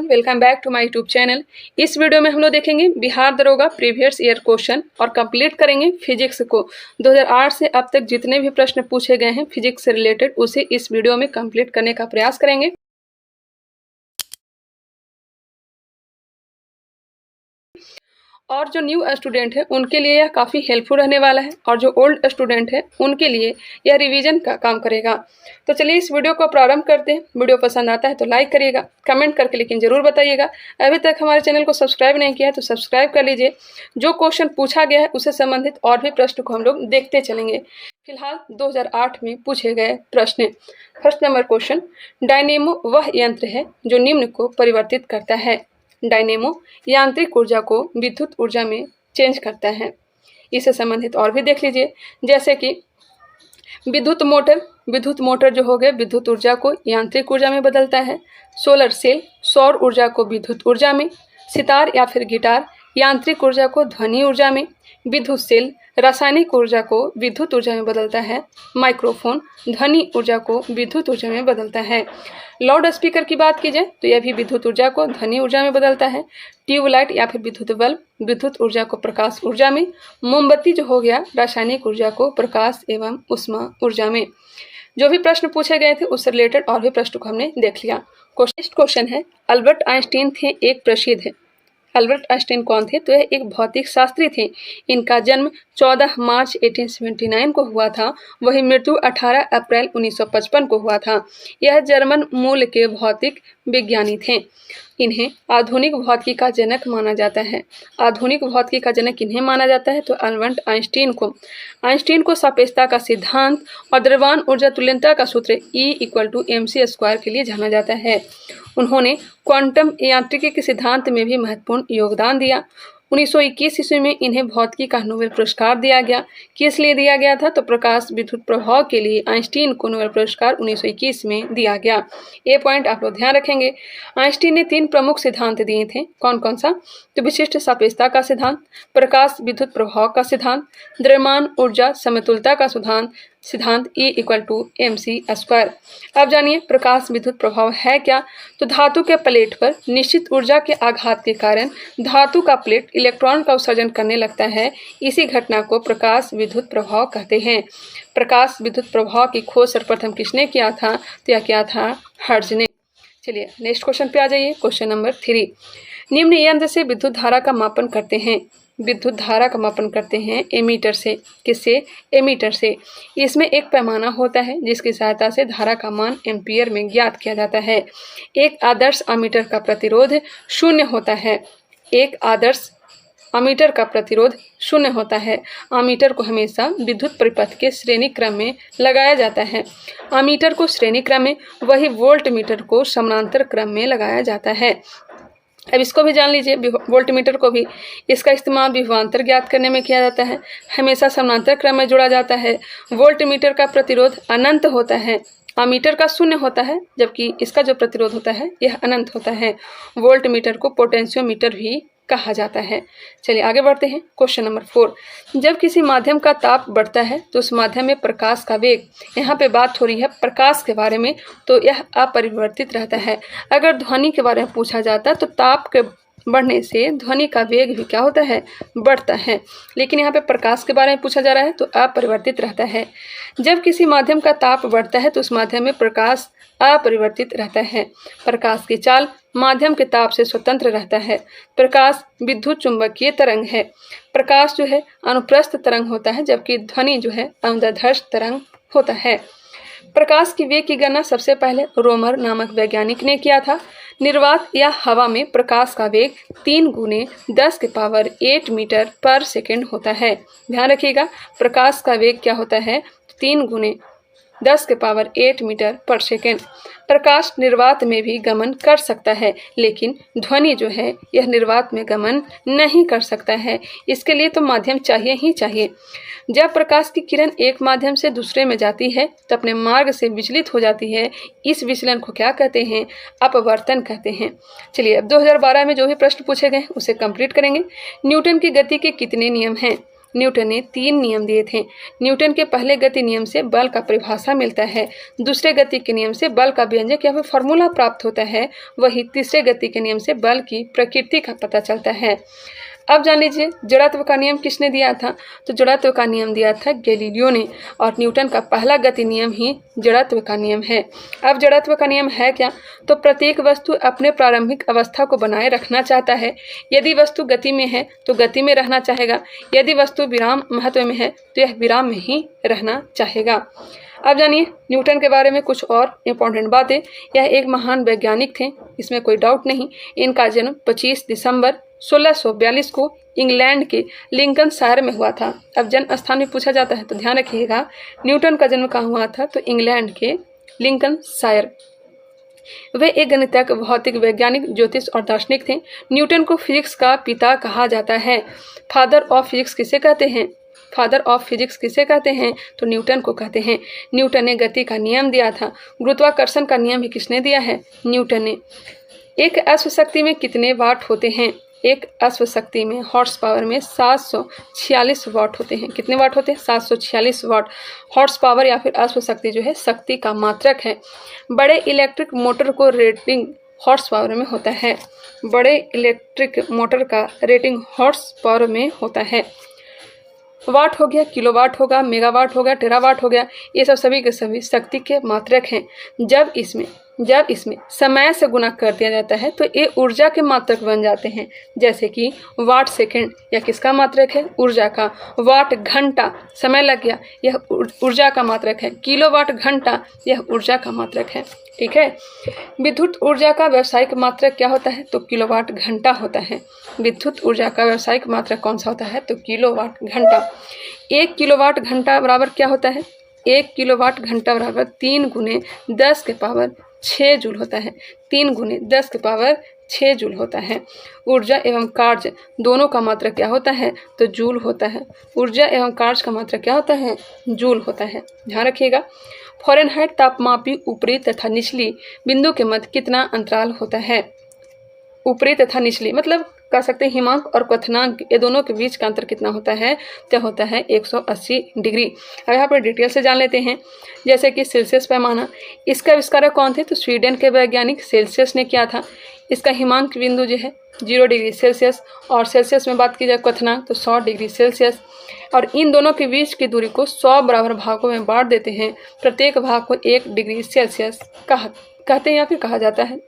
Welcome back to my YouTube channel. इस video में हम लोग देखेंगे बिहार दरोगा प्रीवियस ईयर क्वेश्चन और कंप्लीट करेंगे फिजिक्स को। 2008 से अब तक जितने भी प्रश्न पूछे गए हैं फिजिक्स से रिलेटेड उसे इस वीडियो में कंप्लीट करने का प्रयास करेंगे। और जो न्यू स्टूडेंट है उनके लिए यह काफ़ी हेल्पफुल रहने वाला है और जो ओल्ड स्टूडेंट है उनके लिए यह रिवीजन का काम करेगा। तो चलिए इस वीडियो को प्रारंभ करते हैं। वीडियो पसंद आता है तो लाइक करिएगा, कमेंट करके लेकिन ज़रूर बताइएगा। अभी तक हमारे चैनल को सब्सक्राइब नहीं किया है तो सब्सक्राइब कर लीजिए। जो क्वेश्चन पूछा गया है उससे संबंधित और भी प्रश्न को हम लोग देखते चलेंगे। फिलहाल 2008 में पूछे गए प्रश्न। फर्स्ट नंबर क्वेश्चन, डायनेमो वह यंत्र है जो निम्न को परिवर्तित करता है। डायनेमो यांत्रिक ऊर्जा को विद्युत ऊर्जा में चेंज करता है। इससे संबंधित और भी देख लीजिए, जैसे कि विद्युत मोटर जो हो गए विद्युत ऊर्जा को यांत्रिक ऊर्जा में बदलता है। सोलर सेल सौर ऊर्जा को विद्युत ऊर्जा में। सितार या फिर गिटार यांत्रिक ऊर्जा को ध्वनि ऊर्जा में। विद्युत सेल रासायनिक ऊर्जा को विद्युत ऊर्जा में बदलता है। माइक्रोफोन ध्वनि ऊर्जा को विद्युत ऊर्जा में बदलता है। लाउड स्पीकर की बात की जाए तो यह भी विद्युत ऊर्जा को ध्वनि ऊर्जा में बदलता है। ट्यूबलाइट या फिर विद्युत बल्ब विद्युत ऊर्जा को प्रकाश ऊर्जा में। मोमबत्ती जो हो गया रासायनिक ऊर्जा को प्रकाश एवं ऊष्मा ऊर्जा में। जो भी प्रश्न पूछे गए थे उससे रिलेटेड और भी प्रश्न को हमने देख लिया। क्वेश्चन है, अल्बर्ट आइंस्टीन थे एक प्रसिद्ध है। अल्बर्ट आइंस्टीन कौन थे? तो यह एक भौतिक शास्त्री थे। इनका जन्म 14 मार्च 1879 को हुआ था। वही मृत्यु 18 अप्रैल 1955 को हुआ था। यह जर्मन मूल के भौतिक विज्ञानी थे। इन्हें आधुनिक भौतिकी का जनक माना जाता है। आधुनिक भौतिकी का जनक इन्हें माना जाता है तो अल्बर्ट आइंस्टीन को सापेक्षता का सिद्धांत और द्रव्यमान ऊर्जा तुल्यता का सूत्र E=mc² के लिए जाना जाता है। उन्होंने क्वांटम यांत्रिकी के सिद्धांत में भी महत्वपूर्ण योगदान दिया। 1921 ईस्वी में इन्हें भौतिकी का नोबेल पुरस्कार दिया गया। किस लिए दिया गया था? तो प्रकाश विद्युत प्रभाव के लिए आइंस्टीन को नोबेल पुरस्कार 1921 में दिया गया। ये पॉइंट आप लोग ध्यान रखेंगे। आइंस्टीन ने 3 प्रमुख सिद्धांत दिए थे। कौन कौन सा? तो विशिष्ट सापेक्षता का सिद्धांत, प्रकाश विद्युत प्रभाव का सिद्धांत, द्रव्यमान ऊर्जा समतुल्यता का सिद्धांत E=mc²। अब जानिए प्रकाश विद्युत प्रभाव है क्या? तो धातु के प्लेट पर निश्चित ऊर्जा के आघात के कारण धातु का प्लेट इलेक्ट्रॉन का उत्सर्जन करने लगता है। इसी घटना को प्रकाश विद्युत प्रभाव कहते हैं। प्रकाश विद्युत प्रभाव की खोज सर्वप्रथम किसने किया था? तो यह किया था हर्ट्ज ने। चलिए नेक्स्ट क्वेश्चन पे आ जाइए। क्वेश्चन नंबर 3, निम्न यंत्र से विद्युत धारा का मापन करते हैं। विद्युत धारा का मापन करते हैं एमीटर से। किससे? एमीटर से। इसमें एक पैमाना होता है जिसकी सहायता से धारा का मान एम्पियर में ज्ञात किया जाता है। एक आदर्श अमीटर का प्रतिरोध 0 होता है। एक आदर्श अमीटर का प्रतिरोध 0 होता है। अमीटर को हमेशा विद्युत परिपथ के श्रेणी क्रम में लगाया जाता है। अमीटर को श्रेणी क्रम में, वही वोल्ट मीटर को समानांतर क्रम में लगाया जाता है। अब इसको भी जान लीजिए, वोल्ट मीटर को भी इसका इस्तेमाल विभवांतर ज्ञात करने में किया जाता है। हमेशा समानांतर क्रम में जोड़ा जाता है। वोल्ट मीटर का प्रतिरोध अनंत होता है। अमीटर का 0 होता है जबकि इसका जो प्रतिरोध होता है यह अनंत होता है। वोल्ट मीटर को पोटेंशियोमीटर भी कहा जाता है। चलिए आगे बढ़ते हैं। क्वेश्चन नंबर 4, जब किसी माध्यम का ताप बढ़ता है तो उस माध्यम में प्रकाश का वेग, यहाँ पे बात हो रही है प्रकाश के बारे में, तो यह अपरिवर्तित रहता है। अगर ध्वनि के बारे में पूछा जाता तो ताप के बढ़ने से ध्वनि का वेग भी क्या होता है? बढ़ता है। लेकिन यहाँ पे प्रकाश के बारे में पूछा जा रहा है तो अपरिवर्तित रहता है। जब किसी माध्यम का ताप बढ़ता है तो उस माध्यम में प्रकाश अपरिवर्तित रहता है। प्रकाश की चाल माध्यम के ताप से स्वतंत्र रहता है। प्रकाश विद्युत चुंबकीय तरंग है। प्रकाश जो है अनुप्रस्थ तरंग होता है जबकि ध्वनि जो है अनुदैर्ध्य तरंग होता है। प्रकाश की वेग की गणना सबसे पहले रोमर नामक वैज्ञानिक ने किया था। निर्वात या हवा में प्रकाश का वेग 3 × 10⁸ मीटर पर सेकेंड होता है। ध्यान रखिएगा, प्रकाश का वेग क्या होता है? 3 × 10⁸ मीटर पर सेकेंड। प्रकाश निर्वात में भी गमन कर सकता है लेकिन ध्वनि जो है यह निर्वात में गमन नहीं कर सकता है। इसके लिए तो माध्यम चाहिए ही चाहिए। जब प्रकाश की किरण एक माध्यम से दूसरे में जाती है तो अपने मार्ग से विचलित हो जाती है। इस विचलन को क्या कहते हैं? अपवर्तन कहते हैं। चलिए अब 2012 में जो भी प्रश्न पूछे गए उसे कंप्लीट करेंगे। न्यूटन की गति के कितने नियम हैं? न्यूटन ने 3 नियम दिए थे। न्यूटन के पहले गति नियम से बल का परिभाषा मिलता है, दूसरे गति के नियम से बल का व्यंजक या फिर फॉर्मूला प्राप्त होता है, वही तीसरे गति के नियम से बल की प्रकृति का पता चलता है। अब जान लीजिए जड़त्व का नियम किसने दिया था, तो जड़त्व का नियम दिया था गैलीलियो ने, और न्यूटन का पहला गति नियम ही जड़त्व का नियम है। अब जड़त्व का नियम है क्या, तो प्रत्येक वस्तु अपने प्रारंभिक अवस्था को बनाए रखना चाहता है। यदि वस्तु गति में है तो गति में रहना चाहेगा, यदि वस्तु विराम महत्व में है तो यह विराम में ही रहना चाहेगा। अब जानिए न्यूटन के बारे में कुछ और इम्पोर्टेंट बातें। यह एक महान वैज्ञानिक थे, इसमें कोई डाउट नहीं। इनका जन्म 25 दिसंबर 1642 को इंग्लैंड के लिंकन शायर में हुआ था। अब जन्म स्थान में पूछा जाता है तो ध्यान रखिएगा, न्यूटन का जन्म कहाँ हुआ था, तो इंग्लैंड के लिंकन शायर। वे एक गणितज्ञ, भौतिक वैज्ञानिक, ज्योतिष और दार्शनिक थे। न्यूटन को फिजिक्स का पिता कहा जाता है। फादर ऑफ फिजिक्स किसे कहते हैं, फादर ऑफ फिजिक्स किसे कहते हैं, तो न्यूटन को कहते हैं। न्यूटन ने गति का नियम दिया था। गुरुत्वाकर्षण का नियम भी किसने दिया है, न्यूटन ने। एक अश्व शक्ति में कितने वाट होते हैं, एक अश्व शक्ति में हॉर्स पावर में 746 वाट होते हैं। कितने वाट होते हैं, 746 वाट। हॉर्स पावर या फिर अश्व शक्ति जो है शक्ति का मात्रक है। बड़े इलेक्ट्रिक मोटर को रेटिंग हॉर्स पावर में होता है। बड़े इलेक्ट्रिक मोटर का रेटिंग हॉर्स पावर में होता है। वाट हो गया, किलोवाट होगा, मेगावाट होगा, टेरावाट हो गया, ये सब सभी के सभी शक्ति के मात्रक हैं। जब इसमें समय से गुणा कर दिया जाता है तो ये ऊर्जा के मात्रक बन जाते हैं। जैसे कि वाट सेकंड, यह किसका मात्रक है, ऊर्जा का। वाट घंटा, समय लग गया, यह ऊर्जा का मात्रक है। किलोवाट घंटा, यह ऊर्जा का मात्रक है। ठीक है। विद्युत ऊर्जा का व्यावसायिक मात्रक क्या होता है, तो किलोवाट घंटा होता है। विद्युत ऊर्जा का व्यावसायिक मात्रक कौन सा होता है, तो किलोवाट घंटा। 1 किलोवाट घंटा बराबर क्या होता है, 1 किलोवाट घंटा बराबर 3 गुने 10 के पावर 6 जूल होता है। 3 गुने 10 के पावर 6 जूल होता है। ऊर्जा एवं कार्य दोनों का मात्रक क्या होता है, तो जूल होता है। ऊर्जा एवं कार्य का मात्रक क्या होता है, जूल होता है। ध्यान रखिएगा। फ़ारेनहाइट तापमापी ऊपरी तथा निचली बिंदु के मध्य कितना अंतराल होता है। ऊपरी तथा निचली मतलब कह सकते हैं हिमांक और क्वथनांक, ये दोनों के बीच का अंतर कितना होता है, तो होता है 180 डिग्री। अब यहाँ पर डिटेल से जान लेते हैं। जैसे कि सेल्सियस पैमाना, इसका आविष्कारक कौन थे, तो स्वीडन के वैज्ञानिक सेल्सियस ने किया था। इसका हिमांक बिंदु जो है 0 डिग्री सेल्सियस, और सेल्सियस में बात की जाए क्वथनांक तो 100 डिग्री सेल्सियस। और इन दोनों के बीच की दूरी को 100 बराबर भागों में बांट देते हैं। प्रत्येक भाग को 1 डिग्री सेल्सियस कहते हैं या फिर कहा जाता है।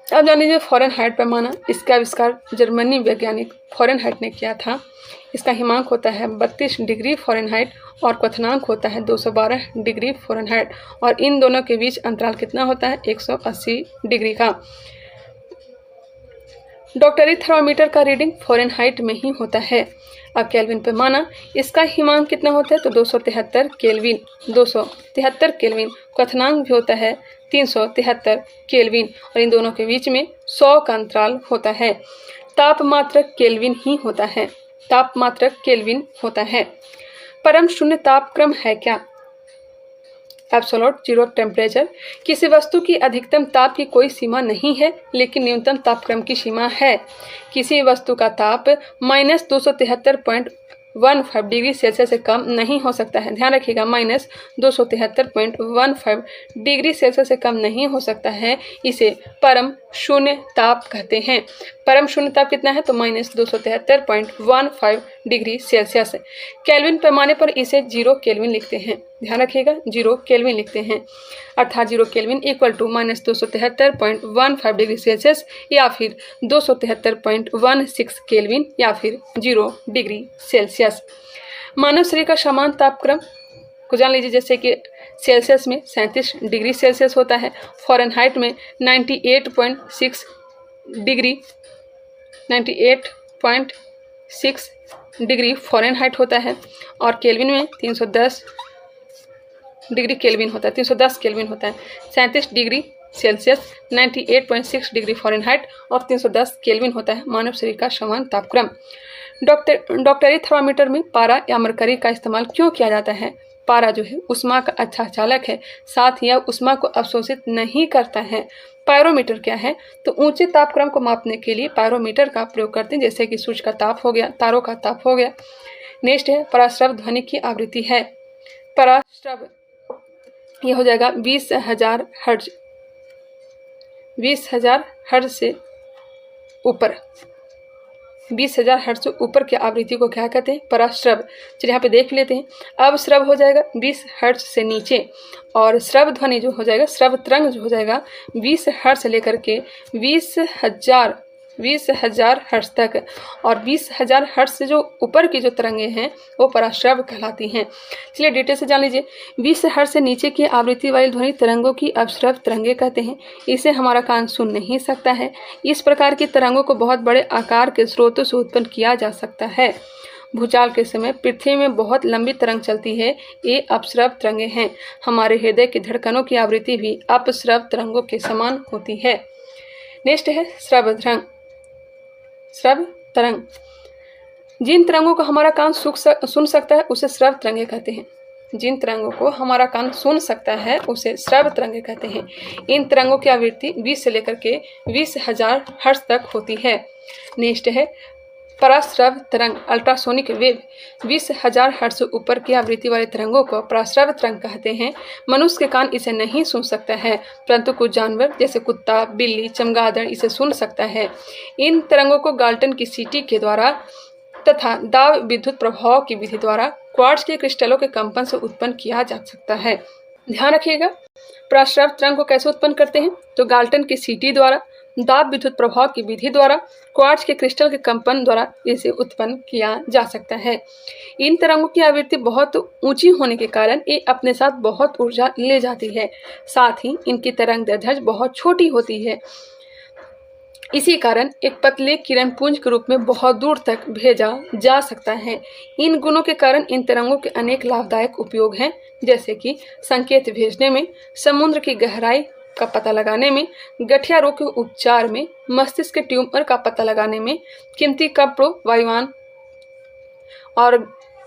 अब जान लीजिए फ़ारेनहाइट पैमाना, इसका आविष्कार जर्मनी वैज्ञानिक फ़ारेनहाइट ने किया था। इसका हिमांक होता है 32 डिग्री फ़ारेनहाइट और क्वथनांक होता है 212 डिग्री फ़ारेनहाइट, और इन दोनों के बीच अंतराल कितना होता है, 180 डिग्री का। डॉक्टरी थर्मामीटर का रीडिंग फ़ारेनहाइट में ही होता है। अब केल्विन पैमाना, इसका हिमांक कितना होता है, तो 273 केल्विन। 273 केल्विन। क्वथनांक भी होता है 373 केल्विन, और इन दोनों के बीच में 100 का अंतराल होता है। तापमात्रक केल्विन ही होता है। तापमात्रक केल्विन होता है। परम शून्य तापक्रम है क्या, एब्सोल्यूट जीरो टेम्परेचर। किसी वस्तु की अधिकतम ताप की कोई सीमा नहीं है, लेकिन न्यूनतम तापक्रम की सीमा है। किसी वस्तु का ताप -273.15 डिग्री सेल्सियस से कम नहीं हो सकता है। ध्यान रखिएगा, -273.15 डिग्री सेल्सियस से कम नहीं हो सकता है। इसे परम शून्य ताप कहते हैं। परम शून्य ताप कितना है, तो -273.15 डिग्री सेल्सियस। केल्विन पैमाने पर इसे 0 केल्विन लिखते हैं। ध्यान रखिएगा, 0 केल्विन लिखते हैं, अर्थात 0 kelvin equal to -273.15 degree Celsius, या फिर 273.16 केल्विन, या फिर 0 डिग्री सेल्सियस। मानव शरीर का समान तापक्रम को जान लीजिए। जैसे कि सेल्सियस में 37 डिग्री सेल्सियस होता है, फ़ारेनहाइट में 98.6 डिग्री फ़ारेनहाइट होता है, और केल्विन में 310 डिग्री केल्विन होता है, 310 केल्विन होता है। 37 डिग्री सेल्सियस, 98.6 डिग्री फ़ारेनहाइट और 310 केल्विन होता है मानव शरीर का समान तापक्रम। डॉक्टरी थर्मामीटर में पारा या मरकरी का इस्तेमाल क्यों किया जाता है, पारा जो है ऊष्मा का अच्छा चालक है, साथ ही यह ऊष्मा को अवशोषित नहीं करता है। पायरोमीटर क्या है? तो ऊंचे तापक्रम को मापने के लिए पायरोमीटर का प्रयोग करते हैं, जैसे कि सूर्य का ताप हो गया, तारों का ताप हो गया। नेक्स्ट है पराश्रव ध्वनि की आवृत्ति है। पराश्रव यह हो जाएगा 20,000 हर्ट्ज, 20,000 हर्ट्ज से ऊपर, 20,000 हर्ट्ज से ऊपर की आवृत्ति को क्या कहते हैं? पराश्रव। चलिए यहाँ पे देख लेते हैं। अब श्रव हो जाएगा 20 हर्ट्ज से नीचे, और श्रव ध्वनि जो हो जाएगा, श्रव तरंग जो हो जाएगा 20 हर्ट्ज से लेकर के 20,000 हर्ट्ज तक, और 20,000 हर्ट्ज से जो ऊपर की जो तरंगे हैं वो पराश्रव कहलाती हैं। चलिए डिटेल से जान लीजिए। 20 हर्ट्ज से नीचे की आवृत्ति वाली ध्वनि तरंगों की अवश्रव तरंगे कहते हैं। इसे हमारा कान सुन नहीं सकता है। इस प्रकार की तरंगों को बहुत बड़े आकार के स्रोतों से उत्पन्न किया जा सकता है। भूचाल के समय पृथ्वी में बहुत लंबी तरंग चलती है, ये अपश्रव तरंगे हैं। हमारे हृदय की धड़कनों की आवृत्ति भी अपश्रव तरंगों के समान होती है। नेक्स्ट है श्रव तरंग। श्रव तरंग, जिन तरंगों को हमारा कान सुन सकता है उसे श्रव तरंगे कहते हैं। जिन तरंगों को हमारा कान सुन सकता है उसे श्रव तरंगे कहते हैं। इन तरंगों की आवृत्ति 20 से लेकर के 20,000 हर्ट्ज तक होती है। नेक्स्ट है पराश्रव तरंग, अल्ट्रासोनिक वेव। 20,000 हर्ट्ज से ऊपर की आवृत्ति वाले तरंगों को पराश्रव तरंग कहते हैं। मनुष्य के कान इसे नहीं सुन सकता है, परंतु कुछ जानवर जैसे कुत्ता, बिल्ली, चमगादड़ इसे सुन सकता है। इन तरंगों को गाल्टन की सीटी के द्वारा तथा दाब विद्युत प्रभाव की विधि द्वारा क्वार्ट्ज के क्रिस्टलों के कंपन से उत्पन्न किया जा सकता है। ध्यान रखिएगा, पराश्रव तरंग को कैसे उत्पन्न करते हैं? तो गाल्टन की सीटी द्वारा, दाब विद्युत प्रभाव की विधि द्वारा, क्वार्ट्ज के क्रिस्टल के कंपन द्वारा इसे उत्पन्न किया जा सकता है। इन तरंगों की आवृत्ति बहुत ऊंची होने के कारण ये अपने साथ बहुत ऊर्जा ले जाती है। साथ ही इनकी तरंग दैर्ध्य बहुत छोटी होती है। इसी कारण एक पतले किरण पुंज के रूप में बहुत दूर तक भेजा जा सकता है। इन गुणों के कारण इन तरंगों के अनेक लाभदायक उपयोग हैं, जैसे कि संकेत भेजने में, समुद्र की गहराई का पता लगाने में, गठिया रोग के उपचार में, मस्तिष्क के ट्यूमर का पता लगाने में, कीमती कपड़ों, वायुयान और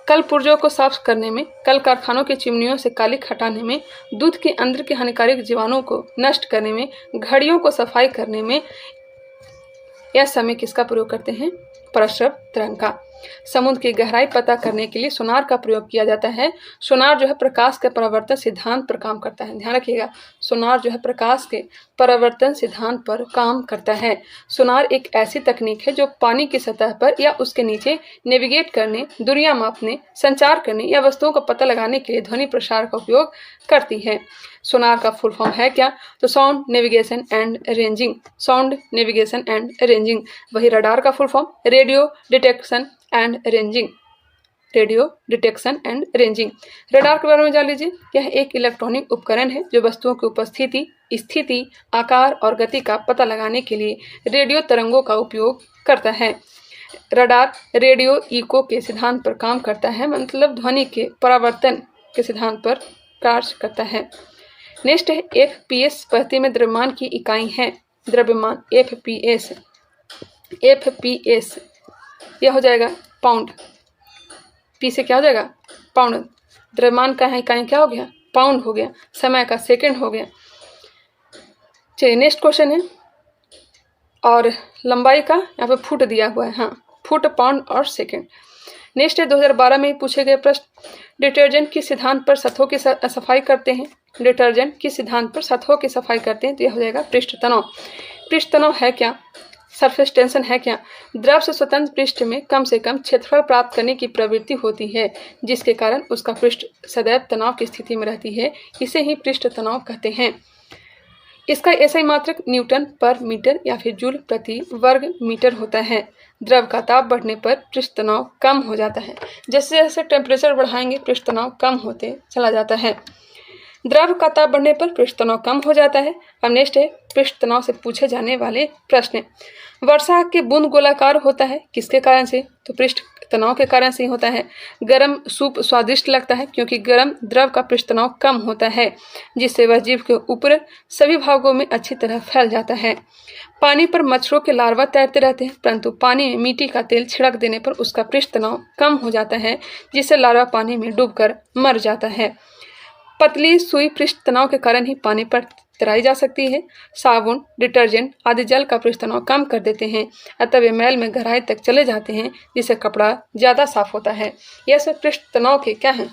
कल पुर्जों को साफ करने में, कल कारखानों की चिमनियों से कालिख हटाने में, दूध के अंदर के हानिकारक जीवाणुओं को नष्ट करने में, घड़ियों को सफाई करने में, यह समय किसका प्रयोग करते हैं? पराश्रव तरंग का। समुद्र की गहराई पता करने के लिए सोनार का प्रयोग किया जाता है। सोनार जो है प्रकाश के परावर्तन सिद्धांत पर काम करता है। ध्यान रखिएगा, सोनार जो है प्रकाश के परावर्तन सिद्धांत पर काम करता है। सोनार एक ऐसी तकनीक है जो पानी की सतह पर या उसके नीचे नेविगेट करने, दूरियां मापने, संचार करने या वस्तुओं का पता लगाने के लिए ध्वनि प्रसार का उपयोग करती है। सोनार का फुल फॉर्म है क्या? तो sound navigation and ranging. Sound navigation and ranging. वही रडार का full form radio detection and ranging. Radio detection and ranging. Radar के बारे में जान लीजिए। यह एक इलेक्ट्रॉनिक उपकरण है जो वस्तुओं की उपस्थिति, स्थिति, आकार और गति का पता लगाने के लिए रेडियो तरंगों का उपयोग करता है। रडार रेडियो इको के सिद्धांत पर काम करता है, मतलब ध्वनि के परावर्तन के सिद्धांत पर कार्य करता है। नेक्स्ट है FPS, पृथ्वी में द्रव्यमान की इकाई है। द्रव्यमान FPS। FPS यह हो जाएगा पाउंड। पी से क्या हो जाएगा? पाउंड। द्रव्यमान का इकाई क्या हो गया? पाउंड हो गया। समय का सेकंड हो गया। चलिए नेक्स्ट क्वेश्चन है, और लंबाई का यहाँ पे फुट दिया हुआ है। हाँ, फुट, पाउंड और सेकंड। नेक्स्ट है 2012 में पूछे गए प्रश्न। डिटर्जेंट किस सिद्धांत पर सतहों की सफाई करते हैं? डिटर्जेंट किस सिद्धांत पर सतहों की सफाई करते हैं? तो यह हो जाएगा पृष्ठ तनाव। पृष्ठ तनाव है क्या? सरफेस टेंशन है क्या? द्रव से स्वतंत्र पृष्ठ में कम से कम क्षेत्रफल प्राप्त करने की प्रवृत्ति होती है, जिसके कारण उसका पृष्ठ सदैव तनाव की स्थिति में रहती है। इसे ही पृष्ठ तनाव कहते हैं। इसका एसआई मात्रक न्यूटन पर मीटर या फिर जूल प्रति वर्ग मीटर होता है। द्रव का ताप बढ़ने पर पृष्ठ तनाव कम हो जाता है। जैसे जैसे टेम्परेचर बढ़ाएंगे पृष्ठ तनाव कम होते चला जाता है। द्रव का ताप बढ़ने पर पृष्ठ तनाव कम हो जाता है। अब नेक्स्ट है पृष्ठ तनाव से पूछे जाने वाले प्रश्न। वर्षा के बूंद गोलाकार होता है किसके कारण से? तो पृष्ठ तनाव के कारण से ही होता है। गर्म सूप स्वादिष्ट लगता है क्योंकि गर्म द्रव का पृष्ठ तनाव कम होता है, जिससे वह जीभ के ऊपर सभी भागों में अच्छी तरह फैल जाता है। पानी पर मच्छरों के लार्वा तैरते रहते हैं, परंतु पानी में मिट्टी का तेल छिड़क देने पर उसका पृष्ठ तनाव कम हो जाता है, जिससे लार्वा पानी में डूबकर मर जाता है। पतली सुई पृष्ठ तनाव के कारण ही पानी पर तैराई जा सकती है। साबुन, डिटर्जेंट आदि जल का पृष्ठ तनाव कम कर देते हैं, अतः वे मैल में गहराई तक चले जाते हैं, जिससे कपड़ा ज़्यादा साफ होता है। यह सब पृष्ठ तनाव के क्या हैं?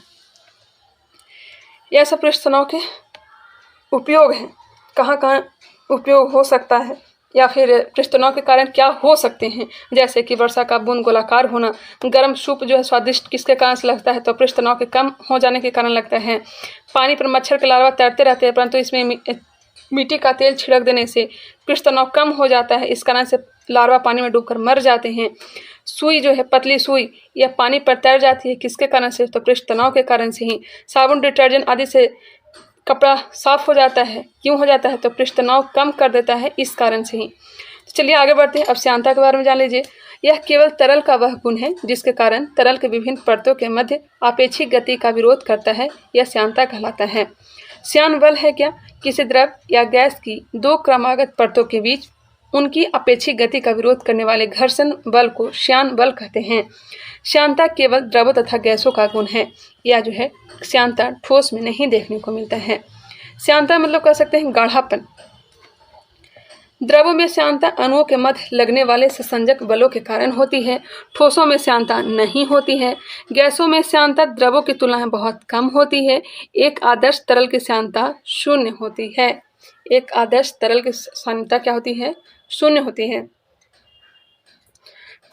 यह सब पृष्ठ तनाव के उपयोग हैं। कहाँ कहाँ उपयोग हो सकता है या फिर पृष्ठ तनाव के कारण क्या हो सकते हैं, जैसे कि वर्षा का बूंद गोलाकार होना। गर्म सूप जो है स्वादिष्ट किसके कारण से लगता है? तो पृष्ठ तनाव के कम हो जाने के कारण लगता है। पानी पर मच्छर के लार्वा तैरते रहते हैं, परंतु इसमें मिट्टी का तेल छिड़क देने से पृष्ठ तनाव कम हो जाता है, इस कारण से लार्वा पानी में डूबकर मर जाते हैं। सुई जो है, पतली सुई, यह पानी पर तैर जाती है, किसके कारण से? तो पृष्ठ तनाव के कारण से ही। साबुन, डिटर्जेंट आदि से कपड़ा साफ हो जाता है, क्यों हो जाता है? तो पृष्ठ तनाव कम कर देता है, इस कारण से ही। तो चलिए आगे बढ़ते हैं। अब श्यानता के बारे में जान लीजिए। यह केवल तरल का वह गुण है जिसके कारण तरल के विभिन्न परतों के मध्य आपेक्षिक गति का विरोध करता है, यह श्यानता कहलाता है। श्यान बल है क्या? किसी द्रव या गैस की दो क्रमागत परतों के बीच उनकी अपेक्षिक गति का विरोध करने वाले घर्षण बल को श्यान बल कहते हैं। श्यानता केवल द्रवों तथा गैसों का गुण है, या जो है श्यानता ठोस में नहीं देखने को मिलता है। श्यानता मतलब कह सकते हैं गाढ़ापन। द्रवों में श्यानता अणुओं के मध्य लगने वाले संसंजक बलों के कारण होती है। ठोसों में श्यानता नहीं होती है। गैसों में श्यानता द्रवों की तुलना में बहुत कम होती है। एक आदर्श तरल की श्यानता शून्य होती है। एक आदर्श तरल की श्यानता क्या होती है? शून्य होती है।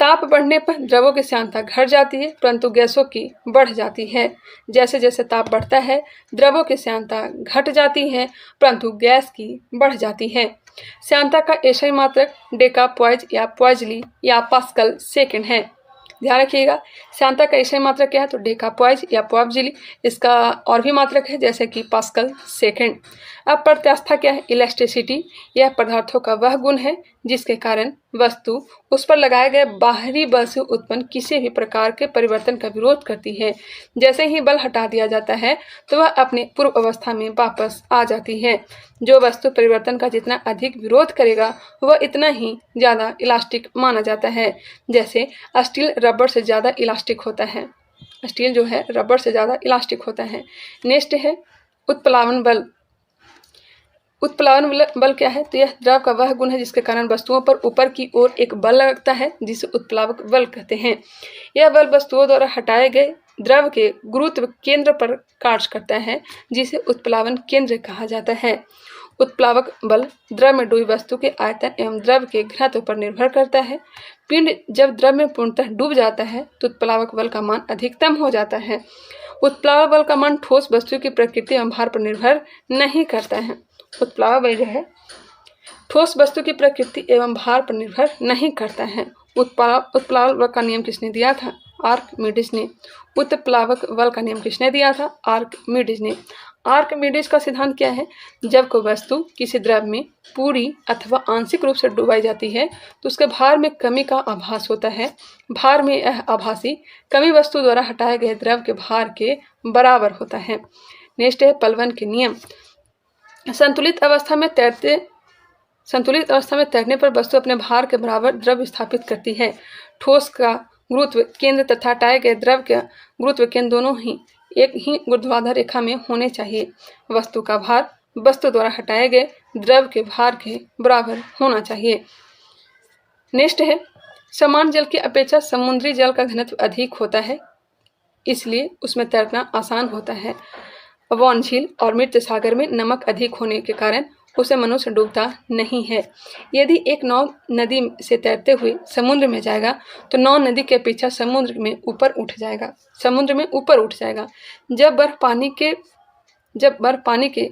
ताप बढ़ने पर द्रवों की श्यानता घट जाती है, परंतु गैसों की बढ़ जाती है। जैसे जैसे ताप बढ़ता है, द्रवों की श्यानता घट जाती है, परंतु गैस की बढ़ जाती है। श्यानता का एसआई मात्रक डेकापॉइज या पॉइजली या पास्कल सेकेंड है। ध्यान रखिएगा, श्यानता का एसआई मात्रक क्या है? तो डेकापॉइज या पॉइजली। इसका और भी मात्रक है, जैसे कि पास्कल सेकेंड। अब प्रत्यास्था क्या है? इलास्टिसिटी। यह पदार्थों का वह गुण है जिसके कारण वस्तु उस पर लगाए गए बाहरी बल से उत्पन्न किसी भी प्रकार के परिवर्तन का विरोध करती है। जैसे ही बल हटा दिया जाता है तो वह अपने पूर्व अवस्था में वापस आ जाती है। जो वस्तु परिवर्तन का जितना अधिक विरोध करेगा वह इतना ही ज़्यादा इलास्टिक माना जाता है। जैसे स्टील रबर से ज़्यादा इलास्टिक होता है। स्टील जो है रबर से ज़्यादा इलास्टिक होता है। नेक्स्ट है उत्प्लावन बल। उत्प्लावन बल क्या है? तो यह द्रव का वह गुण है जिसके कारण वस्तुओं पर ऊपर की ओर एक बल लगता है, जिसे उत्प्लावक बल कहते हैं। यह बल वस्तुओं द्वारा हटाए गए द्रव के गुरुत्व केंद्र पर कार्य करता है, जिसे उत्प्लावन केंद्र कहा जाता है। उत्प्लावक बल द्रव में डूबी वस्तु के आयतन एवं द्रव के घनत्व पर निर्भर करता है। पिंड जब द्रव में पूर्णतः डूब जाता है तो उत्प्लावक बल का मान अधिकतम हो जाता है। उत्प्लावक बल का मान ठोस वस्तु की प्रकृति एवं भार पर निर्भर नहीं करता है। उत्प्लावक बल जो है ठोस वस्तु की प्रकृति एवं भार पर निर्भर नहीं करता है। उत्प्लावक बल का नियम किसने दिया था? आर्किमिडीज ने। उत्प्लावक बल का नियम किसने दिया था? आर्किमिडीज ने। आर्किमिडीज का सिद्धांत क्या है? जब कोई वस्तु किसी द्रव में पूरी अथवा आंशिक रूप से डुबाई जाती है तो उसके भार में कमी का आभास होता है। भार में यह आभासी कमी वस्तु द्वारा हटाए गए द्रव के भार के बराबर होता है। नेक्स्ट है पलवन के नियम। संतुलित अवस्था में तैरने पर वस्तु अपने भार के बराबर द्रव स्थापित करती है। ठोस का गुरुत्व केंद्र तथा हटाए गए द्रव के गुरुत्व केंद्र दोनों ही एक ही ऊर्ध्वाधर रेखा में होने चाहिए। वस्तु का भार वस्तु द्वारा हटाए गए द्रव के भार के बराबर होना चाहिए। नेक्स्ट है समान जल की अपेक्षा समुद्री जल का घनत्व अधिक होता है, इसलिए उसमें तैरना आसान होता है। वॉन झील और मृत सागर में नमक अधिक होने के कारण उसे मनुष्य डूबता नहीं है। यदि एक नाव नदी से तैरते हुए समुद्र में जाएगा तो नाव नदी के पीछे समुद्र में ऊपर उठ जाएगा। जब बर्फ पानी के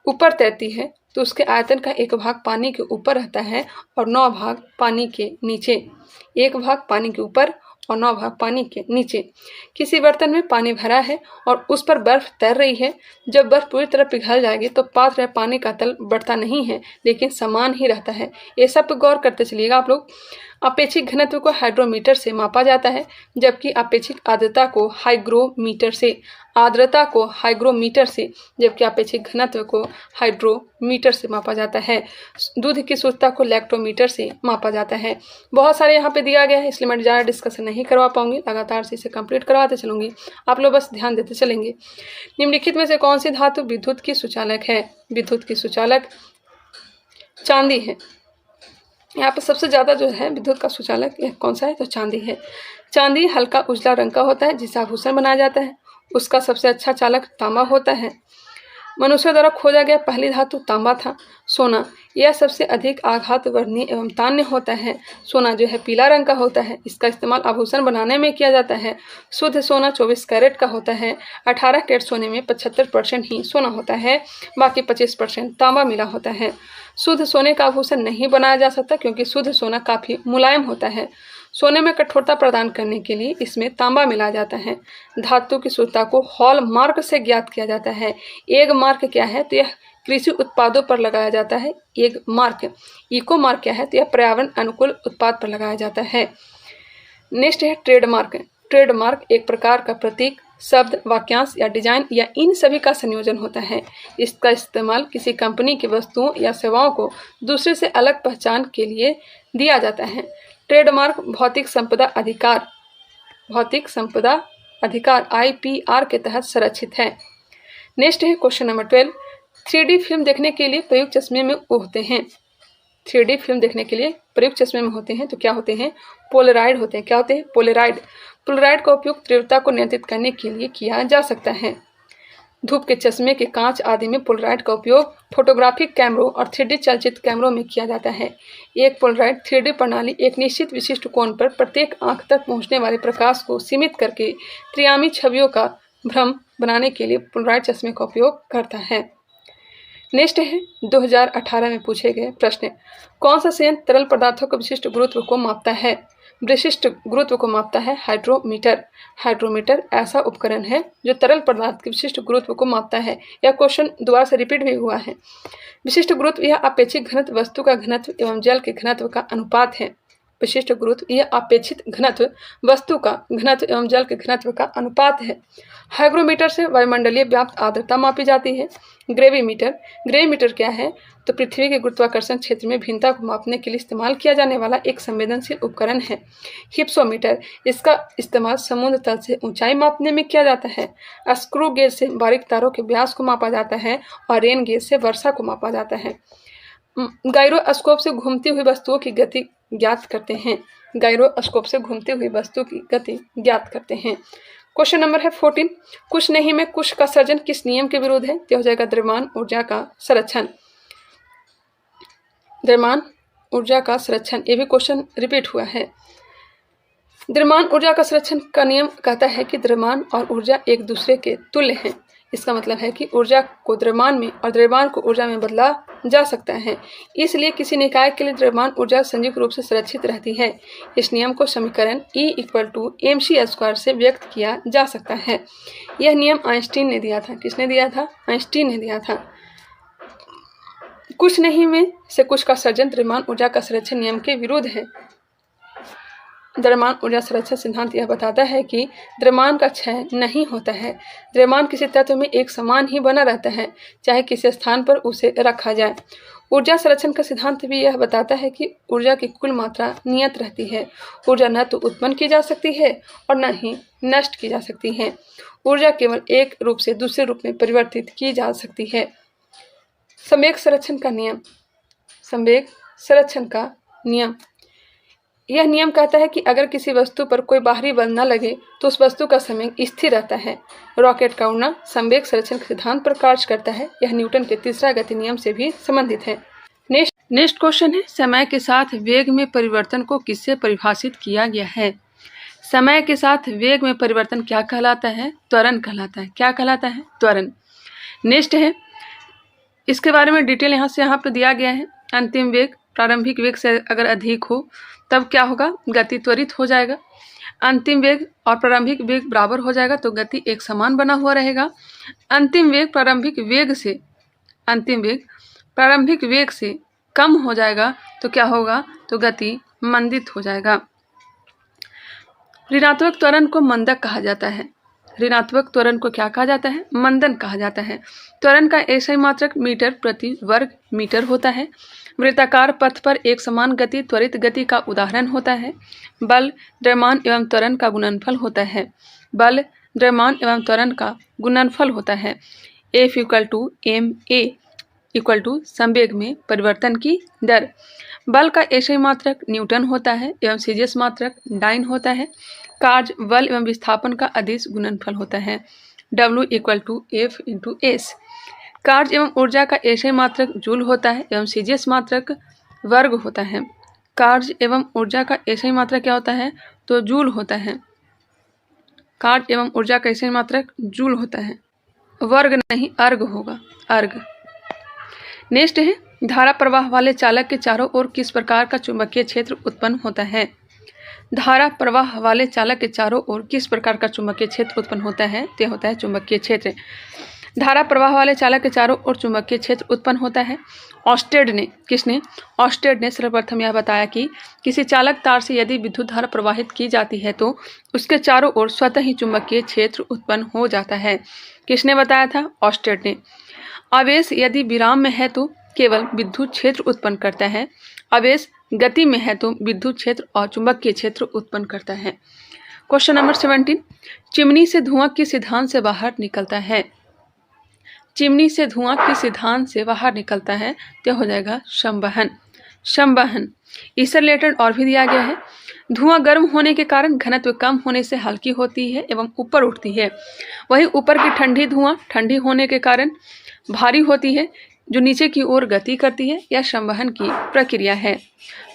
ऊपर तैरती है तो उसके आयतन का एक भाग पानी के ऊपर रहता है और 9 भाग पानी के नीचे। एक भाग पानी के ऊपर और 9 भाग पानी के नीचे। किसी बर्तन में पानी भरा है और उस पर बर्फ तैर रही है। जब बर्फ पूरी तरह पिघल जाएगी तो पात्र में पानी का तल बढ़ता नहीं है, लेकिन समान ही रहता है। ये सब पे गौर करते चलिएगा आप लोग। अपेक्षित घनत्व को हाइड्रोमीटर से मापा जाता है, जबकि अपेक्षित आर्द्रता को हाइग्रोमीटर से जबकि अपेक्षित घनत्व को हाइड्रोमीटर से मापा जाता है। दूध की शुद्धता को लैक्टोमीटर से मापा जाता है। बहुत सारे यहाँ पे दिया गया है, इसलिए मैं ज़्यादा डिस्कशन नहीं करवा पाऊंगी, लगातार से इसे कंप्लीट करवाते चलूंगी, आप लोग बस ध्यान देते चलेंगे। निम्नलिखित में से कौन सी धातु विद्युत की सुचालक है? विद्युत की सुचालक चांदी है। यहाँ पर सबसे ज़्यादा जो है विद्युत का सुचालक यह कौन सा है? तो चांदी है। चांदी हल्का उजला रंग का होता है जिससे आभूषण बनाया जाता है। उसका सबसे अच्छा चालक तांबा होता है। मनुष्य द्वारा खोजा गया पहली धातु तांबा था। सोना, यह सबसे अधिक आघात वर्णीय एवं तान्य होता है। सोना जो है पीला रंग का होता है। इसका इस्तेमाल आभूषण बनाने में किया जाता है। शुद्ध सोना 24 कैरेट का होता है। 18 कैरेट सोने में 75% ही सोना होता है, बाकी 25% तांबा मिला होता है। शुद्ध सोने का आभूषण नहीं बनाया जा सकता क्योंकि शुद्ध सोना काफ़ी मुलायम होता है। सोने में कठोरता प्रदान करने के लिए इसमें तांबा मिलाया जाता है। धातु की शुद्धता को हॉल मार्क से ज्ञात किया जाता है। एग मार्क क्या है? तो यह कृषि उत्पादों पर लगाया जाता है। Egg mark. इको मार्क क्या है? तो यह पर्यावरण अनुकूल उत्पाद पर लगाया जाता है। नेक्स्ट है ट्रेडमार्क। ट्रेडमार्क एक प्रकार का प्रतीक, शब्द, वाक्यांश या डिजाइन या इन सभी का संयोजन होता है। इसका इस्तेमाल किसी कंपनी की वस्तुओं या सेवाओं को दूसरे से अलग पहचान के लिए दिया जाता है। ट्रेडमार्क भौतिक संपदा अधिकार IPR के तहत संरक्षित है। नेक्स्ट है क्वेश्चन नंबर 12। 3D फिल्म देखने के लिए प्रयुक्त चश्मे में होते हैं। 3D फिल्म देखने के लिए प्रयुक्त चश्मे में होते हैं तो क्या होते हैं? पोलराइड होते हैं। क्या होते हैं? पोलराइड। पोलराइड का उपयोग तीव्रता को नियंत्रित करने के लिए किया जा सकता है। धूप के चश्मे के कांच आदि में पोलराइड का उपयोग फोटोग्राफिक कैमरों और 3D चलचित्र कैमरों में किया जाता है। एक पोलराइड 3D प्रणाली एक निश्चित विशिष्ट कोण पर प्रत्येक आंख तक पहुंचने वाले प्रकाश को सीमित करके त्रियामी छवियों का भ्रम बनाने के लिए पोलराइड चश्मे का उपयोग करता है। नेक्स्ट है 2018 में पूछे गए प्रश्न। कौन सा संयंत्र तरल पदार्थों के विशिष्ट गुरुत्व को मापता है? विशिष्ट गुरुत्व को मापता है हाइड्रोमीटर। हाइड्रोमीटर ऐसा उपकरण है जो तरल पदार्थ के विशिष्ट गुरुत्व को मापता है। यह क्वेश्चन दोबारा से रिपीट भी हुआ है। विशिष्ट गुरुत्व यह अपेक्षित घनत्व वस्तु का घनत्व एवं जल के घनत्व का अनुपात है। विशिष्ट गुरुत्व यह अपेक्षित घनत्व वस्तु का घनत्व एवं जल के घनत्व का अनुपात है। हाइग्रोमीटर से वायुमंडलीय व्याप्त आर्द्रता मापी जाती है। ग्रेविमीटर क्या है? तो पृथ्वी के गुरुत्वाकर्षण क्षेत्र में भिन्नता को मापने के लिए इस्तेमाल किया जाने वाला एक संवेदनशील उपकरण है। हिप्सोमीटर, इसका इस्तेमाल समुद्र तल से ऊंचाई मापने में किया जाता है। स्क्रू गेज से बारीक तारों के व्यास को मापा जाता है और रेन गेज से वर्षा को मापा जाता है। गायरोस्कोप से घूमती हुई वस्तुओं की गति ज्ञात करते हैं। गायरोस्कोप से घूमती हुई वस्तु की गति ज्ञात करते हैं। क्वेश्चन नंबर है 14। कुछ नहीं में कुछ का सर्जन किस नियम के विरुद्ध है? तो हो जाएगा द्रव्यमान ऊर्जा का संरक्षण। द्रव्यमान ऊर्जा का संरक्षण, ये भी क्वेश्चन रिपीट हुआ है। द्रव्यमान ऊर्जा का संरक्षण का नियम कहता है कि द्रव्यमान और ऊर्जा एक दूसरे के तुल्य हैं। इसका मतलब है कि ऊर्जा को द्रव्यमान में और द्रव्यमान को ऊर्जा में बदला जा सकता है। इसलिए किसी निकाय के लिए द्रव्यमान ऊर्जा संयुक्त रूप से संरक्षित रहती है। इस नियम को समीकरण E = mc² से व्यक्त किया जा सकता है। यह नियम आइंस्टीन ने दिया था। किसने दिया था? आइंस्टीन ने दिया था। कुछ नहीं में से कुछ का सर्जन द्रव्यमान ऊर्जा का संरक्षण नियम के विरुद्ध है। द्रव्यमान ऊर्जा संरक्षण सिद्धांत यह बताता है कि द्रव्यमान का क्षय नहीं होता है। द्रव्यमान किसी तत्व में एक समान ही बना रहता है, चाहे किसी स्थान पर उसे रखा जाए। ऊर्जा संरक्षण का सिद्धांत भी यह बताता है कि ऊर्जा की कुल मात्रा नियत रहती है। ऊर्जा न तो उत्पन्न की जा सकती है और न ही नष्ट की जा सकती है। ऊर्जा केवल एक रूप से दूसरे रूप में परिवर्तित की जा सकती है। संवेग संरक्षण का नियम। संवेग संरक्षण का नियम, यह नियम कहता है कि अगर किसी वस्तु पर कोई बाहरी बल न लगे तो उस वस्तु का संवेग स्थिर रहता है। रॉकेट का उड़ना संवेग संरक्षण के सिद्धांत पर कार्य करता है। यह न्यूटन के तीसरा गति नियम से भी संबंधित है। नेक्स्ट क्वेश्चन है, समय के साथ वेग में परिवर्तन को किससे परिभाषित किया गया है? समय के साथ वेग में परिवर्तन क्या कहलाता है? त्वरण कहलाता है। क्या कहलाता है? त्वरण। नेक्स्ट है, इसके बारे में डिटेल यहाँ पे दिया गया है। अंतिम वेग प्रारंभिक वेग से अगर अधिक हो तब क्या होगा? गति त्वरित हो जाएगा। अंतिम वेग और प्रारंभिक वेग बराबर हो जाएगा तो गति एक समान बना हुआ रहेगा। अंतिम वेग प्रारंभिक वेग से कम हो जाएगा तो क्या होगा? तो गति मंदित हो जाएगा। ऋणात्मक त्वरण को मंदक कहा जाता है। ऋणात्मक त्वरण को क्या कहा जाता है? मंदन कहा जाता है। त्वरण का एसआई मात्रक मीटर प्रति वर्ग मीटर होता है। वृत्ताकार पथ पर एक समान गति त्वरित गति का उदाहरण होता है। बल द्रव्यमान एवं त्वरण का गुणनफल होता है। बल द्रव्यमान एवं त्वरण का गुणनफल होता है। F = ma = संवेग में परिवर्तन की दर। बल का एसआई मात्रक न्यूटन होता है एवं सीजीएस मात्रक डाइन होता है। कार्य बल एवं विस्थापन का अदिश गुणनफल होता है। W = F × S। कार्य एवं ऊर्जा का एसआई मात्रक जूल होता है एवं सीजीएस मात्रक वर्ग होता है। कार्य एवं ऊर्जा का एसआई मात्रक क्या होता है? तो जूल होता है। कार्य एवं ऊर्जा का एसआई मात्रक जूल होता है, वर्ग नहीं अर्ग होगा, अर्ग। नेक्स्ट है धारा प्रवाह वाले चालक के चारों ओर किस प्रकार का चुंबकीय क्षेत्र उत्पन्न होता है? धारा प्रवाह वाले चालक के चारों ओर किस प्रकार का चुंबकीय क्षेत्र उत्पन्न होता है? ते होता है चुंबकीय क्षेत्र। धारा प्रवाह वाले चालक के चारों ओर चुंबकीय क्षेत्र उत्पन्न होता है। ऑस्टेड ने, किसने? ऑस्टेड ने सर्वप्रथम यह बताया कि किसी चालक तार से यदि विद्युत धारा प्रवाहित की जाती है तो उसके चारों ओर स्वतः ही चुंबकीय क्षेत्र उत्पन्न हो जाता है। किसने बताया था? ऑस्टेड ने। आवेश यदि विराम में है तो केवल विद्युत क्षेत्र उत्पन्न करता है। आवेश गति में है तो विद्युत क्षेत्र और चुंबकीय क्षेत्र उत्पन्न करता है। क्वेश्चन नंबर 17, चिमनी से धुआं किस सिद्धांत से बाहर निकलता है? चिमनी से धुआं किस सिद्धांत से बाहर निकलता है? तो हो जाएगा संवहन। संवहन इससे रिलेटेड और भी दिया गया है। धुआं गर्म होने के कारण घनत्व कम होने से हल्की होती है एवं ऊपर उठती है। वहीं ऊपर की ठंडी धुआं ठंडी होने के कारण भारी होती है जो नीचे की ओर गति करती है। यह संवहन की प्रक्रिया है।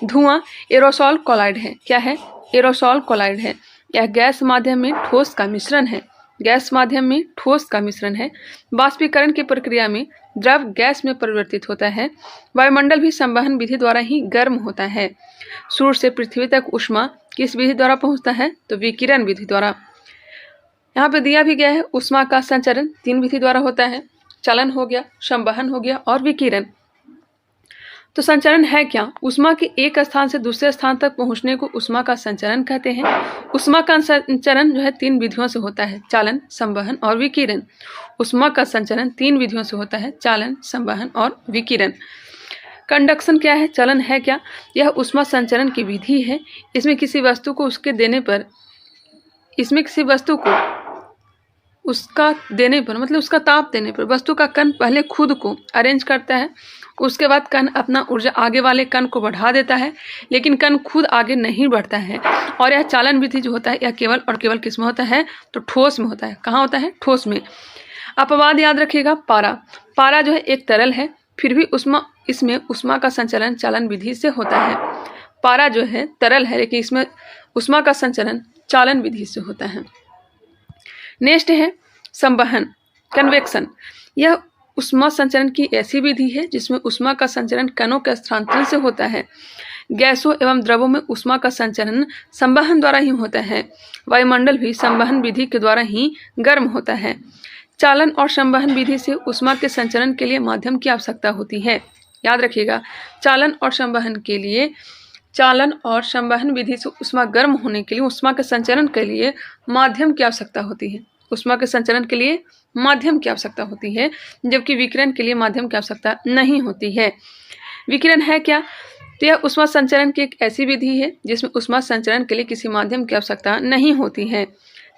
धुआं एरोसॉल कोलाइड है। क्या है? एरोसॉल कोलाइड है। यह गैस माध्यम में ठोस का मिश्रण है। गैस माध्यम में ठोस का मिश्रण है। वाष्पीकरण की प्रक्रिया में द्रव गैस में परिवर्तित होता है। वायुमंडल भी संवहन विधि द्वारा ही गर्म होता है। सूर्य से पृथ्वी तक ऊष्मा किस विधि द्वारा पहुंचता है? तो विकिरण विधि द्वारा। यहाँ पे दिया भी गया है ऊष्मा का संचरण 3 विधि द्वारा होता है। चलन हो गया, संवहन हो गया और विकिरण। तो संचरण है क्या? ऊष्मा के एक स्थान से दूसरे स्थान तक पहुंचने को ऊष्मा का संचरण कहते हैं। ऊष्मा का संचरण जो है 3 विधियों से होता है, चालन, संवहन और विकिरण। ऊष्मा का संचरण 3 विधियों से होता है, चालन, संवहन और विकिरण। कंडक्शन क्या है? चलन है क्या? यह ऊष्मा संचरण की विधि है। इसमें किसी वस्तु को उसके देने पर, उसका देने पर मतलब उसका ताप देने पर वस्तु का कण पहले खुद को अरेंज करता है। उसके बाद कण अपना ऊर्जा आगे वाले कण को बढ़ा देता है, लेकिन कण खुद आगे नहीं बढ़ता है। और यह चालन विधि जो होता है यह केवल और केवल किस में होता है? तो ठोस में होता है। कहाँ होता है? ठोस में। अपवाद याद रखिएगा, पारा। पारा जो है एक तरल है, फिर भी इसमें ऊष्मा का संचलन चालन विधि से होता है। पारा जो है तरल है, लेकिन इसमें ऊष्मा का संचलन चालन विधि से होता है। नेक्स्ट है संवहन, कन्वेक्शन। यह ऊष्मा संचरण की ऐसी विधि है जिसमें ऊष्मा का संचरण कणों के स्थानांतरण से होता है। गैसों एवं द्रवों में ऊष्मा का संचरण संवहन द्वारा ही होता है। वायुमंडल भी संवहन विधि के द्वारा ही गर्म होता है। चालन और संवहन विधि से ऊष्मा के संचरण के लिए माध्यम की आवश्यकता होती है। याद रखिएगा, चालन और संवहन विधि से ऊष्मा गर्म होने के लिए, ऊष्मा के संचरण के लिए माध्यम की आवश्यकता होती है। ऊष्मा के संचरण के लिए माध्यम की आवश्यकता होती है, जबकि विकिरण के लिए माध्यम की आवश्यकता नहीं होती है। विकिरण है क्या? तो यह ऊष्मा संचरण की एक ऐसी विधि है जिसमें ऊष्मा संचरण के लिए किसी माध्यम की आवश्यकता नहीं होती है।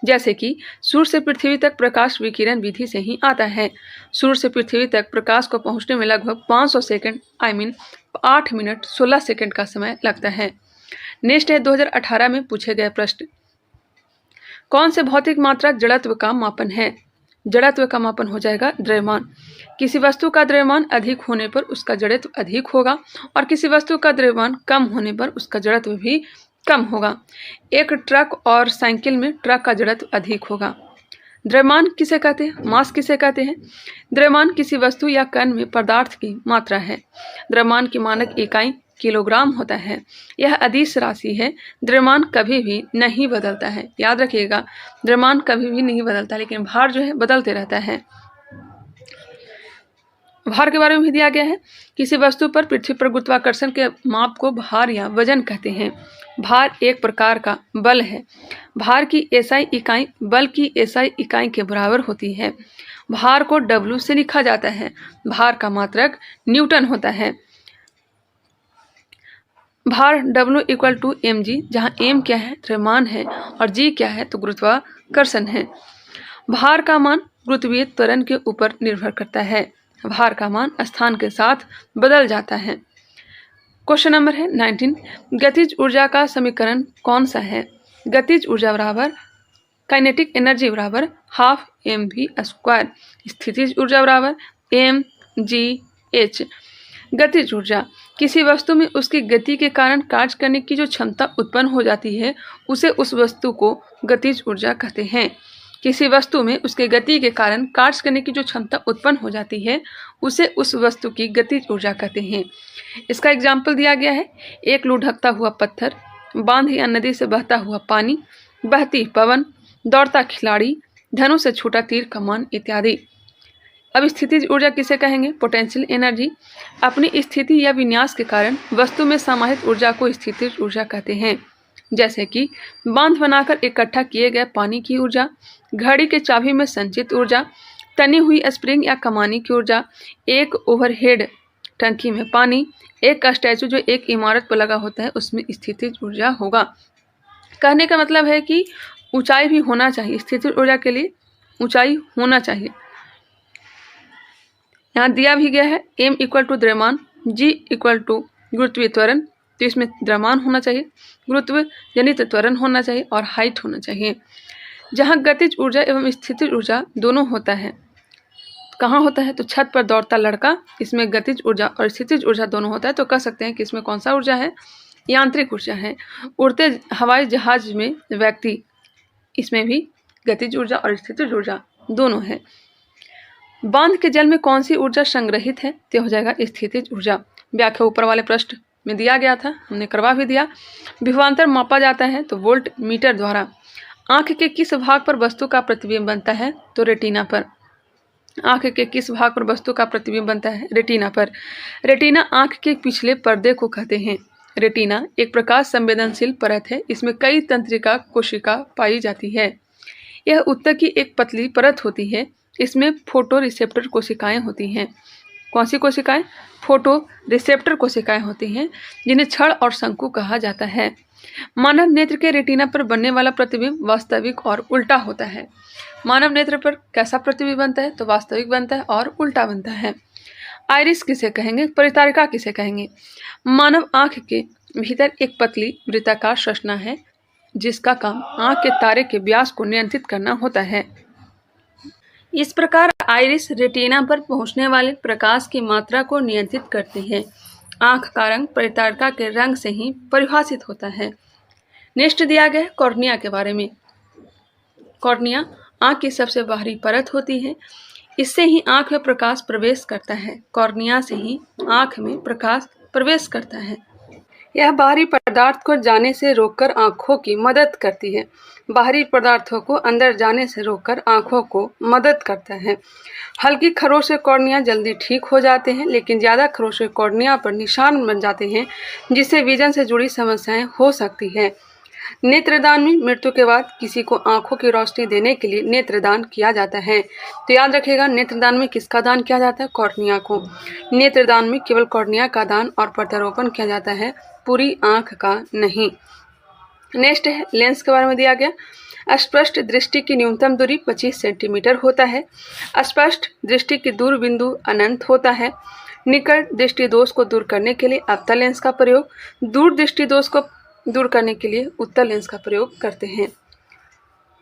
जैसे कि सूर्य से पृथ्वी तक प्रकाश विकिरण विधि से ही आता है। सूर्य से पृथ्वी तक प्रकाश को पहुंचने में लगभग 500 सेकंड 8 मिनट 16 सेकंड का समय लगता है। नेक्स्ट है 2018 में पूछे गए प्रश्न। कौन से भौतिक मात्रा जड़त्व का मापन है? जड़त्व का मापन हो जाएगा द्रव्यमान। किसी वस्तु का द्रव्यमान अधिक होने पर उसका जड़त्व अधिक होगा और किसी वस्तु का द्रव्यमान कम होने पर उसका जड़त्व भी कम होगा। एक ट्रक और साइकिल में ट्रक का जड़त्व अधिक होगा। द्रव्यमान किसे कहते हैं? मास किसे कहते हैं? द्रव्यमान किसी वस्तु या कण में पदार्थ की मात्रा है। द्रव्यमान की मानक इकाई किलोग्राम होता है। यह अदिश राशि है। द्रव्यमान कभी भी नहीं बदलता है। याद रखिएगा, द्रव्यमान कभी भी नहीं बदलता, लेकिन भार जो है बदलते रहता है। भार के बारे में भी दिया गया है। किसी वस्तु पर पृथ्वी पर गुरुत्वाकर्षण के माप को भार या वजन कहते हैं। भार एक प्रकार का बल है। भार की एसआई इकाई बल की एसआई इकाई के बराबर होती है। भार को W से लिखा जाता है। भार का मात्रक न्यूटन होता है। भार W = mg, जहाँ m क्या है, द्रव्यमान है, और g क्या है, तो गुरुत्वाकर्षण है। भार का मान गुरुत्वीय त्वरण के ऊपर निर्भर करता है। भार का मान स्थान के साथ बदल जाता है। क्वेश्चन नंबर है 19, गतिज ऊर्जा का समीकरण कौन सा है? गतिज ऊर्जा बराबर काइनेटिक एनर्जी बराबर ½ mv²। स्थितिज ऊर्जा बराबर mgh। गतिज ऊर्जा किसी वस्तु में उसकी गति के कारण कार्य करने की जो क्षमता उत्पन्न हो जाती है उसे उस वस्तु को गतिज ऊर्जा कहते हैं। किसी वस्तु में उसके गति के कारण कार्य करने की जो क्षमता उत्पन्न हो जाती है उसे उस वस्तु की गतिज ऊर्जा कहते हैं। इसका एग्जाम्पल दिया गया है। एक लुढ़कता हुआ पत्थर, बांध या नदी से बहता हुआ पानी, बहती पवन, दौड़ता खिलाड़ी, धनुष से छूटा तीर कमान इत्यादि। अब स्थितिज ऊर्जा किसे कहेंगे? Potential energy. अपनी स्थिति या विन्यास के कारण वस्तु में समाहित ऊर्जा को स्थितिज ऊर्जा कहते हैं। जैसे कि बांध बनाकर इकट्ठा किए गए पानी की ऊर्जा, घड़ी के चाबी में संचित ऊर्जा, तनी हुई स्प्रिंग या कमानी की ऊर्जा, एक ओवरहेड टंकी में पानी, एक का स्टैचू जो एक इमारत पर लगा होता है उसमें स्थितिज ऊर्जा होगा। कहने का मतलब है कि ऊंचाई भी होना चाहिए। स्थितिज ऊर्जा के लिए ऊंचाई होना चाहिए। यहाँ दिया भी गया है m = द्रव्यमान, g = गुरुत्वीय त्वरण, तो इसमें द्रव्यमान होना चाहिए, गुरुत्व जनित त्वरण होना चाहिए और हाइट होना चाहिए। जहाँ गतिज ऊर्जा एवं स्थितिज ऊर्जा दोनों होता है, कहाँ होता है? तो छत पर दौड़ता लड़का, इसमें गतिज ऊर्जा और स्थितिज ऊर्जा दोनों होता है। तो कह सकते हैं कि इसमें कौन सा ऊर्जा है? यांत्रिक ऊर्जा है। उड़ते हवाई जहाज में व्यक्ति, इसमें भी गतिज ऊर्जा और स्थितिज ऊर्जा दोनों है। बांध के जल में कौन सी ऊर्जा संग्रहित है? तो हो जाएगा स्थितिज ऊर्जा। व्याख्या ऊपर वाले पृष्ठ में दिया गया था, हमने करवा भी दिया। विभवांतर मापा जाता है तो वोल्ट मीटर द्वारा। आंख के किस भाग पर वस्तु का प्रतिबिंब बनता है? तो रेटिना पर। आंख के किस भाग पर वस्तु का प्रतिबिंब बनता है? रेटिना पर। रेटिना आंख के पिछले पर्दे को कहते हैं। रेटिना एक प्रकाश संवेदनशील परत है। इसमें कई तंत्रिका कोशिका पाई जाती है। यह ऊतक की एक पतली परत होती है। इसमें फोटो रिसेप्टर कोशिकाएं होती हैं। कौन सी कोशिकाएं? फोटो रिसेप्टर कोशिकाएं होती हैं, जिन्हें छड़ और शंकु कहा जाता है। मानव नेत्र के रेटिना पर बनने वाला प्रतिबिंब वास्तविक और उल्टा होता है। मानव नेत्र पर कैसा प्रतिबिंब बनता है? तो वास्तविक बनता है और उल्टा बनता है। आइरिस किसे कहेंगे? परितारिका किसे कहेंगे? मानव आंख के भीतर एक पतली वृत्ताकार संरचना है जिसका काम आंख के तारे के व्यास को नियंत्रित करना होता है। इस प्रकार आइरिस रेटिना पर पहुंचने वाले प्रकाश की मात्रा को नियंत्रित करती है। आंख का रंग परितारिका के रंग से ही परिभाषित होता है। नेक्स्ट दिया गया है कॉर्निया के बारे में। कॉर्निया आंख की सबसे बाहरी परत होती है। इससे ही आंख में प्रकाश प्रवेश करता है। कॉर्निया से ही आंख में प्रकाश प्रवेश करता है। यह बाहरी पदार्थ को जाने से रोककर आंखों की मदद करती है। बाहरी पदार्थों को अंदर जाने से रोककर आंखों को मदद करता है। हल्की खरोंच से कॉर्निया जल्दी ठीक हो जाते हैं, लेकिन ज़्यादा खरोंच से कॉर्निया पर निशान बन जाते हैं, जिससे विजन से जुड़ी समस्याएं हो सकती है। नेत्रदान में मृत्यु के बाद किसी को आंखों की रोशनी देने के लिए नेत्रदान किया जाता है। तो याद रखिएगा, नेत्रदान में किसका दान किया जाता है? कॉर्निया को। नेत्रदान में केवल कॉर्निया का दान और प्रत्यारोपण किया जाता है, पूरी आंख का नहीं। नेक्स्ट है लेंस के बारे में दिया गया। स्पष्ट दृष्टि की न्यूनतम दूरी 25 सेंटीमीटर होता है। स्पष्ट दृष्टि की दूर बिंदु अनंत होता है। निकट दृष्टि दोष को दूर करने के लिए अवतल लेंस का प्रयोग, दूर दृष्टि दोष को दूर करने के लिए उत्तल लेंस का प्रयोग करते हैं।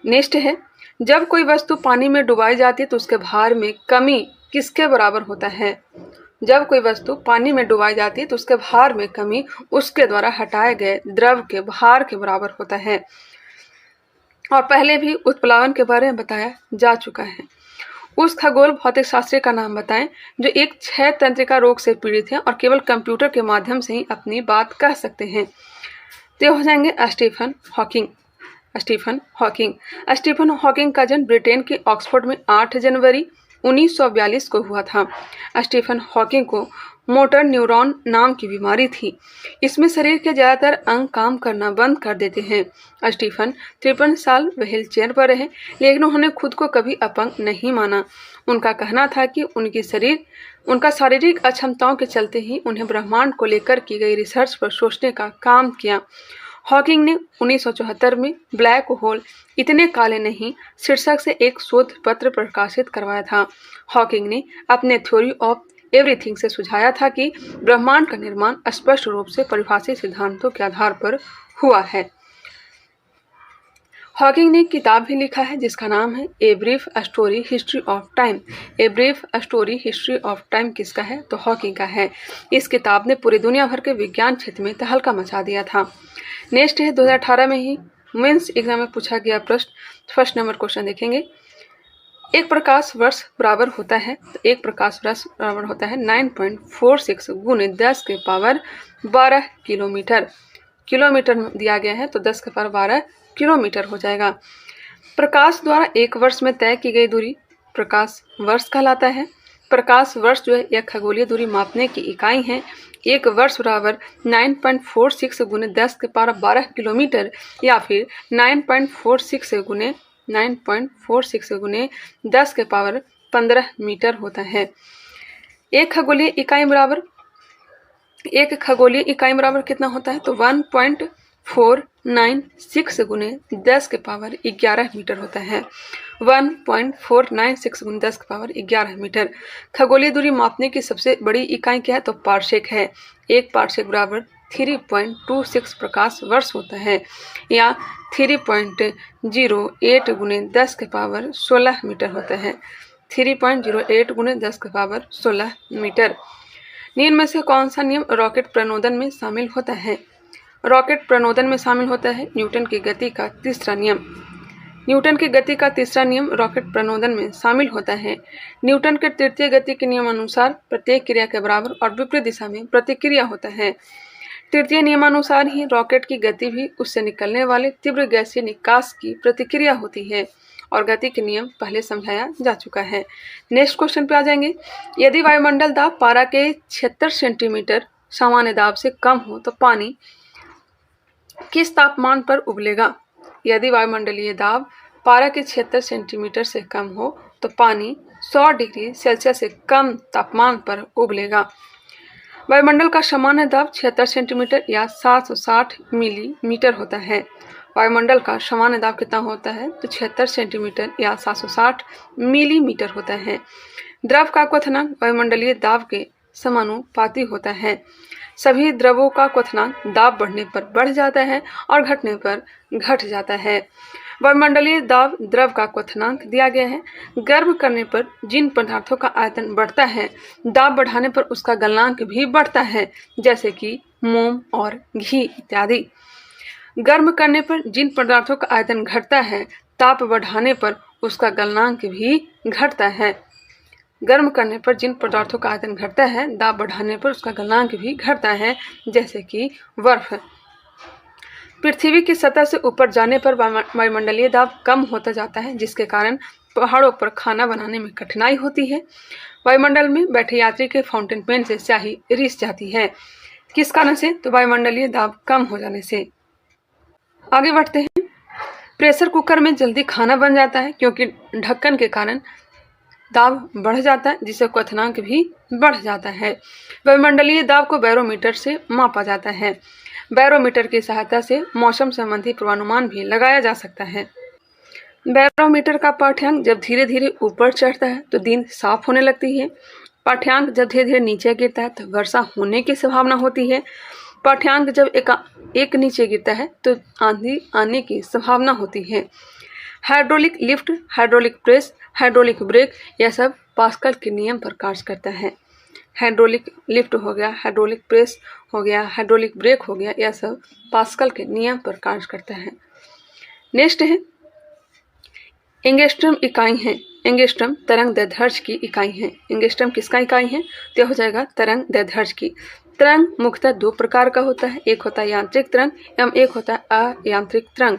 नेक्स्ट है, जब कोई वस्तु पानी में डुबाई जाती है तो उसके भार में कमी किसके बराबर होता है? जब कोई वस्तु पानी में डुबाई जाती है तो उसके भार में कमी उसके द्वारा हटाए गए द्रव के भार के बराबर होता है। और पहले भी उत्प्लावन के बारे में बताया जा चुका है। उस खगोल भौतिक शास्त्री का नाम बताएं जो एक क्षय तंत्रिका रोग से पीड़ित है और केवल कंप्यूटर के माध्यम से ही अपनी बात कह सकते हैं। तो हो जाएंगे स्टीफन हॉकिंग। स्टीफन हॉकिंग का जन्म ब्रिटेन के ऑक्सफोर्ड में 8 जनवरी 1942 को हुआ था। स्टीफन हॉकिंग को मोटर न्यूरॉन नाम की बीमारी थी। इसमें शरीर के ज्यादातर अंग काम करना बंद कर देते हैं। स्टीफन 53 साल व्हील चेयर पर रहे, लेकिन उन्होंने खुद को कभी अपंग नहीं माना। उनका कहना था कि उनका शारीरिक अक्षमताओं के चलते ही उन्हें ब्रह्मांड को लेकर की गई रिसर्च पर सोचने का काम किया। हॉकिंग ने 1974 में ब्लैक होल इतने काले नहीं शीर्षक से एक शोध पत्र प्रकाशित करवाया था। हॉकिंग ने अपने थ्योरी ऑफ एवरीथिंग से सुझाया था कि ब्रह्मांड का निर्माण स्पष्ट रूप से परिभाषित सिद्धांतों के आधार पर हुआ है। हॉकिंग ने किताब भी लिखा है जिसका नाम है a brief story history of time. A brief story history of time किसका है? तो हॉकिंग का है। इस किताब ने पूरी दुनिया भर के विज्ञान क्षेत्र में तहलका मचा दिया था। नेक्स्ट है 2018 में ही मेंस एग्जाम में पूछा गया प्रश्न। फर्स्ट नंबर क्वेश्चन देखेंगे। एक प्रकाश वर्ष बराबर होता है, तो एक प्रकाश वर्ष बराबर होता है 9.46 गुने 10 के पावर 12 किलोमीटर। किलोमीटर दिया गया है तो 10 के पावर 12 किलोमीटर हो जाएगा। प्रकाश द्वारा एक वर्ष में तय की गई दूरी प्रकाश वर्ष कहलाता है। प्रकाश वर्ष जो है यह खगोलीय दूरी मापने की इकाई है। एक वर्ष बराबर 9.46 गुने 10 के पावर 12 किलोमीटर या फिर 9.46 गुने 10 के पावर 15 मीटर होता है। एक खगोलीय इकाई बराबर कितना होता है? तो 1.496 गुने 10 के पावर 11 मीटर होता है। 1.496 गुने 10 के पावर 11 मीटर। खगोलीय दूरी मापने की सबसे बड़ी इकाई क्या है? तो पार्सेक है। एक पार्सेक बराबर 3.26 प्रकाश वर्ष होता है या 3.08 गुने 10 के पावर 16 मीटर होता है। 3.08 गुने 10 के पावर 16 मीटर। निम्न में से कौन सा नियम रॉकेट प्रणोदन में शामिल होता है? रॉकेट प्रणोदन में शामिल होता है न्यूटन की गति का तीसरा नियम। न्यूटन की गति का तीसरा नियम रॉकेट प्रणोदन में शामिल होता है। न्यूटन के तृतीय गति के नियम अनुसार प्रत्येक क्रिया के बराबर और विपरीत दिशा में प्रतिक्रिया होता है। तृतीय नियमानुसार ही रॉकेट की गति भी उससे निकलने वाले तीव्र गैसीय निकास की प्रतिक्रिया होती है और गति के नियम पहले समझाया जा चुका है। नेक्स्ट क्वेश्चन पे आ जाएंगे। यदि वायुमंडल दाब पारा के 76 सेंटीमीटर सामान्य दाब से कम हो तो पानी किस तापमान पर उबलेगा? यदि वायुमंडलीय दाब पारा के 76 सेंटीमीटर से कम हो तो पानी 100 डिग्री सेल्सियस से कम तापमान पर उबलेगा। वायुमंडल का सामान्य दाब 76 सेंटीमीटर या 760 मिलीमीटर होता है। वायुमंडल का सामान्य दाब कितना होता है? तो 76 सेंटीमीटर या 760 मिलीमीटर होता है। द्रव का क्वथनांक वायुमंडलीय दाब के समानुपाती होता है। सभी द्रवों का क्वथनांक दाब बढ़ने पर बढ़ जाता है और घटने पर घट जाता है। वायुमंडलीय दाब द्रव का क्वथनांक दिया गया है। गर्म करने पर जिन पदार्थों का आयतन बढ़ता है दाब बढ़ाने पर उसका गलनांक भी बढ़ता है, जैसे कि मोम और घी इत्यादि। गर्म करने पर जिन पदार्थों का आयतन घटता है ताप बढ़ाने पर उसका गलनांक भी घटता है। गर्म करने पर जिन पदार्थों का आयतन घटता है दाब बढ़ाने पर उसका गलनांक भी घटता है, जैसे कि बर्फ। पृथ्वी की सतह से ऊपर जाने पर वायुमंडलीय दाब कम होता जाता है, जिसके कारण पहाड़ों पर खाना बनाने में कठिनाई होती है। वायुमंडल में बैठे यात्री के फाउंटेन पेन से स्याही रिस जाती है। किस कारण से? तो वायुमंडलीय दाब कम हो जाने से। आगे बढ़ते हैं। प्रेशर कुकर में जल्दी खाना बन जाता है क्योंकि ढक्कन के कारण दाब बढ़ जाता है, जिससे क्वथनांक भी बढ़ जाता है। वायुमंडलीय दाब को बैरोमीटर से मापा जाता है। बैरोमीटर की सहायता से मौसम संबंधी पूर्वानुमान भी लगाया जा सकता है। बैरोमीटर का पाठ्यांक जब धीरे धीरे ऊपर चढ़ता है तो दिन साफ होने लगती है। पाठ्यांक जब धीरे धीरे नीचे गिरता है तो वर्षा होने की संभावना होती है। पाठ्यांक जब एक नीचे गिरता है तो आंधी आने की संभावना होती है। Hydraulic lift, hydraulic press, hydraulic brake यह सब पास्कल के नियम पर कार्य करता है। हाइड्रोलिक लिफ्ट हो गया, हाइड्रोलिक प्रेस हो गया, हाइड्रोलिक ब्रेक हो गया, यह सब पास्कल के नियम पर कार्य करता है। नेक्स्ट है एंगस्ट्रम इकाई है। एंगस्ट्रम तरंग दैर्ध्य की इकाई है। एंगस्ट्रम किसका इकाई है? तो हो जाएगा तरंग दैर्ध्य की। तरंग मुख्यतः दो प्रकार का होता है, एक होता है यांत्रिक तरंग एवं एक होता है अयांत्रिक तरंग।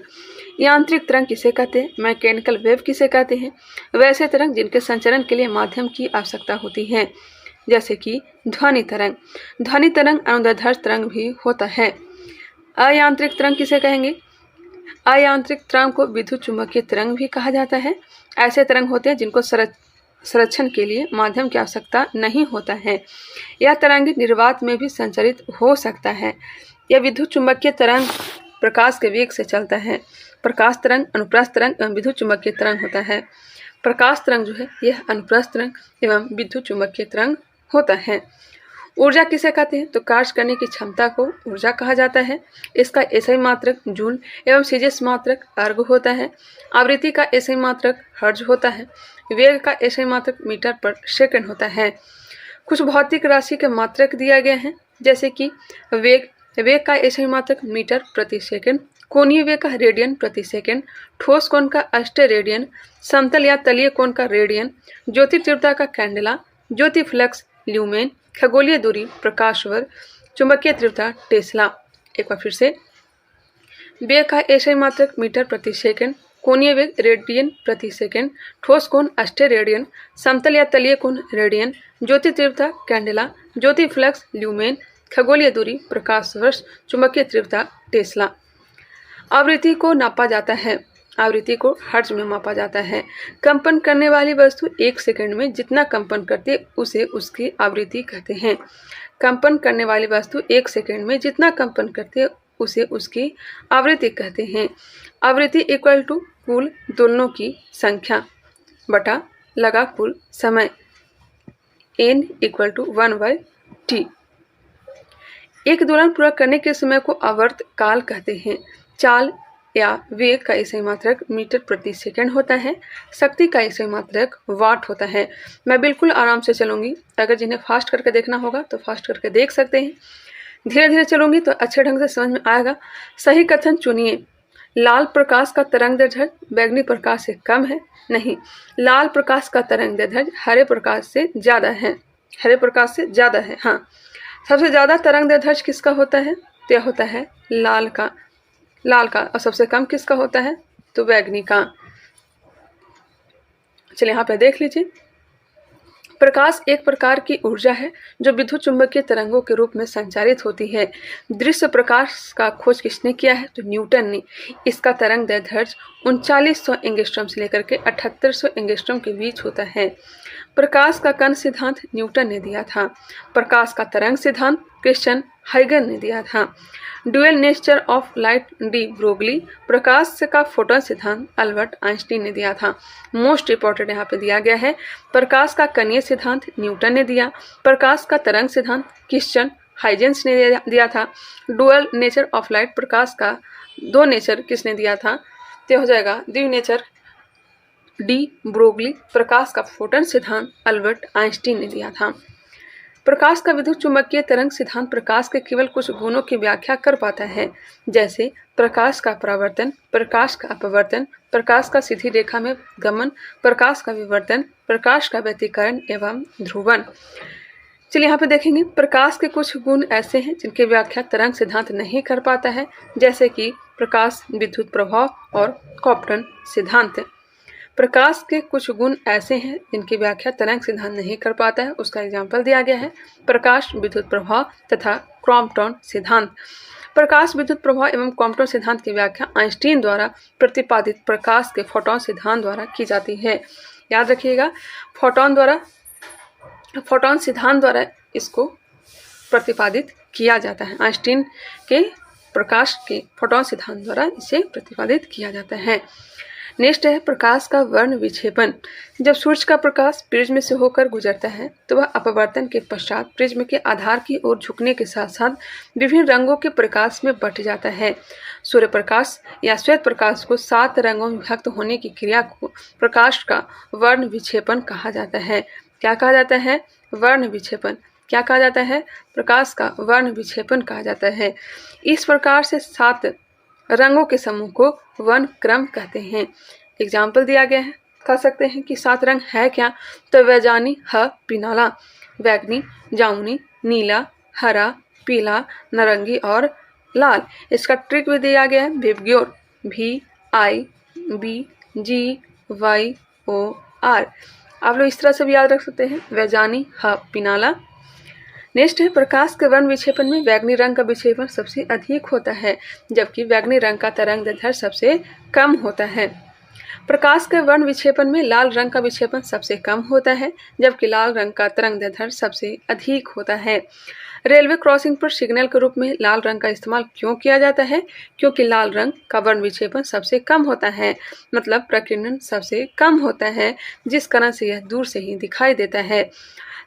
यांत्रिक तरंग किसे कहते हैं, मैकेनिकल वेव किसे कहते हैं, वैसे तरंग जिनके संचरण के लिए माध्यम की आवश्यकता होती है, जैसे कि ध्वनि तरंग। ध्वनि तरंग अनुदैर्ध्य तरंग भी होता है। अयांत्रिक तरंग किसे कहेंगे, अयांत्रिक तरंग को विद्युत चुम्बकीय तरंग भी कहा जाता है। ऐसे तरंग होते हैं जिनको संरक्षण के लिए माध्यम की आवश्यकता नहीं होता है। यह तरंग निर्वात में भी संचरित हो सकता है। यह विद्युत चुम्बकीय तरंग प्रकाश के वेग से चलता है। प्रकाश तरंग, अनुप्रस्थ तरंग एवं विद्युत चुम्बकीय तरंग होता है। प्रकाश तरंग जो है यह अनुप्रस्थ तरंग एवं विद्युत चुम्बकीय तरंग होता है। ऊर्जा किसे कहते हैं, तो कार्य करने की क्षमता को ऊर्जा कहा जाता है। इसका एसआई मात्रक जूल एवं सीजियस मात्रक अर्ग होता है। आवृत्ति का एसआई मात्रक हर्ज होता है। वेग का एसआई मात्रक मीटर पर सेकंड होता है। कुछ भौतिक राशि के मात्रक दिया गया है, जैसे कि वेग का एसआई मात्रक मीटर प्रति सेकंड, कोणीय वेग का रेडियन प्रति सेकंड, ठोस कोण का अष्टय रेडियन, समतल या तलीय कोण का रेडियन, ज्योति तीव्रता का कैंडेला, ज्योति फ्लक्स ल्यूमेन, खगोलीय दूरी प्रकाश वर्ग, चुंबकीय तीव्रता टेस्ला। एक बार फिर से, वेग का एसआई मात्रक मीटर प्रति सेकंड, कोणीय वेग रेडियन प्रति सेकंड, ठोस कोण अष्टय रेडियन, समतल या तलीय कोण रेडियन, ज्योति तीव्रता कैंडेला, ज्योति फ्लक्स ल्यूमेन, खगोलीय दूरी प्रकाश वर्ष, चुंबकीय तीव्रता टेस्ला। आवृत्ति को नापा जाता है, आवृत्ति को हर्ट्ज में मापा जाता है। कंपन करने वाली वस्तु 1 सेकंड में जितना कंपन करती है उसे उसकी आवृत्ति कहते हैं। कंपन करने वाली वस्तु 1 सेकंड में जितना कंपन करती है उसे उसकी आवृत्ति कहते हैं। आवृत्ति इक्वल टू कुल दोलनों की संख्या बटा लगा कुल समय, n इक्वल टू 1/t। एक दोलन पूरा करने के समय को आवर्त काल कहते हैं। चाल या वेग का एसआई मात्रक मीटर प्रति सेकंड होता है। शक्ति का एसआई मात्रक वाट होता है। मैं बिल्कुल आराम से चलूंगी, अगर जिन्हें फास्ट करके देखना होगा तो फास्ट करके देख सकते हैं। धीरे धीरे चलूंगी तो अच्छे ढंग से समझ में आएगा। सही कथन चुनिए। लाल प्रकाश का तरंगदैर्ध्य बैंगनी प्रकाश से कम है। नहीं, लाल प्रकाश का तरंगदैर्ध्य हरे प्रकाश से ज़्यादा है। हरे प्रकाश से ज़्यादा है। हाँ, सबसे ज़्यादा तरंगदैर्ध्य किसका होता है, तो यह होता है लाल का। और सबसे कम किसका होता है, तो बैंगनी का। चलिए यहाँ पे देख लीजिए। प्रकाश एक प्रकार की ऊर्जा है जो विद्युत चुंबकीय तरंगों के रूप में संचारित होती है। दृश्य प्रकाश का खोज किसने किया है, तो न्यूटन ने। इसका तरंगदैर्ध्य 3900 एंगस्ट्रॉम से लेकर के 7800 एंगस्ट्रॉम के बीच होता है। प्रकाश का कण सिद्धांत न्यूटन ने दिया था। प्रकाश का तरंग सिद्धांत क्रिश्चियन हाइगन ने दिया था। Dual nature of light de Broglie. प्रकाश का फोटोन सिद्धांत अल्बर्ट आइंस्टीन ने दिया था। मोस्ट इंपॉर्टेंट यहाँ पे दिया गया है, प्रकाश का कणीय सिद्धांत न्यूटन ने दिया। प्रकाश का तरंग सिद्धांत क्रिश्चियन हाइजेंस ने दिया था। डुअल नेचर ऑफ लाइट, प्रकाश का दो नेचर किसने दिया था, तो हो जाएगा द्वि नेचर डी ब्रोगली। प्रकाश का फोटोन सिद्धांत अल्बर्ट आइंस्टीन ने दिया था। प्रकाश का विद्युत चुंबकीय तरंग सिद्धांत प्रकाश के केवल कुछ गुणों की व्याख्या कर पाता है, जैसे प्रकाश का परावर्तन, प्रकाश का अपवर्तन, प्रकाश का सीधी रेखा में गमन, प्रकाश का विवर्तन, प्रकाश का व्यतिकरण एवं ध्रुवन। चलिए यहाँ पे देखेंगे, प्रकाश के कुछ गुण ऐसे हैं जिनकी व्याख्या तरंग सिद्धांत नहीं कर पाता है, जैसे कि प्रकाश, विद्युत प्रभाव और कॉप्टन सिद्धांत। प्रकाश के कुछ गुण ऐसे हैं जिनकी व्याख्या तरंग सिद्धांत नहीं कर पाता है। उसका एग्जाम्पल दिया गया है, प्रकाश, विद्युत प्रभाव तथा क्रॉम्पटन सिद्धांत। प्रकाश, विद्युत प्रभाव एवं क्रॉम्पटन सिद्धांत की व्याख्या आइंस्टीन द्वारा प्रतिपादित प्रकाश के फोटॉन सिद्धांत द्वारा की जाती है। याद रखिएगा, फोटॉन सिद्धांत द्वारा इसको प्रतिपादित किया जाता है। आइंस्टीन के प्रकाश के फोटॉन सिद्धांत द्वारा इसे प्रतिपादित किया जाता है। नेक्स्ट है प्रकाश का वर्ण विक्षेपण। जब सूर्य का प्रकाश प्रिज्म से होकर गुजरता है तो वह अपवर्तन के पश्चात प्रिज्म के आधार की ओर झुकने के साथ साथ विभिन्न रंगों के प्रकाश में बट जाता है। सूर्य प्रकाश या श्वेत प्रकाश को 7 रंगों में विभक्त होने की क्रिया को प्रकाश का वर्ण विक्षेपण कहा जाता है। क्या कहा जाता है, वर्ण विक्षेपण। क्या कहा जाता है, प्रकाश का वर्ण विक्षेपण कहा जाता है। इस प्रकार से 7 रंगों के समूह को वर्ण क्रम कहते हैं। एग्जाम्पल दिया गया है, कह सकते हैं कि 7 रंग है क्या, तो वैजानी ह पिनाला, बैगनी, जामुनी, नीला, हरा, पीला, नारंगी और लाल। इसका ट्रिक भी दिया गया है, विबग्योर, VIBGYOR। आप लोग इस तरह से भी याद रख सकते हैं। वैजानी, पिनाला। नेक्स्ट है प्रकाश के वर्ण विक्षेपण में बैंगनी रंग का विक्षेपण सबसे अधिक होता है, जबकि बैंगनी रंग का तरंगदैर्ध्य सबसे कम होता है। प्रकाश के वर्ण विक्षेपण में लाल रंग का विक्षेपण सबसे कम होता है, जबकि लाल रंग का तरंगदैर्ध्य सबसे अधिक होता है। रेलवे क्रॉसिंग पर सिग्नल के रूप में लाल रंग का इस्तेमाल क्यों किया जाता है? क्योंकि लाल रंग का वर्ण विक्षेपण सबसे कम होता है, मतलब प्रकीर्णन सबसे कम होता है, जिस कारण से यह दूर से ही दिखाई देता है।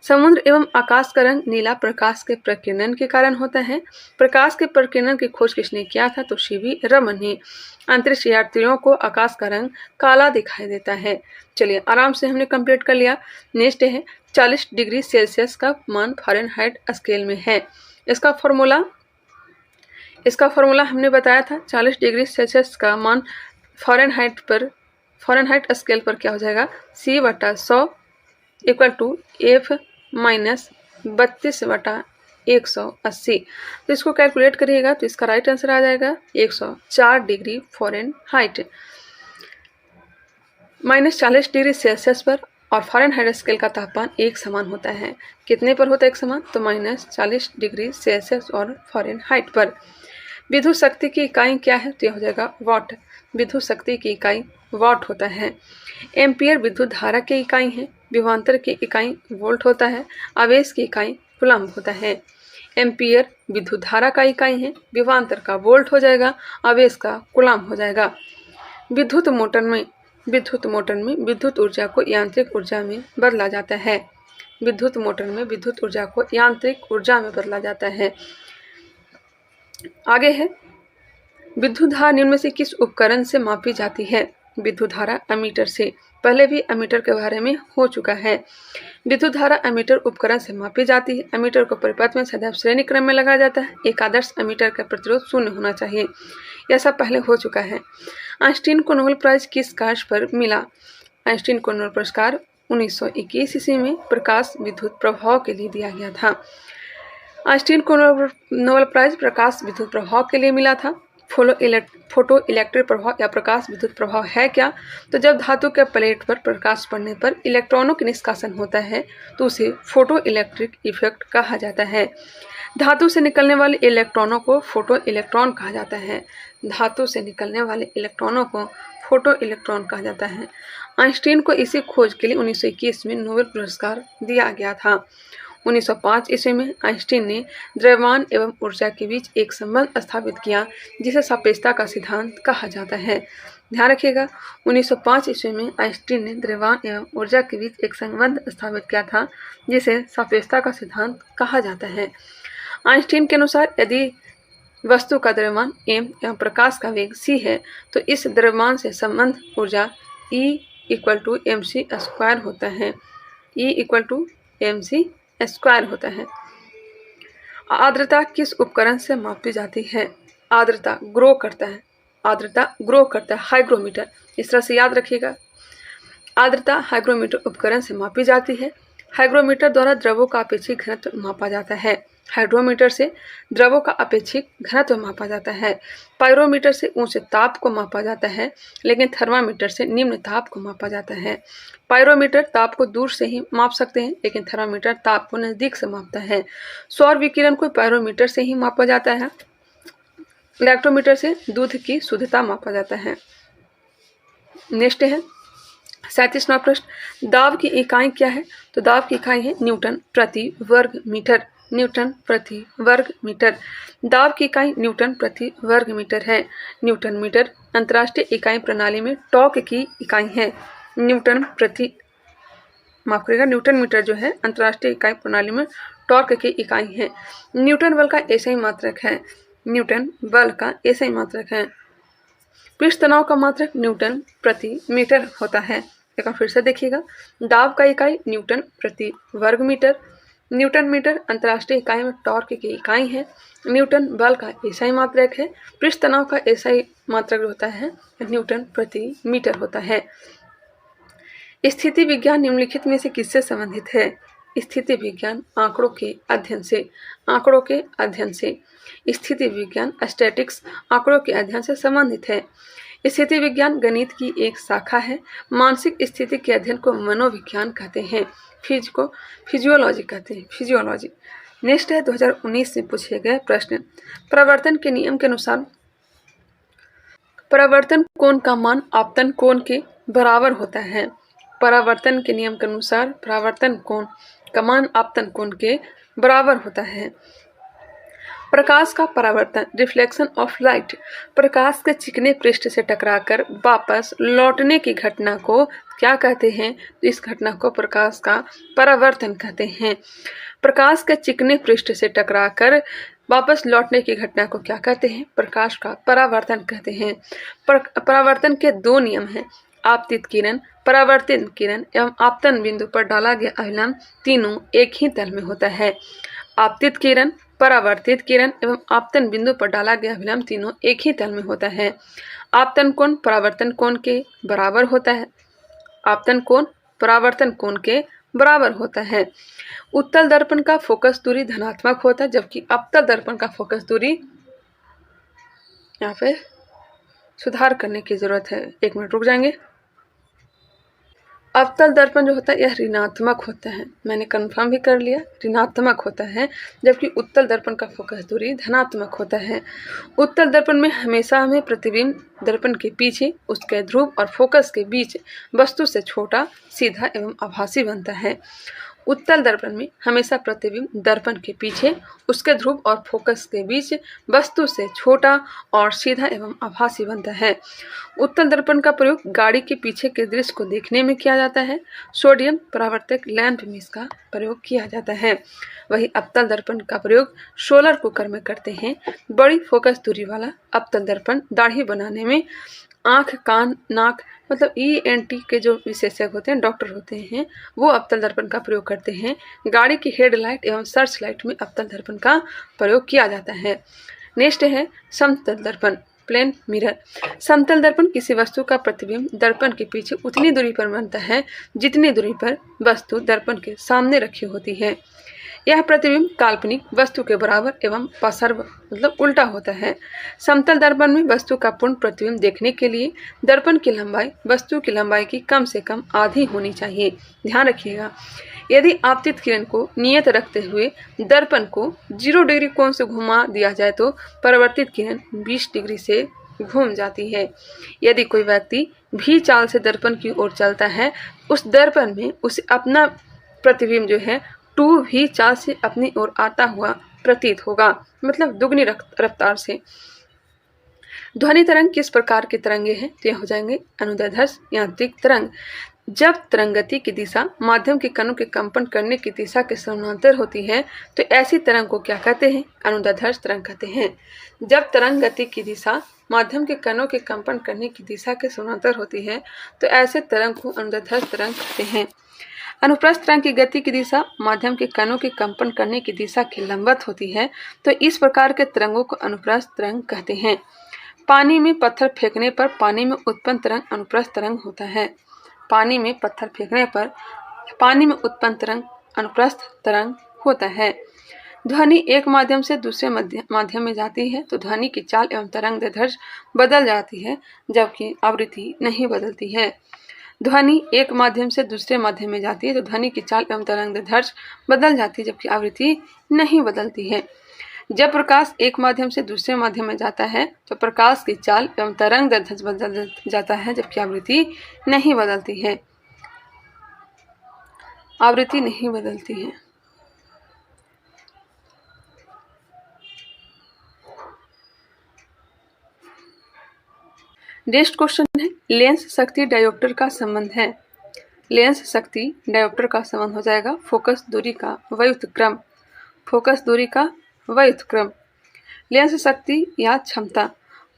समुद्र एवं आकाश का रंग नीला प्रकाश के प्रकीर्णन के कारण होता है। प्रकाश के प्रकीर्णन की खोज किसने किया था? तो सीवी रमन ने। अंतरिक्ष यात्रियों को आकाश का रंग काला दिखाई देता है। चलिए आराम से हमने कंप्लीट कर लिया। नेक्स्ट है 40 डिग्री सेल्सियस का मान फ़ारेनहाइट स्केल में है। इसका फॉर्मूला हमने बताया था। 40 डिग्री सेल्सियस का मान फ़ारेनहाइट स्केल पर क्या हो जाएगा? C/100 = F - 32/180। तो इसको कैलकुलेट करिएगा तो इसका राइट आंसर आ जाएगा 104 डिग्री फ़ारेनहाइट। -40 डिग्री सेल्सियस पर और फ़ारेनहाइट स्केल का तापमान एक समान होता है। कितने पर होता है एक समान? तो -40 डिग्री सेल्सियस और फ़ारेनहाइट पर। विद्युत शक्ति की इकाई क्या है? तो यह हो जाएगा वाट। विद्युत शक्ति की इकाई वाट होता है। एम्पियर विद्युत धारा की इकाई है। विभवांतर की इकाई वोल्ट होता है। आवेश की इकाई कूलम्ब होता है। एम्पियर विद्युत धारा का इकाई है। विभवांतर का वोल्ट हो जाएगा। आवेश का कूलम्ब हो जाएगा। विद्युत मोटर में विद्युत ऊर्जा को यांत्रिक ऊर्जा में बदला जाता है। विद्युत मोटर में विद्युत ऊर्जा को यांत्रिक ऊर्जा में बदला जाता है। आगे है विद्युत धारा निम्न में से किस उपकरण से मापी जाती है? विद्युत धारा एमीटर से। पहले भी एमीटर के बारे में हो चुका है। विद्युत धारा एमीटर उपकरण से मापी जाती है। एमीटर को परिपथ में सदैव श्रेणी क्रम में लगाया जाता है। एक आदर्श एमीटर का प्रतिरोध 0 होना चाहिए। यह सब पहले हो चुका है। आइंस्टीन को नोबेल प्राइज किस कार्य पर मिला? आइंस्टीन को नोबेल पुरस्कार 1921 ईस्वी में प्रकाश विद्युत प्रभाव के लिए दिया गया था। आइंस्टीन को नोबेल प्राइज प्रकाश विद्युत प्रभाव के लिए मिला था। फोटो इलेक्ट्रिक प्रभाव या प्रकाश विद्युत प्रभाव है क्या? तो जब धातु के प्लेट पर प्रकाश पड़ने पर इलेक्ट्रॉनों का निष्कासन होता है तो उसे फोटो इलेक्ट्रिक इफेक्ट कहा जाता है। धातु से निकलने वाले इलेक्ट्रॉनों को फोटो इलेक्ट्रॉन कहा जाता है। धातु से निकलने वाले इलेक्ट्रॉनों को फोटो इलेक्ट्रॉन कहा जाता है। आइंस्टीन को इसी खोज के लिए 1921 में नोबेल पुरस्कार दिया गया था। 1905 ईस्वी में आइंस्टीन ने द्रव्यमान एवं ऊर्जा के बीच एक संबंध स्थापित किया, जिसे सापेक्षता का सिद्धांत कहा जाता है। ध्यान रखिएगा, 1905 ईस्वी में आइंस्टीन ने द्रव्यमान एवं ऊर्जा के बीच एक संबंध स्थापित किया था, जिसे सापेक्षता का सिद्धांत कहा जाता है। आइंस्टीन के अनुसार यदि वस्तु का द्रव्यमान m एवं प्रकाश का वेग c है, तो इस द्रव्यमान से संबंध ऊर्जा E = mc² होता है। E = mc² होता है। आर्द्रता किस उपकरण से मापी जाती है? आर्द्रता ग्रो करता है। हाइग्रोमीटर। इस तरह से याद रखिएगा। आर्द्रता हाइग्रोमीटर उपकरण से मापी जाती है। हाइग्रोमीटर द्वारा द्रवों का अपेक्षिक घनत्व मापा जाता है। हाइड्रोमीटर से द्रवों का अपेक्षिक घनत्व मापा जाता है। पायरोमीटर से ऊंचे ताप को मापा जाता है, लेकिन थर्मामीटर से निम्न ताप को मापा जाता है। पायरोमीटर ताप को दूर से ही माप सकते हैं, लेकिन थर्मामीटर ताप को नज़दीक से मापता है। सौर विकिरण को पायरोमीटर से ही मापा जाता है। लैक्टोमीटर से दूध की शुद्धता मापा जाता है। नेक्स्ट है 37वां प्रश्न, दाब की इकाई क्या है? तो दाब की इकाई है न्यूटन प्रति वर्ग मीटर। न्यूटन प्रति वर्ग मीटर। दाब की इकाई न्यूटन प्रति वर्ग मीटर है। न्यूटन मीटर अंतर्राष्ट्रीय इकाई प्रणाली में टॉर्क की इकाई है। न्यूटन मीटर जो है अंतर्राष्ट्रीय इकाई प्रणाली में टॉर्क की इकाई है। न्यूटन बल का ऐसा ही मात्रक है। पृष्ठ तनाव का मात्रक न्यूटन प्रति मीटर होता है। एक बार फिर से देखिएगा, दाब का इकाई न्यूटन प्रति वर्ग मीटर। न्यूटन मीटर अंतर्राष्ट्रीय इकाई में टॉर्क की इकाई है। न्यूटन बल का ऐसा ही मात्रक है। पृष्ठ तनाव का ऐसा ही मात्रक होता है, न्यूटन प्रति मीटर होता है। स्थिति विज्ञान निम्नलिखित में से किससे संबंधित है? स्थिति विज्ञान आंकड़ों के अध्ययन से, आंकड़ों के अध्ययन से। स्थिति विज्ञान स्टैटिक्स आंकड़ों के अध्ययन से संबंधित है। स्थिति विज्ञान गणित की एक शाखा है। मानसिक स्थिति के अध्ययन को मनोविज्ञान कहते हैं, फिजियोलॉजी कहते हैं, फिजियोलॉजी। नेक्स्ट है 2019 में पूछे गए प्रश्न। परावर्तन के नियम के अनुसार परावर्तन कोण का मान आपतन कोण के बराबर होता है। परावर्तन के नियम के अनुसार परावर्तन कोण का मान आपतन कोण के बराबर होता है। प्रकाश का परावर्तन, रिफ्लेक्शन ऑफ लाइट, प्रकाश के चिकने पृष्ठ से टकराकर वापस लौटने की घटना को क्या कहते हैं? तो इस घटना को प्रकाश का परावर्तन कहते हैं। प्रकाश के चिकने पृष्ठ से टकराकर वापस लौटने की घटना को क्या कहते हैं? प्रकाश का परावर्तन कहते हैं। परावर्तन के दो नियम हैं, आपतित किरण, परावर्तित किरण एवं आपतन बिंदु पर डाला गया अभिलंब, तीनों एक ही तल में होता है। आपतित किरण, परावर्तित किरण एवं आपतन बिंदु पर डाला गया अभिलंब तीनों एक ही तल में होता है। आपतन कोण परावर्तन कोण के बराबर होता है। आपतन कोण परावर्तन कोण के बराबर होता है। उत्तल दर्पण का फोकस दूरी धनात्मक होता है, जबकि अवतल दर्पण का फोकस दूरी, यहाँ पे सुधार करने की जरूरत है, 1 मिनट रुक जाएंगे। अवतल दर्पण जो होता है यह ऋणात्मक होता है, मैंने कंफर्म भी कर लिया, ऋणात्मक होता है, जबकि उत्तल दर्पण का फोकस दूरी धनात्मक होता है। उत्तल दर्पण में हमेशा हमें प्रतिबिंब दर्पण के पीछे उसके ध्रुव और फोकस के बीच वस्तु से छोटा, सीधा एवं आभासी बनता है। उत्तल दर्पण में हमेशा प्रतिबिंब दर्पण के पीछे उसके ध्रुव और फोकस के बीच वस्तु से छोटा और सीधा एवं आभासी बनता है। उत्तल दर्पण का प्रयोग गाड़ी के पीछे के दृश्य को देखने में किया जाता है। सोडियम परावर्तक लैंप में इसका प्रयोग किया जाता है। वही अवतल दर्पण का प्रयोग सोलर कुकर में करते हैं। बड़ी फोकस दूरी वाला अवतल दर्पण दाढ़ी बनाने में, आँख, कान, नाक मतलब ENT के जो विशेषज्ञ होते हैं, डॉक्टर होते हैं, वो अवतल दर्पण का प्रयोग करते हैं। गाड़ी की हेडलाइट एवं सर्च लाइट में अवतल दर्पण का प्रयोग किया जाता है। नेक्स्ट है समतल दर्पण, प्लेन मिरर। समतल दर्पण किसी वस्तु का प्रतिबिंब दर्पण के पीछे उतनी दूरी पर बनता है जितनी दूरी पर वस्तु दर्पण के सामने रखी होती है। यह प्रतिबिंब काल्पनिक वस्तु के बराबर एवं पार्श्व मतलब उल्टा होता है। समतल दर्पण में वस्तु का पूर्ण प्रतिबिंब देखने के लिए दर्पण की लंबाई वस्तु की लंबाई की कम से कम आधी होनी चाहिए। ध्यान रखिएगा, यदि आपतित किरण को नियत रखते हुए दर्पण को 0 डिग्री कोण से घुमा दिया जाए तो परावर्तित किरण 20 डिग्री से घूम जाती है। यदि कोई व्यक्ति भी चाल से दर्पण की ओर चलता है, उस दर्पण में उसे अपना प्रतिबिंब जो है 2 भी चाल से अपनी ओर आता हुआ प्रतीत होगा, मतलब दुगनी रफ्तार से। ध्वनि तरंग किस प्रकार के तरंगे हैं? तो यह हो जाएंगे अनुदैर्ध्य यांत्रिक तरंग। जब तरंग गति की दिशा माध्यम के कणों के कंपन करने की दिशा के समानांतर होती है तो ऐसी तरंग को क्या कहते हैं? अनुदैर्ध्य तरंग कहते हैं। जब तरंग गति की दिशा माध्यम के कणों के कंपन करने की दिशा के समानांतर होती है तो ऐसे तरंग को अनुदैर्ध्य तरंग कहते हैं। अनुप्रस्थ तरंग की गति की दिशा माध्यम के कणों के कंपन करने की दिशा के लंबवत होती है तो इस प्रकार के तरंगों को अनुप्रस्थ तरंग कहते हैं। पानी में पत्थर फेंकने पर पानी में उत्पन्न तरंग अनुप्रस्थ तरंग होता है। पानी में पत्थर फेंकने पर पानी में उत्पन्न तरंग अनुप्रस्थ तरंग होता है। ध्वनि एक माध्यम से दूसरे माध्यम में जाती है तो ध्वनि की चाल एवं तरंग दैर्ध्य बदल जाती है, जबकि आवृत्ति नहीं बदलती है। ध्वनि एक माध्यम से दूसरे माध्यम में जाती है तो ध्वनि की चाल एवं तरंग दैर्ध्य बदल जाती है, जबकि आवृत्ति नहीं बदलती है। जब प्रकाश एक माध्यम से दूसरे माध्यम में जाता है तो प्रकाश की चाल एवं तरंग दैर्ध्य बदल जाता है, जबकि आवृत्ति नहीं बदलती है। आवृत्ति नहीं बदलती है। नेक्स्ट क्वेश्चन है, लेंस शक्ति डायोप्टर का संबंध है। लेंस शक्ति डायोप्टर का संबंध हो जाएगा फोकस दूरी का व्युत्क्रम। फोकस दूरी का व्युत्क्रम। लेंस शक्ति या क्षमता।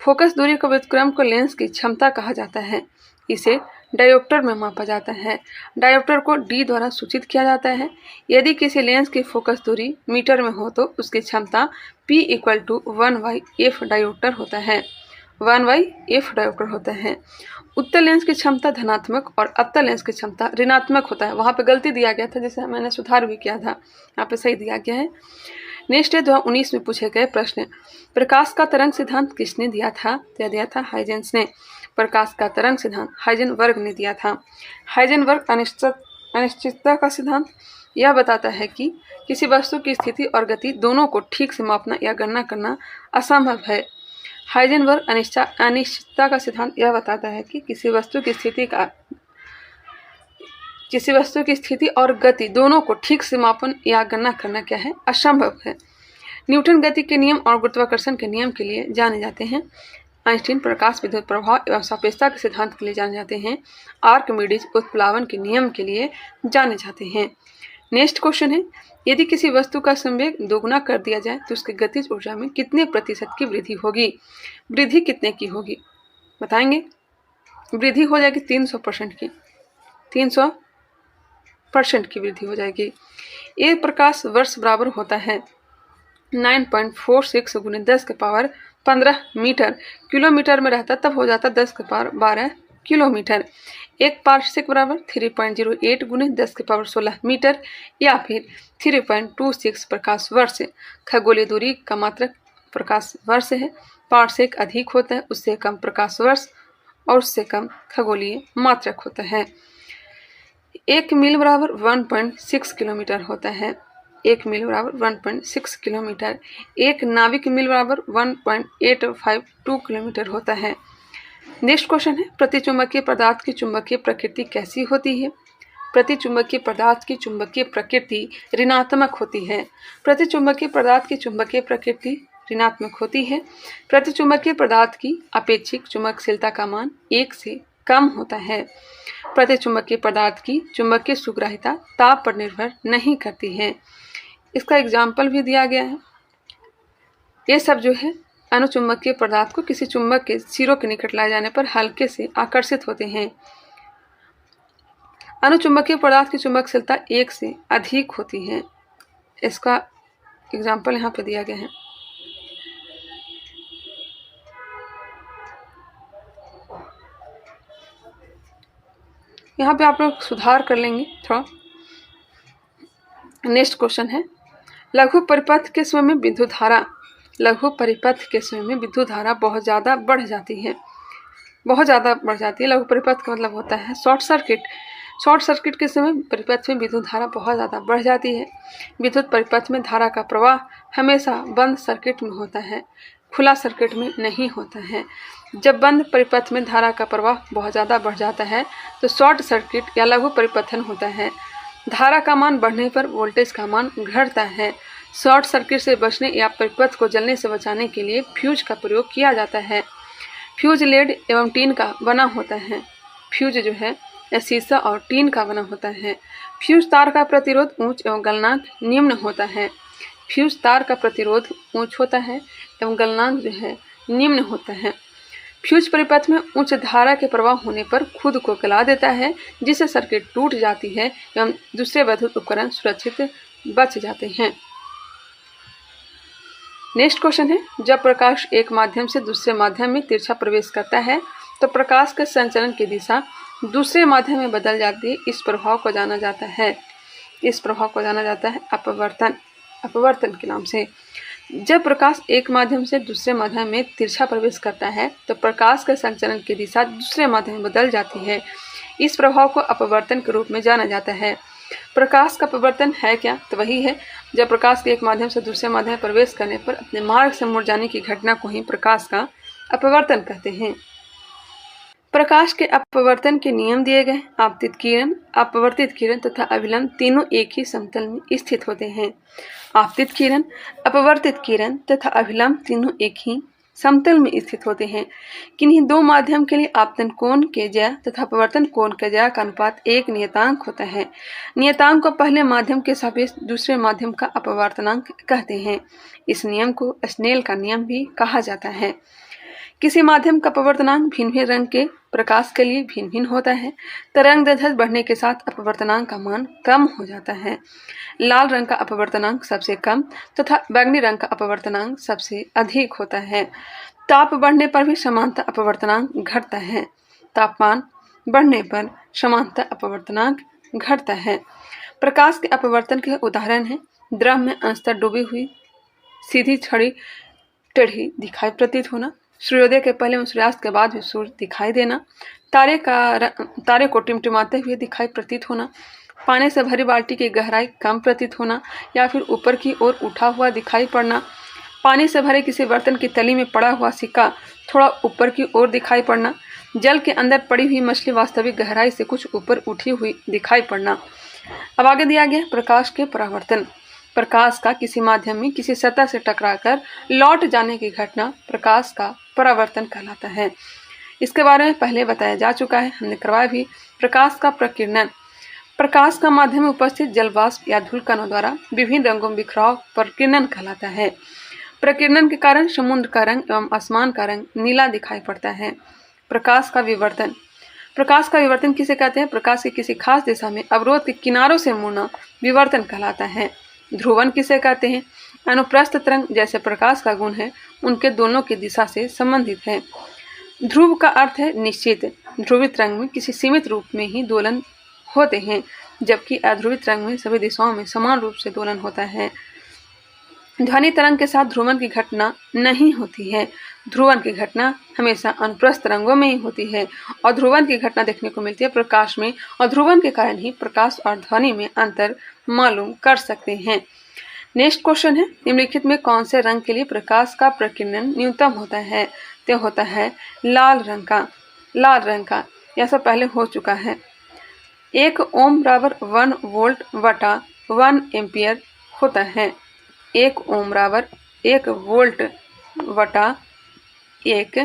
फोकस दूरी का व्युत्क्रम को लेंस की क्षमता कहा जाता है। इसे डायोप्टर में मापा जाता है। डायोप्टर को D द्वारा सूचित किया जाता है। यदि किसी लेंस की फोकस दूरी मीटर में हो तो उसकी क्षमता P = 1/f डायोप्टर होता है। 1/f डायोप्टर होता है। उत्तल लेंस की क्षमता धनात्मक और अवतल लेंस की क्षमता ऋणात्मक होता है। वहाँ पे गलती दिया गया था, जिसे मैंने सुधार भी किया था, यहाँ पे सही दिया गया है। नेक्स्ट है 2019 में पूछे गए प्रश्न, प्रकाश का तरंग सिद्धांत किसने दिया था? तो दिया था हाइजेंस ने। प्रकाश का तरंग सिद्धांत हाइजेनबर्ग ने दिया था। हाइजेनबर्ग अनिश्चितता का सिद्धांत यह बताता है कि किसी वस्तु की स्थिति और गति दोनों को ठीक से मापना या गणना करना असंभव है। हाइजेनबर्ग अनिश्चितता का सिद्धांत यह बताता है कि किसी वस्तु की स्थिति और गति दोनों को ठीक से मापन या गणना करना क्या है? असंभव है। न्यूटन गति के नियम और गुरुत्वाकर्षण के नियम के लिए जाने जाते हैं। आइंस्टीन प्रकाश विद्युत प्रभाव एवं सापेक्षता के सिद्धांत के लिए जाने जाते हैं। आर्किमिडीज उत्प्लावन के नियम के लिए जाने जाते हैं। नेक्स्ट क्वेश्चन है, यदि किसी वस्तु का संवेग दोगुना कर दिया जाए तो उसकी गतिज ऊर्जा में कितने प्रतिशत की वृद्धि होगी? वृद्धि कितने की होगी बताएंगे? वृद्धि हो जाएगी 300% की, 300% की वृद्धि हो जाएगी। एक प्रकाश वर्ष बराबर होता है 9.46 × 10⁻15 मीटर। किलोमीटर में रहता तब हो जाता 10⁻12 किलोमीटर। एक पारसेक बराबर 3.08 × 10⁻16 मीटर या फिर 3.26 प्रकाश वर्ष। खगोलीय दूरी का मात्रक प्रकाश वर्ष है। पारसेक अधिक होता है, उससे कम प्रकाश वर्ष और उससे कम खगोलीय मात्रक होता है। 1 मील बराबर 1.6 किलोमीटर होता है। 1 मील बराबर 1.6 किलोमीटर। एक नाविक मील बराबर 1.852 किलोमीटर होता है। नेक्स्ट क्वेश्चन है, प्रतिचुंबकीय पदार्थ की चुंबकीय प्रकृति कैसी होती है? प्रतिचुंबकीय पदार्थ की चुंबकीय प्रकृति ऋणात्मक होती है। प्रतिचुंबकीय पदार्थ की चुंबकीय प्रकृति ऋणात्मक होती है। प्रतिचुंबकीय पदार्थ की अपेक्षिक चुंबकशीलता का मान 1 से कम होता है। प्रतिचुंबकीय पदार्थ की चुंबकीय सुग्राहिता ताप पर निर्भर नहीं करती है। इसका एग्जाम्पल भी दिया गया है। ये सब जो है अनुचुंबकीय पदार्थ को किसी चुंबक के सिरों के निकट लाए जाने पर हल्के से आकर्षित होते हैं। अनुचुंबकीय पदार्थ की चुंबकशीलता 1 से अधिक होती है। इसका एग्जाम्पल यहाँ पे दिया गया है। यहाँ पे आप लोग सुधार कर लेंगे थोड़ा। नेक्स्ट क्वेश्चन है, लघु परिपथ के समय में विद्युत धारा, लघु परिपथ के समय में विद्युत धारा बहुत ज़्यादा बढ़ जाती है। बहुत ज़्यादा बढ़ जाती है। लघु परिपथ का मतलब होता है शॉर्ट सर्किट। शॉर्ट सर्किट के समय परिपथ में विद्युत धारा बहुत ज़्यादा बढ़ जाती है। विद्युत परिपथ में धारा का प्रवाह हमेशा बंद सर्किट में होता है, खुला सर्किट में नहीं होता है। जब बंद परिपथ में धारा का प्रवाह बहुत ज़्यादा बढ़ जाता है तो शॉर्ट सर्किट या लघु परिपथन होता है। धारा का मान बढ़ने पर वोल्टेज का मान घटता है। शॉर्ट सर्किट से बचने या परिपथ को जलने से बचाने के लिए फ्यूज का प्रयोग किया जाता है। फ्यूज लेड एवं टीन का बना होता है। फ्यूज जो है शीशा और टीन का बना होता है। फ्यूज तार का प्रतिरोध उच्च एवं गलनांक निम्न होता है। फ्यूज तार का प्रतिरोध उच्च होता है एवं गलनांक जो है निम्न होता है। फ्यूज परिपथ में उच्च धारा के प्रवाह होने पर खुद को गला देता है, जिससे सर्किट टूट जाती है एवं दूसरे विद्युत उपकरण सुरक्षित बच जाते हैं। नेक्स्ट क्वेश्चन है, जब प्रकाश एक माध्यम से दूसरे माध्यम में तिरछा प्रवेश करता है तो प्रकाश के संचलन की दिशा दूसरे माध्यम में बदल जाती है। इस प्रभाव को जाना जाता है अपवर्तन के नाम से। जब प्रकाश एक माध्यम से दूसरे माध्यम में तिरछा प्रवेश करता है तो प्रकाश के संचलन की दिशा दूसरे माध्यम में बदल जाती है। इस प्रभाव को अपवर्तन के रूप में जाना जाता है। प्रकाश का अपवर्तन है क्या? तो वही है जब प्रकाश के एक माध्यम से दूसरे माध्यम में प्रवेश करने पर अपने मार्ग से मुड़ जाने की घटना को ही प्रकाश का अपवर्तन कहते हैं। प्रकाश के अपवर्तन के नियम दिए गए। आपतित किरण, अपवर्तित किरण तथा अभिलंब तीनों एक ही समतल में स्थित होते हैं। आपतित किरण, अपवर्तित किरण तथा अभिलंब तीनों एक ही समतल में स्थित होते हैं। किन्हीं दो माध्यम के लिए आपतन कोण के ज्या तथा अपवर्तन कोण के ज्या का अनुपात एक नियतांक होता है। नियतांक को पहले माध्यम के सापेक्ष दूसरे माध्यम का अपवर्तनांक कहते हैं। इस नियम को स्नेल का नियम भी कहा जाता है। किसी माध्यम का अपवर्तनांक भिन्न भिन्न रंग के प्रकाश के लिए भिन्न भिन्न होता है। तरंग दैर्ध्य बढ़ने के साथ अपवर्तनांक का मान कम हो जाता है। लाल रंग का अपवर्तनांक सबसे कम तथा बैंगनी रंग का अपवर्तनांक सबसे अधिक होता है। ताप बढ़ने पर भी समानता अपवर्तनांक घटता है। तापमान बढ़ने पर समानता अपवर्तनांक घटता है। प्रकाश के अपवर्तन के उदाहरण हैं द्रव में अंशतः डूबी हुई सीधी छड़ी टेढ़ी दिखाई प्रतीत होना, सूर्योदय के पहले एवं सूर्यास्त के बाद भी सूर्य दिखाई देना, तारे को टिमटिमाते हुए दिखाई प्रतीत होना, पानी से भरी बाल्टी की गहराई कम प्रतीत होना या फिर ऊपर की ओर उठा हुआ दिखाई पड़ना, पानी से भरे किसी बर्तन की तली में पड़ा हुआ सिक्का थोड़ा ऊपर की ओर दिखाई पड़ना, जल के अंदर पड़ी हुई मछली वास्तविक गहराई से कुछ ऊपर उठी हुई दिखाई पड़ना। अब आगे दिया गया प्रकाश के परावर्तन। प्रकाश का किसी माध्यम में किसी सतह से टकराकर लौट जाने की घटना प्रकाश का परावर्तन कहलाता है। इसके बारे में पहले बताया जा चुका है, हमने करवाया भी। प्रकाश का प्रकीर्णन, प्रकाश का माध्यम में उपस्थित जलवाष्प या धूल कणों द्वारा विभिन्न रंगों में बिखराव प्रकीर्णन कहलाता है। प्रकीर्णन के कारण समुद्र का रंग एवं आसमान का रंग नीला दिखाई पड़ता है। प्रकाश का विवर्तन, प्रकाश का विवर्तन किसे कहते हैं? प्रकाश की किसी खास दिशा में अवरोध के किनारों से मुड़ना विवर्तन कहलाता है। ध्रुवन किसे कहते हैं? अनुप्रस्थ तरंग जैसे प्रकाश का गुण है उनके दोनों की दिशा से संबंधित है। ध्रुव का अर्थ है निश्चित। ध्रुवित रंग में किसी सीमित रूप में ही दोलन होते हैं, जबकि अध्रुवित रंग में सभी दिशाओं में समान रूप से दोलन होता है। ध्वनि तरंग के साथ ध्रुवन की घटना नहीं होती है। ध्रुवन की घटना हमेशा अनुप्रस्थ तरंगों में ही होती है और ध्रुवन की घटना देखने को मिलती है प्रकाश में, और ध्रुवन के कारण ही प्रकाश और ध्वनि में अंतर मालूम कर सकते हैं। नेक्स्ट क्वेश्चन है, निम्नलिखित में कौन से रंग के लिए प्रकाश का प्रकीर्णन न्यूनतम होता है? तो होता है लाल रंग का। लाल रंग का यह सब पहले हो चुका है। 1 ओम बराबर 1 वोल्ट बटा 1 एम्पियर होता है। 1 ओम बराबर 1 वोल्ट बटा 1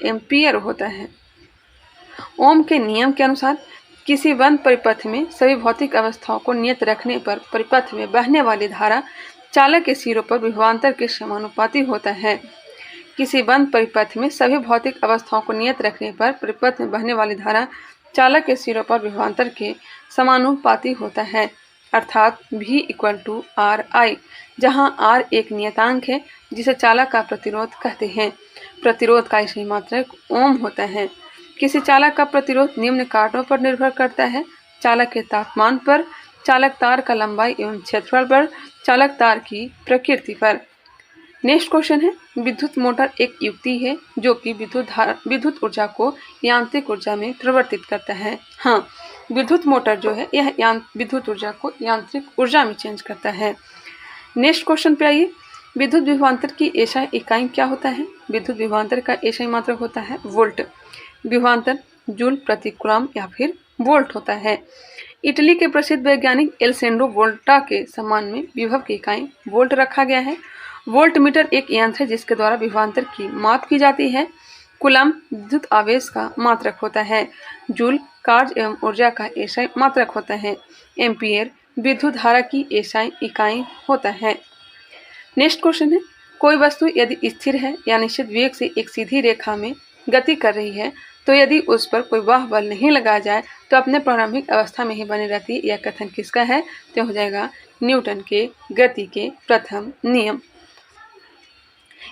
एम्पियर होता है। ओम के नियम के अनुसार किसी बंद परिपथ में सभी भौतिक अवस्थाओं को नियत रखने पर परिपथ में बहने वाली धारा चालक के सिरों पर विभवांतर के समानुपाती होता है। किसी बंद परिपथ में सभी भौतिक अवस्थाओं को नियत रखने पर परिपथ में बहने वाली धारा चालक के सिरों पर विभवांतर के समानुपाती होता है, अर्थात V = RI, जहां R एक नियतांक है जिसे चालक का प्रतिरोध कहते हैं। प्रतिरोध का इसी मात्रक ओम होता है। किसी चालक का प्रतिरोध निम्न कारणों पर निर्भर करता है: चालक के तापमान पर, चालक तार का लंबाई एवं क्षेत्रफल पर, चालक तार की प्रकृति पर। नेक्स्ट क्वेश्चन है, विद्युत मोटर एक युक्ति है जो कि विद्युत ऊर्जा को यांत्रिक ऊर्जा में परिवर्तित करता है। हाँ, विद्युत मोटर जो है यह विद्युत ऊर्जा को यांत्रिक ऊर्जा में चेंज करता है। नेक्स्ट क्वेश्चन पे आइए, विद्युत विभवांतर की एसआई इकाई क्या होता है? विद्युत विभवांतर का एसआई मात्रक होता है वोल्ट। विभवांतर जूल प्रति कूलम या फिर वोल्ट होता है। इटली के प्रसिद्ध वैज्ञानिक एल्सेंड्रो वोल्टा के सम्मान में विभव की इकाई वोल्ट रखा गया है। वोल्ट मीटर एक यंत्र है जिसके द्वारा विभवांतर की माप की जाती है। कूलम विद्युत आवेश का मात्रक होता है। जूल कार्य एवं ऊर्जा का एसआई मात्रक होता है। एम्पियर विद्युत धारा की एसआई इकाई होता है। नेक्स्ट क्वेश्चन है, कोई वस्तु यदि स्थिर है या निश्चित वेग से एक सीधी रेखा में गति कर रही है तो यदि उस पर कोई बाह्य बल नहीं लगाया जाए तो अपने प्रारंभिक अवस्था में ही बनी रहती है। यह कथन किसका है? तो हो जाएगा न्यूटन के गति के प्रथम नियम।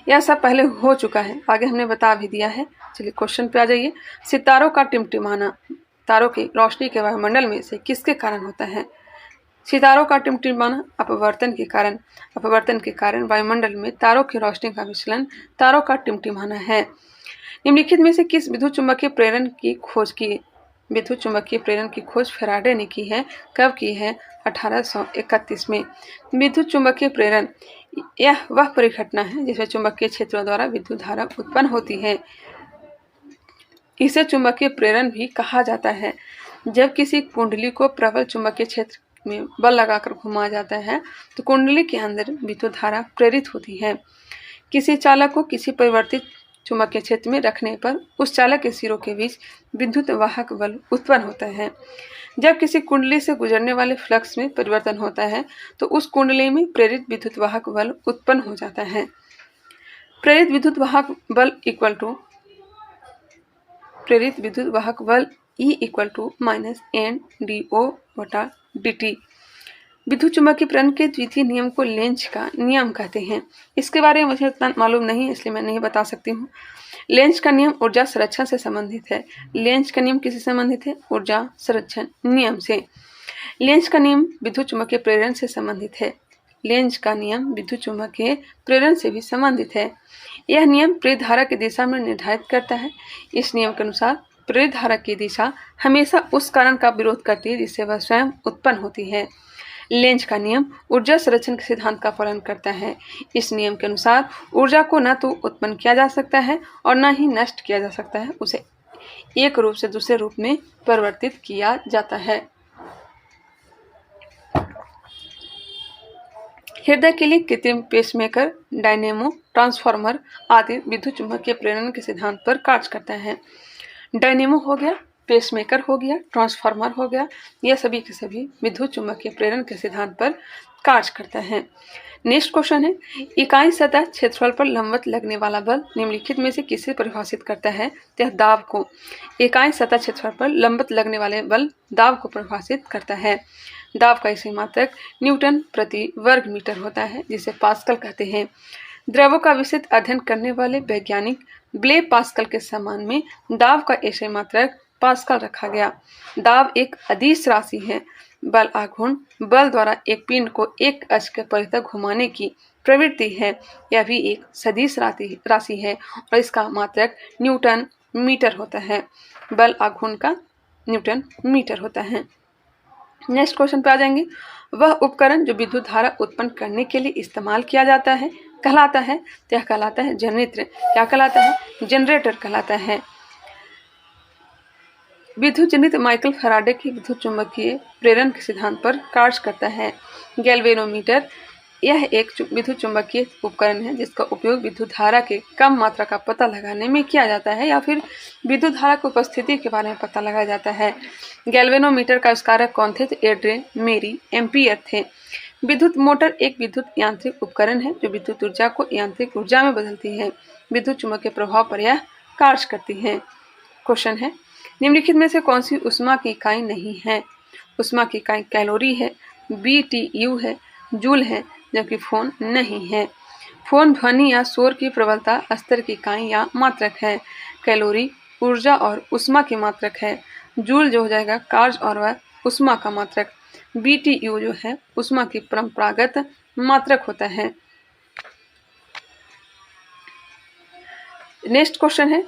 यह सब पहले हो चुका है, आगे हमने बता भी दिया है। चलिए क्वेश्चन पे आ जाइए। सितारों का टिमटिमाना तारों की रोशनी के वायुमंडल में से किसके कारण होता है? सितारों का टिमटिमाना अपवर्तन के कारण वायुमंडल में तारों की रोशनी का विचलन तारों का टिमटिमाना है। निम्नलिखित में से किस विद्युत चुम्बकीय प्रेरण की खोज की? विद्युत चुम्बकीय प्रेरण की खोज फैराडे ने की है। कब की है? 1831 में। विद्युत चुम्बकीय प्रेरण यह वह परिघटना है जिसमें चुंबकीय क्षेत्रों द्वारा विद्युत धारा उत्पन्न होती है। इसे चुंबकीय प्रेरण भी कहा जाता है। जब किसी कुंडली को प्रबल चुंबकीय क्षेत्र में बल लगाकर घुमाया जाता है तो कुंडली के अंदर विद्युत धारा प्रेरित होती है। किसी चालक को किसी परिवर्तित चुंबकीय क्षेत्र में रखने पर उस चालक के सिरों के बीच विद्युत वाहक बल उत्पन्न होता है। जब किसी कुंडली से गुजरने वाले फ्लक्स में परिवर्तन होता है तो उस कुंडली में प्रेरित विद्युत वाहक बल उत्पन्न हो जाता है। प्रेरित विद्युत वाहक बल E = -N/dO/dt। विद्युत चुम्बकीय प्रेरण के द्वितीय नियम को लेंज का नियम कहते हैं। इसके बारे में मुझे उतना मालूम नहीं है, इसलिए मैं नहीं बता सकती हूँ। लेंज का नियम ऊर्जा संरक्षण से संबंधित है। लेंज का नियम किससे संबंधित है? ऊर्जा संरक्षण नियम से। लेंज का नियम विद्युत चुम्बकीय प्रेरण से संबंधित है। लेंज का नियम विद्युत चुम्बकीय प्रेरण से भी संबंधित है। यह नियम प्रेरित धारा की दिशा में निर्धारित करता है। इस नियम के अनुसार प्रेरित धारा की दिशा हमेशा उस कारण का विरोध करती है जिससे वह स्वयं उत्पन्न होती है। लेंज का नियम ऊर्जा संरक्षण के सिद्धांत का पालन करता है। इस नियम के अनुसार ऊर्जा को न तो उत्पन्न किया जा सकता है और न ही नष्ट किया जा सकता है, उसे एक रूप से दूसरे रूप में परिवर्तित किया जाता है। हृदय के लिए कृत्रिम पेसमेकर, डायनेमो, ट्रांसफार्मर आदि विद्युत चुम्बकीय प्रेरण के सिद्धांत पर कार्य करता है। डायनेमो हो गया, पेसमेकर हो गया, ट्रांसफार्मर हो गया, यह सभी के सभी विद्युत चुम्बकीय प्रेरण के सिद्धांत पर कार्य करता है। नेक्स्ट क्वेश्चन है, इकाई सतह क्षेत्रफल पर लंबवत लगने वाला बल निम्नलिखित में से किसे परिभाषित करता है? यह दाब को। इकाई सतह क्षेत्रफल पर लंबवत लगने वाले बल दाब को परिभाषित करता है। दाब का इसी मात्रक न्यूटन प्रति वर्ग मीटर होता है, जिसे पास्कल कहते हैं। द्रवों का विस्तृत अध्ययन करने वाले वैज्ञानिक ब्ले पास्कल के सम्मान में दाब का ऐसे मात्रक पास्कल रखा गया। दाब एक अदिश राशि है। बल आघूर्ण बल द्वारा एक पिंड को एक अक्ष के परितः घुमाने की प्रवृत्ति है। यह भी एक सदिश राशि है और इसका मात्रक न्यूटन मीटर होता है। बल आघूर्ण का न्यूटन मीटर होता है। नेक्स्ट क्वेश्चन पे आ जाएंगे, वह उपकरण जो विद्युत धारा उत्पन्न करने के लिए इस्तेमाल किया जाता है कहलाता है? यह कहलाता है जनरेटर। क्या कहलाता है? जनरेटर कहलाता है। विद्युत जनित माइकल फैराडे की विद्युत चुम्बकीय प्रेरण के सिद्धांत पर कार्य करता है। गैल्वेनोमीटर यह एक विद्युत चुम्बकीय उपकरण है जिसका उपयोग विद्युत धारा के कम मात्रा का पता लगाने में किया जाता है या फिर विद्युत धारा की उपस्थिति के बारे में पता लगाया जाता है। गैल्वेनोमीटर का आविष्कारक कौन थे? तो एड्रे मेरी एम्पियर थे। विद्युत मोटर एक विद्युत यांत्रिक उपकरण है जो विद्युत ऊर्जा को यांत्रिक ऊर्जा में बदलती है। विद्युत चुम्बकीय प्रभाव पर यह कार्य करती है। क्वेश्चन है, निम्नलिखित में से कौन सी ऊष्मा की इकाई नहीं है? ऊष्मा की इकाई कैलोरी है, BTU है, जूल है, जबकि फोन नहीं है। फोन ध्वनि या शोर की प्रबलता स्तर की इकाई या मात्रक है। कैलोरी ऊर्जा और ऊष्मा की मात्रक है। जूल जो हो जाएगा कार्य और वह ऊष्मा का मात्रक। BTU जो है ऊष्मा की परंपरागत मात्रक होता है। नेक्स्ट क्वेश्चन है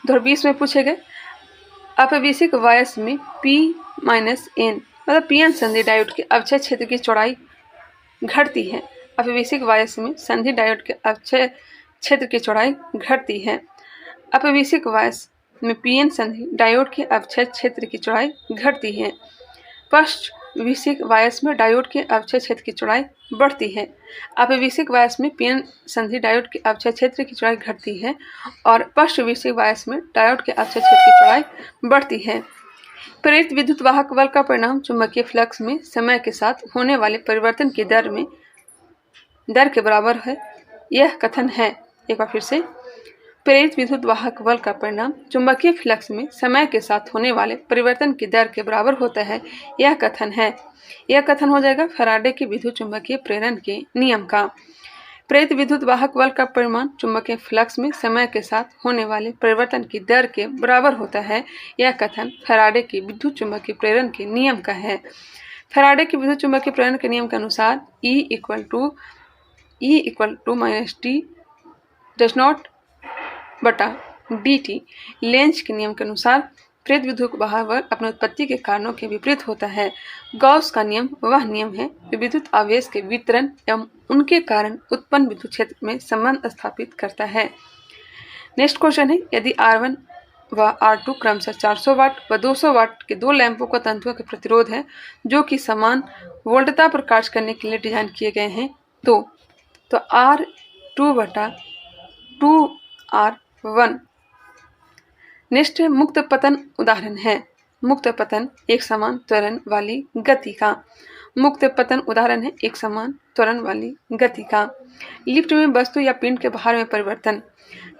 2020 में पूछे गए, अपवेशिक वायस में P-N मतलब पीएन संधि डायोड के अवक्षय क्षेत्र की चौड़ाई घटती है। अपवेशिक वायस में संधि डायोड के अवक्षय क्षेत्र की चौड़ाई घटती है। अपवेशिक वायस में पीएन संधि डायोड के अवक्षय क्षेत्र की चौड़ाई घटती है। पश्चविशिक वायस में डायोड के अवक्षय क्षेत्र की चौड़ाई बढ़ती है। अपवेशिक वायस में पीएन संधि डायोड के अवक्षय क्षेत्र की चौड़ाई घटती है और पश्चविशिक वायस में डायोड के अवक्षय क्षेत्र की चौड़ाई बढ़ती है। प्रेरित विद्युत वाहक बल का परिणाम चुंबकीय फ्लक्स में समय के साथ होने वाले परिवर्तन की दर के बराबर है। यह कथन है, एक बार फिर से, प्रेरित विद्युत वाहक बल का परिणाम चुंबकीय फ्लक्स में समय के साथ होने वाले परिवर्तन की दर के बराबर होता है। यह कथन है। यह कथन हो जाएगा फैराडे के विद्युत चुंबकीय प्रेरण के नियम का। प्रेरित विद्युत वाहक बल का परिमाण चुंबकीय फ्लक्स में समय के साथ होने वाले परिवर्तन की दर के बराबर होता है। यह कथन फैराडे के विद्युत चुंबकीय प्रेरण के नियम का है। फैराडे के विद्युत चुंबकीय प्रेरण के नियम के अनुसार E - T डज नॉट बटा dt लेंज के नियम के अनुसार प्रेरित विद्युत वाहक बल अपनी उत्पत्ति के कारणों के विपरीत होता है। गॉस का नियम वह नियम है जो विद्युत आवेश के वितरण एवं उनके कारण उत्पन्न विद्युत क्षेत्र में संबंध स्थापित करता है। नेक्स्ट क्वेश्चन है, यदि R1 व R2 क्रमशः 400 वाट व 200 वाट के दो लैंपों का तंतुओं के प्रतिरोध है जो कि समान वोल्टता पर कार्य करने के लिए डिजाइन किए गए हैं, तो R2 बटा 2R1। नेक्स्ट मुक्त पतन उदाहरण है। मुक्त पतन एक समान त्वरण वाली गति का। मुक्त पतन उदाहरण है एक समान त्वरण वाली गति का। लिफ्ट में वस्तु या पिंड के भार में परिवर्तन।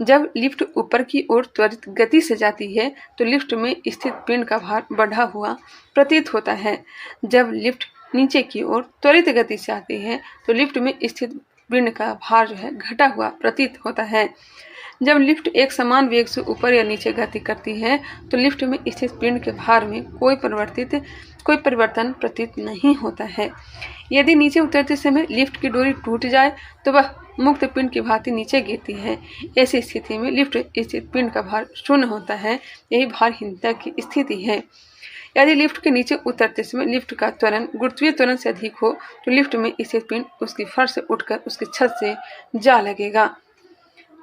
जब लिफ्ट ऊपर की ओर त्वरित गति से जाती है तो लिफ्ट में स्थित पिंड का भार बढ़ा हुआ प्रतीत होता है। जब लिफ्ट नीचे की ओर त्वरित गति से आती है तो लिफ्ट में स्थित पिंड का भार जो है घटा हुआ प्रतीत होता है। जब लिफ्ट एक समान वेग से ऊपर या नीचे गति करती है तो लिफ्ट में स्थित पिंड के भार में कोई परिवर्तन प्रतीत नहीं होता है। यदि नीचे उतरते समय लिफ्ट की डोरी टूट जाए तो वह मुक्त पिंड की भांति नीचे गिरती है। ऐसी स्थिति में लिफ्ट स्थित पिंड का भार शून्य होता है। यही भारहीनता की स्थिति है। यदि लिफ्ट के नीचे उतरते समय लिफ्ट का त्वरण गुरुत्वीय त्वरण से अधिक हो तो लिफ्ट में स्थित पिंड उसकी फर्श से उठकर उसकी छत से जा लगेगा।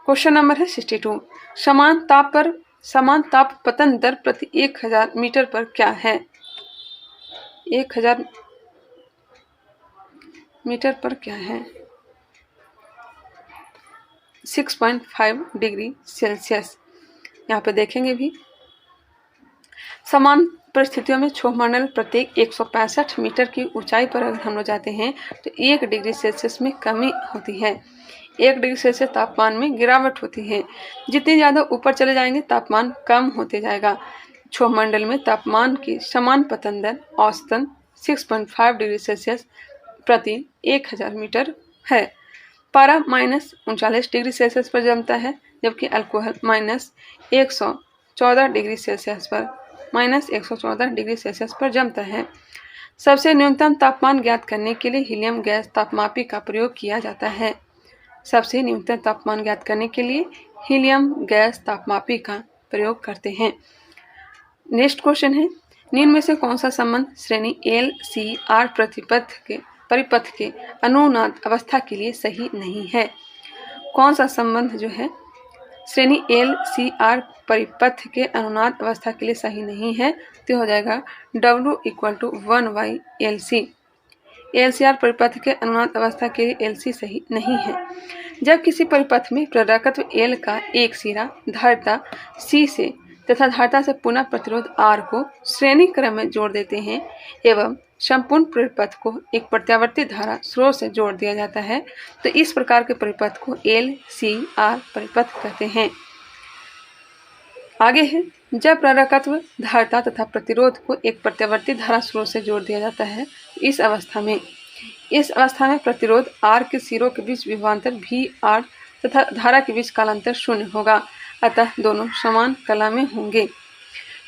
क्वेश्चन नंबर है 62। समान ताप पतन दर प्रति 1000 मीटर पर क्या है? 1000 मीटर पर क्या है? 6.5 डिग्री सेल्सियस। यहाँ पे देखेंगे भी समान परिस्थितियों में क्षोभमंडल प्रत्येक 165 मीटर की ऊंचाई पर अगर हम लोग जाते हैं तो 1 डिग्री सेल्सियस में कमी होती है। 1 डिग्री सेल्सियस तापमान में गिरावट होती है। जितने ज़्यादा ऊपर चले जाएंगे तापमान कम होते जाएगा। क्षोभमंडल में तापमान की समान पतन दर औसतन 6.5 डिग्री सेल्सियस प्रति 1000 मीटर है। पारा -39 डिग्री सेल्सियस पर जमता है जबकि अल्कोहल -114 डिग्री सेल्सियस पर जमता है। सबसे न्यूनतम तापमान ज्ञात करने के लिए हीलियम गैस तापमापी का प्रयोग किया जाता है। सबसे न्यूनतम तापमान ज्ञात करने के लिए हीलियम गैस तापमापी का प्रयोग करते हैं। नेक्स्ट क्वेश्चन है निम्न में से कौन सा संबंध श्रेणी LCR परिपथ के अनुनाद अवस्था के लिए सही नहीं है? कौन सा संबंध जो है श्रेणी LCR परिपथ के अनुनाद अवस्था के लिए सही नहीं है? तो हो जाएगा W = 1/LC। LCR परिपथ के अनुनाद अवस्था के लिए LC सही नहीं है। जब किसी परिपथ में प्रेरकत्व L का एक सिरा धारिता C से तथा धारिता से पुनः प्रतिरोध R को श्रेणी क्रम में जोड़ देते हैं एवं संपूर्ण परिपथ को एक प्रत्यावर्ती धारा स्रोत से जोड़ दिया जाता है तो इस प्रकार के परिपथ को LCR परिपथ कहते हैं। आगे है जब प्रेरकत्व धारिता तथा प्रतिरोध को एक प्रत्यावर्ती धारा स्रोत से जोड़ दिया जाता है इस अवस्था में प्रतिरोध R के सिरों के बीच विभवांतर VR तथा धारा के बीच कालांतर शून्य होगा, अतः दोनों समान कला में होंगे।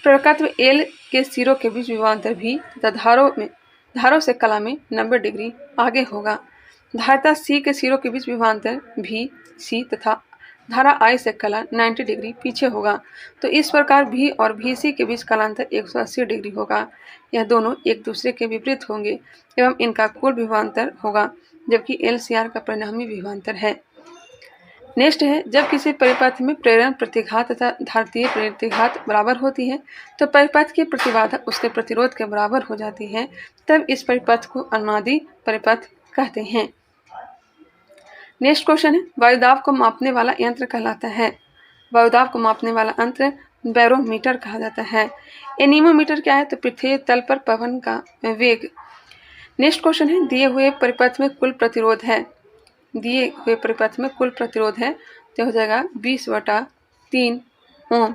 प्रेरकत्व L के सिरों के बीच विभवांतर V तथा धारों से कला में 90 डिग्री आगे होगा। धारिता C के सिरों के बीच विभवांतर VC तथा धारा I से कला 90 डिग्री पीछे होगा। तो इस प्रकार V और VC के बीच कालांतर 180 डिग्री होगा। यह दोनों एक दूसरे के विपरीत होंगे एवं इनका कुल विभवांतर होगा, जबकि LCR का परिणामी विभवांतर है। नेक्स्ट है जब किसी परिपथ में प्रेरण प्रतिघात तथा धारितीय प्रतिघात बराबर होती है तो परिपथ की प्रतिबाधा उसके प्रतिरोध के बराबर हो जाती है, तब इस परिपथ को अनुनादी परिपथ कहते हैं। नेक्स्ट क्वेश्चन है वायुदाब को मापने वाला यंत्र कहलाता है। वायुदाब को मापने वाला यंत्र बैरोमीटर कहा जाता है। एनीमोमीटर क्या है? तो पृथ्वी तल पर पवन का वेग। नेक्स्ट क्वेश्चन है दिए हुए परिपथ में कुल प्रतिरोध है तो हो जाएगा 20/3 ओम।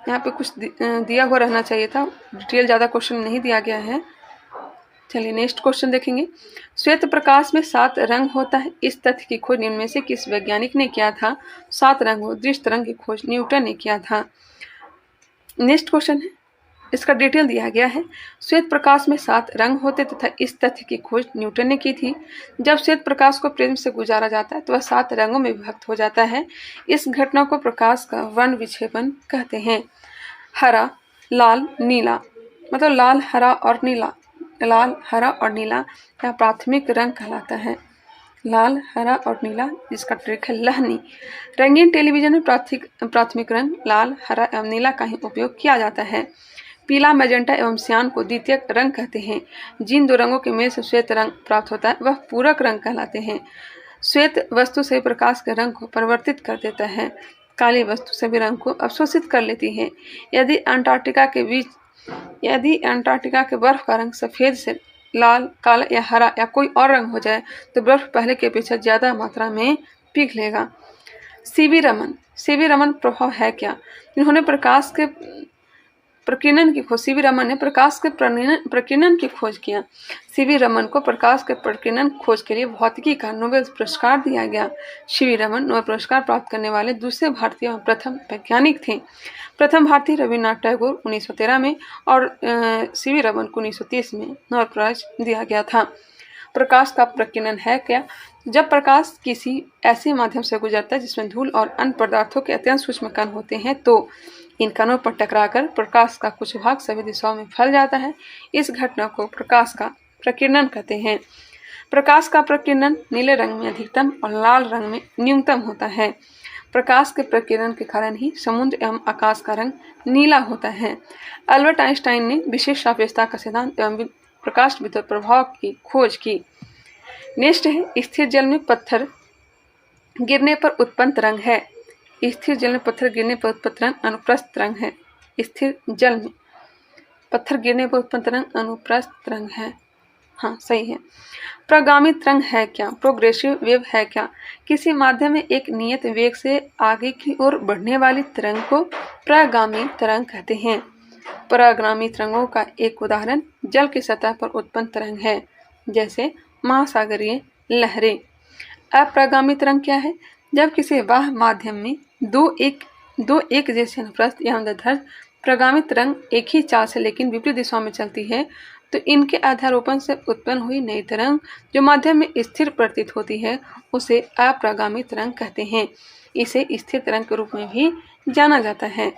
यहाँ पे कुछ दिया हुआ रहना चाहिए था, डिटेल ज़्यादा क्वेश्चन नहीं दिया गया है। चलिए नेक्स्ट क्वेश्चन देखेंगे। श्वेत प्रकाश में 7 रंग होता है, इस तथ्य की खोज निम्न में से किस वैज्ञानिक ने किया था? 7 रंगों दृश्य तरंग की खोज न्यूटन ने किया था। नेक्स्ट क्वेश्चन है इसका डिटेल दिया गया है। श्वेत प्रकाश में 7 रंग होते तथा इस तथ्य की खोज न्यूटन ने की थी। जब श्वेत प्रकाश को प्रिज्म से गुजारा जाता है तो वह 7 रंगों में विभक्त हो जाता है। इस घटना को प्रकाश का वर्ण विक्षेपण कहते हैं। हरा, लाल, नीला, मतलब लाल, हरा और नीला यह प्राथमिक रंग कहलाता है। लाल, हरा और नीला, जिसका ट्रिक है लहनी। रंगीन टेलीविजन में प्राथमिक रंग लाल, हरा एवं नीला का ही उपयोग किया जाता है। पीला, मैजेंटा एवं सियान को द्वितीयक रंग कहते हैं। जिन 2 रंगों के मेल से श्वेत रंग प्राप्त होता है वह पूरक रंग कहलाते हैं। श्वेत वस्तु से प्रकाश के रंग को परिवर्तित कर देता है। काली वस्तु सभी रंग को अवशोषित कर लेती है। यदि अंटार्कटिका के बीच यदि अंटार्कटिका के बर्फ का रंग सफेद से लाल, काला या हरा या कोई और रंग हो जाए तो बर्फ पहले की अपेक्षा ज्यादा मात्रा में पिघलेगा। सीवी रमन प्रभाव है क्या? इन्होंने प्रकाश के प्रकीर्णन की खोज सीवी रमन ने प्रकाश के प्रकीर्णन की खोज किया। सीवी रमन को प्रकाश के प्रकीर्णन खोज के लिए भौतिकी का नोबेल पुरस्कार दिया गया। सीवी रमन नोबेल पुरस्कार प्राप्त करने वाले दूसरे भारतीय एवं प्रथम वैज्ञानिक थे। प्रथम भारतीय रविन्द्रनाथ टैगोर 1913 में और सीवी रमन को 1930 में नोबेल प्राइज दिया गया था। प्रकाश का प्रकीर्णन है क्या? जब प्रकाश किसी ऐसे माध्यम से गुजरता है जिसमें धूल और अन्य पदार्थों के अत्यंत सूक्ष्म कण होते हैं तो इन कणों पर टकराकर प्रकाश का कुछ भाग सभी दिशाओं में फैल जाता है। इस घटना को प्रकाश का प्रकीर्णन कहते हैं। प्रकाश का प्रकीर्णन नीले रंग में अधिकतम और लाल रंग में न्यूनतम होता है। प्रकाश के प्रकीर्णन के कारण ही समुद्र एवं आकाश का रंग नीला होता है। अल्बर्ट आइंस्टाइन ने विशेष सापेक्षता का सिद्धांत एवं प्रकाश विद्युत प्रभाव की खोज की। नेक्स्ट है स्थिर जल में पत्थर गिरने पर उत्पन्न तरंग है। स्थिर जल में पत्थर गिरने पर उत्पन्न तरंग अनुप्रस्थ तरंग है। स्थिर जल में पत्थर गिरने पर उत्पन्न तरंग अनुप्रस्थ तरंग है। हाँ, सही है। प्रगामी तरंग है क्या? प्रोग्रेसिव वेव है क्या? किसी माध्यम में एक नियत वेग से आगे की ओर बढ़ने वाली तरंग को प्रगामी तरंग कहते हैं। प्रगामी तरंगों का एक उदाहरण जल की सतह पर उत्पन्न तरंग है, जैसे महासागरीय लहरें। अप्रगामी तरंग क्या है? जब किसी बाह्य माध्यम में दो एक जैसे अनुप्रस्थ या ऊर्ध्वाधर प्रगामी तरंग एक ही चाल से लेकिन विपरीत दिशाओं में चलती है तो इनके अध्यारोपण से उत्पन्न हुई नई तरंग जो माध्यम में स्थिर प्रतीत होती है उसे अप्रगामी तरंग कहते हैं। इसे स्थिर तरंग के रूप में भी जाना जाता है।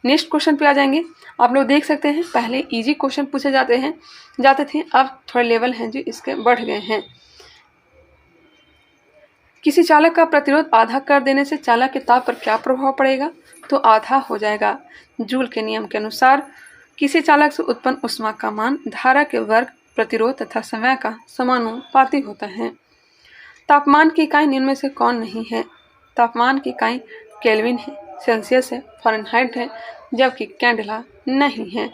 नेक्स्ट क्वेश्चन पे आ जाएंगे। आप लोग देख सकते हैं पहले इजी क्वेश्चन पूछे जाते थे, अब थोड़े लेवल हैं जो इसके बढ़ गए हैं। किसी चालक का प्रतिरोध आधा कर देने से चालक के ताप पर क्या प्रभाव पड़ेगा? तो आधा हो जाएगा। जूल के नियम के अनुसार किसी चालक से उत्पन्न ऊष्मा का मान धारा के वर्ग, प्रतिरोध तथा समय का समानुपाती होता है। तापमान की इकाई निम्न में से कौन नहीं है? तापमान की इकाई केल्विन है, सेल्सियस है, फ़ारेनहाइट है, जबकि कैंडेला नहीं है।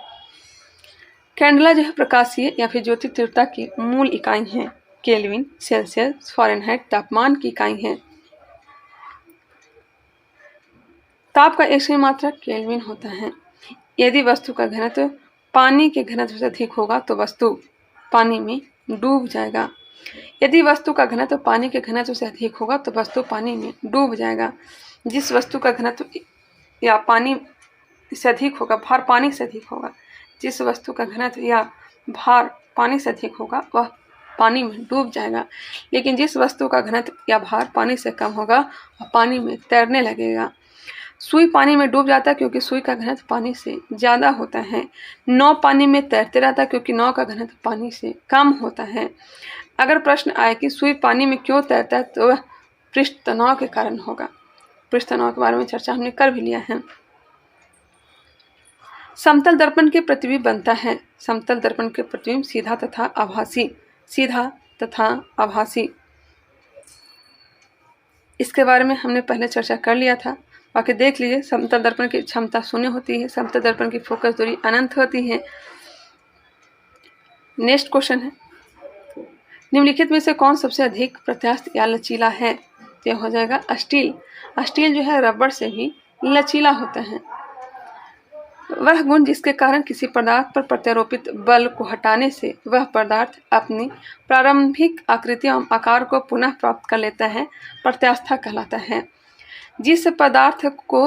कैंडेला जो है प्रकाशीय या फिर ज्योति तीव्रता की मूल इकाई है। केल्विन, सेल्सियस, फ़ारेनहाइट तापमान की इकाई है। ताप का एक सही मात्रक केल्विन होता है। यदि वस्तु का घनत्व पानी के घनत्व से अधिक होगा तो वस्तु पानी में डूब जाएगा। यदि वस्तु का घनत्व पानी के घनत्व से अधिक होगा तो वस्तु पानी में डूब जाएगा। जिस वस्तु का घनत्व या पानी से अधिक होगा, भार पानी से अधिक होगा, जिस वस्तु का घनत्व या भार पानी से अधिक होगा वह पानी में डूब जाएगा। लेकिन जिस वस्तु का घनत्व या भार पानी से कम होगा वह पानी में तैरने लगेगा। सुई पानी में डूब जाता है क्योंकि सुई का घनत्व पानी से ज़्यादा होता है। नाव पानी में तैरते रहता है क्योंकि नाव का घनत्व पानी से कम होता है। अगर प्रश्न आए कि सुई पानी में क्यों तैरता है तो वह पृष्ठ तनाव के कारण होगा। पृष्ठ तनाव के बारे में चर्चा हमने कर भी लिया है। समतल दर्पण के प्रतिबिंब बनता है। समतल दर्पण के प्रतिबिंब सीधा तथा आभासी। इसके बारे में हमने पहले चर्चा कर लिया था, बाकी देख लीजिए। समतल दर्पण की क्षमता शून्य होती है। समतल दर्पण की फोकस दूरी अनंत होती है। नेक्स्ट क्वेश्चन है, निम्नलिखित में से कौन सबसे अधिक प्रत्यास्थ या लचीला है? तो हो जाएगा स्टील। स्टील जो है रबड़ से भी लचीला होता है। वह गुण जिसके कारण किसी पदार्थ पर प्रत्यारोपित बल को हटाने से वह पदार्थ अपनी प्रारंभिक आकृति एवं आकार को पुनः प्राप्त कर लेता है, प्रत्यास्था कहलाता है। जिस पदार्थ को